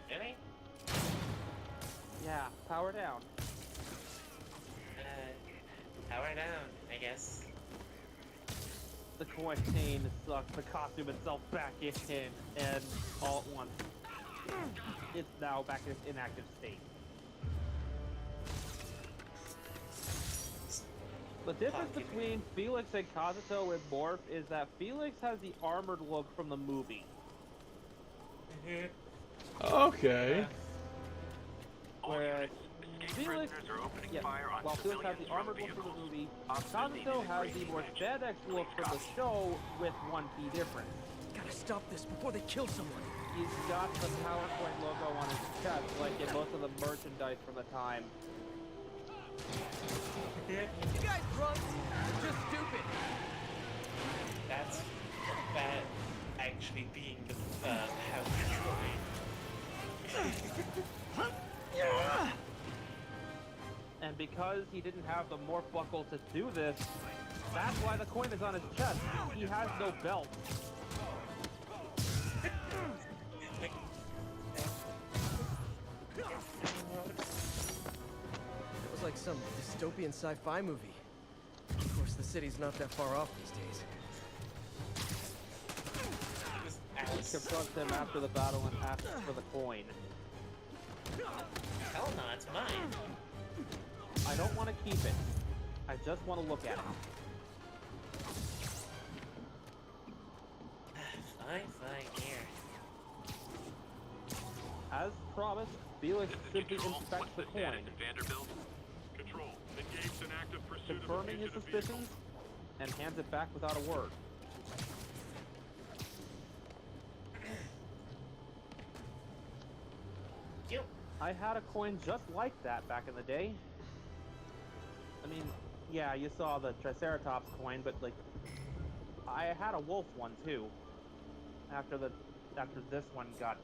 Really? Yeah, power down. Power down, I guess. The coin sucks the costume itself back in, and all at once, it's now back in its inactive state. The difference between Felix and Kazuto and Morph is that Felix has the armored look from the movie. Okay. Whereas Felix, yes, while Felix has the armored look from the movie, Kazuto has the more spandex look from the show with one key difference. Gotta stop this before they kill someone. He's got the PowerPoint logo on his chest, like in most of the merchandise from the time. You guys drunk? You're just stupid. That's bad actually being the how you're And because he didn't have the morph buckle to do this, that's why the coin is on his chest. He has no belt. It was like some dystopian sci-fi movie. Of course, the city's not that far off these days. He confronts him after the battle and asks for the coin. Hell no, it's mine. I don't want to keep it. I just want to look at it. Fine, here. As promised, Felix simply inspects the coin, Vanderbilt. Control. Engaged in active pursuit of confirming his suspicions, and hands it back without a word. Yep. I had a coin just like that back in the day. I mean, yeah, you saw the Triceratops coin, but like, I had a wolf one too. After this one got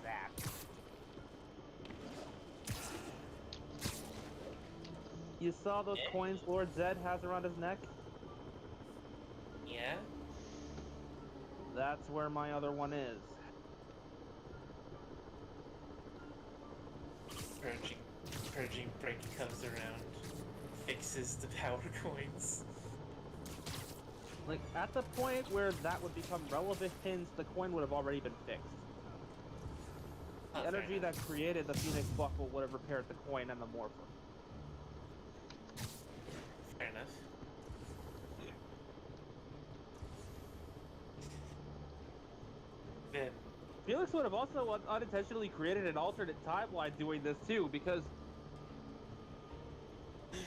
zapped. You saw those coins Lord Zed has around his neck? Yeah? that's where my other one is. Purging break comes around, fixes the power coins. Like, at the point where that would become relevant, the coin would have already been fixed. The energy that created the Phoenix Buckle would have repaired the coin and the Morpher. Fair enough. Then Felix would have also unintentionally created an alternate timeline doing this too, because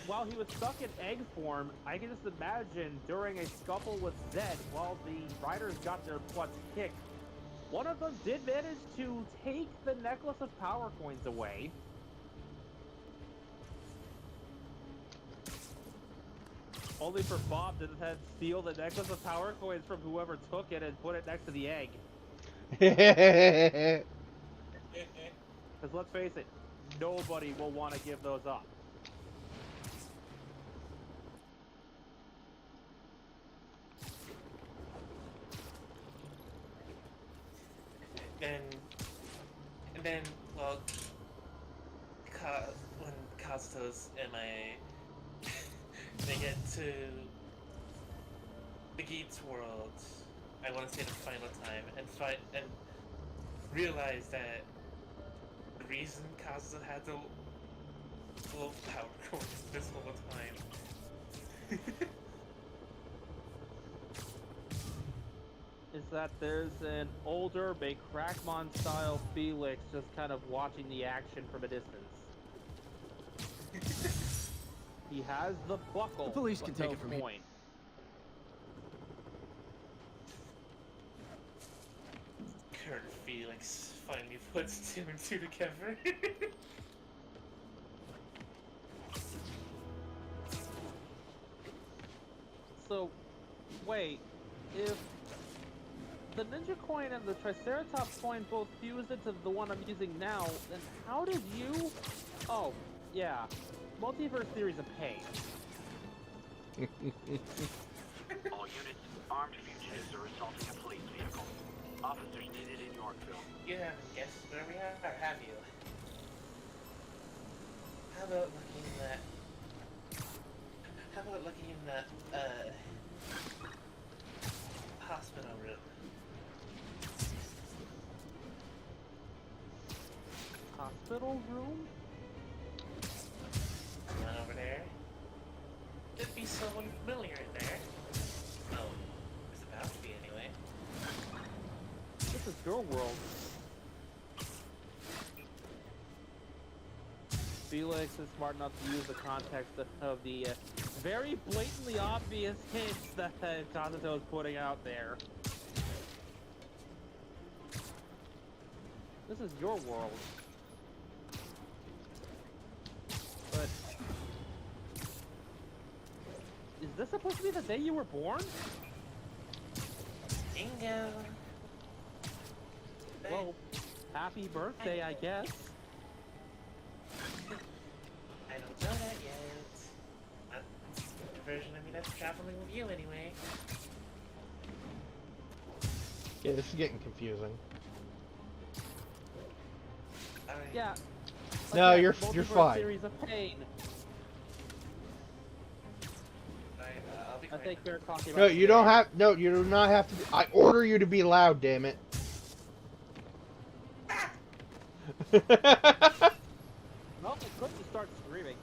while he was stuck in egg form, I can just imagine during a scuffle with Zed, while the riders got their butts kicked, one of them did manage to take the necklace of power coins away. Only for Bob to then steal the necklace of power coins from whoever took it and put it next to the egg. Because let's face it, nobody will want to give those up. And then, well, when Kazuto's MIA, they get to the Gates world, I want to say the final time, and realize that the reason Kazuto had the low power coins this whole time is that there's an older Crackmon-style Felix just kind of watching the action from a distance. He has the buckle. The police can take no it from here. coin. Kurt Felix finally puts 2 and 2 together. So, wait, if the Ninja Coin and the Triceratops Coin both fused into the one I'm using now, then how did you... Oh, yeah. Multiverse theory's a pain. All units, armed fugitives are assaulting a police vehicle. Officers needed in Yorkville. You haven't guessed where we are, have you? How about looking in the hospital room? Hospital room? One over there. There'd be someone familiar in there. Oh, it's about to be anyway. This is your world. Felix is smart enough to use the context of the very blatantly obvious hints that Kazuto is putting out there. This is your world. But is this supposed to be the day you were born? Bingo. Well, happy birthday, I guess. I don't know that yet. Not the version of me that's traveling with you anyway. Yeah, this is getting confusing. Yeah. No, again, you're multiverse fine. Series of pain. I'll be I think we're talking about. No, you don't have. No, you do not have to. I order you to be loud. Damn it. Well, I couldn't start screaming.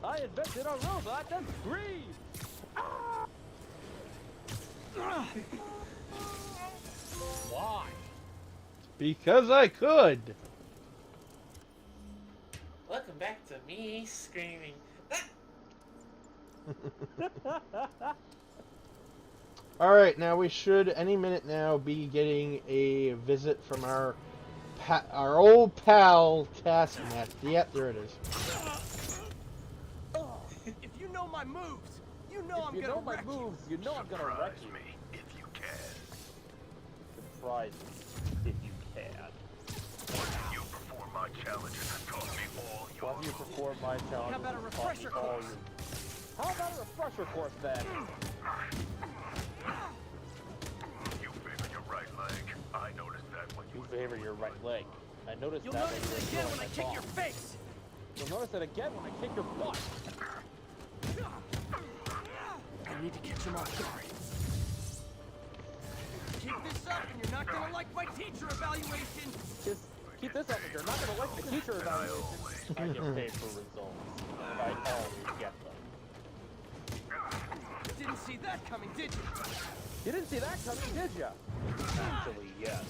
I invented a robot that screams! Why? Because I could. Welcome back to me screaming. Alright, now we should, any minute now, be getting a visit from our old pal, Taskmaster. Yep, there it is. If you know my moves, you know I'm gonna wreck you. You know I'm gonna wreck you. me if you can. Surprise me if you can. You perform my challenges and taught me all your Why do you perform my challenge? How about a refresher course? How about a refresher course then? You favor your right leg. I noticed that when you favor your right leg. I noticed You'll that. Notice it again when I kick your face. You'll notice it again when I kick your butt. I need to catch him off guard. Keep this up, and you're not gonna like my teacher evaluation. Just keep this up, and you're not gonna like the teacher evaluation. I get paid for results. I always get them. Didn't see that coming, did you? You didn't see that coming, did you? Actually, yes.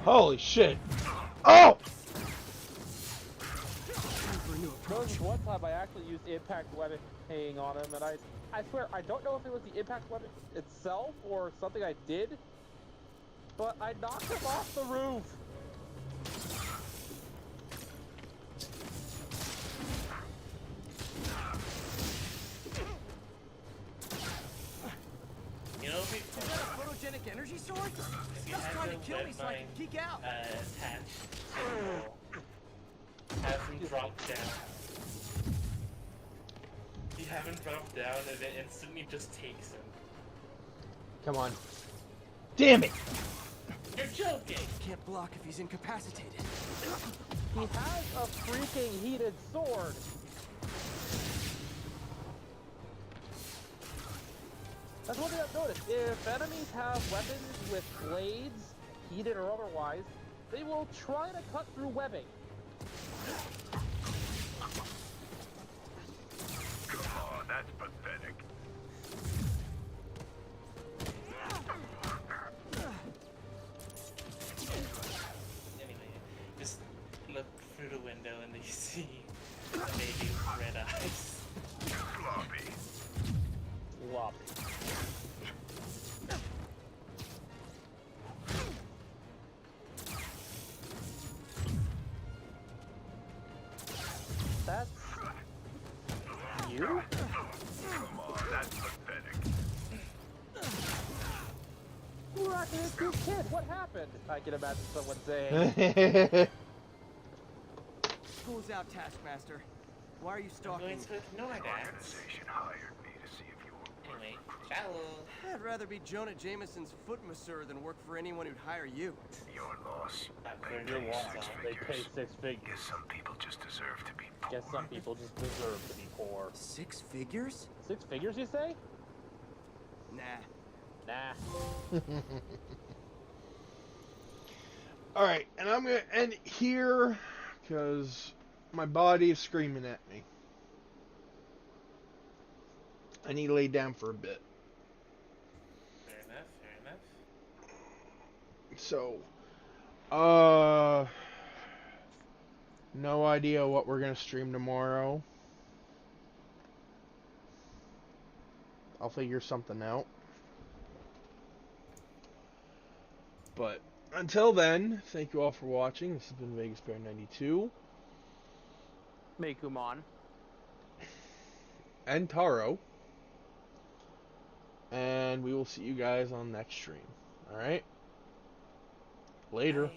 Holy shit. Oh! There was one time I actually used impact webbing on him, and I swear, I don't know if it was the impact webbing itself or something I did, but I knocked him off the roof. You know, if Is that a photogenic energy sword? Stuff's trying to kill me so I can geek out. Attached, have him drop down. You have him drop down and it instantly just takes him. Come on. Damn it! You're joking! Can't block if he's incapacitated. He has a freaking heated sword. That's one thing I've noticed. If enemies have weapons with blades, heated or otherwise, they will try to cut through webbing. Come on, that's pathetic. Anyway, just look through the window and you see a baby with red eyes. Floppy. Floppy. That's you? Come on, that's pathetic. You were acting as a cute kid. What happened? I can imagine someone saying. School's out, Taskmaster. Why are you stalking me? I'm going to ignore that. Organization hired me to see if you were Anyway, ciao. I'd rather be Jonah Jameson's foot masseur than work for anyone who'd hire you. your loss. For your loss, they pay 6 figures. Guess some people just deserve to be poor. Guess some people just deserve to be poor. 6 figures? 6 figures, you say? Nah. Nah. Alright, and I'm going to end here because my body is screaming at me. I need to lay down for a bit. Fair enough, fair enough. So, no idea what we're going to stream tomorrow. I'll figure something out. But until then, thank you all for watching. This has been Vegas Bear 92. Meikumon. And Taro. And we will see you guys on the next stream. Alright? Later. Bye.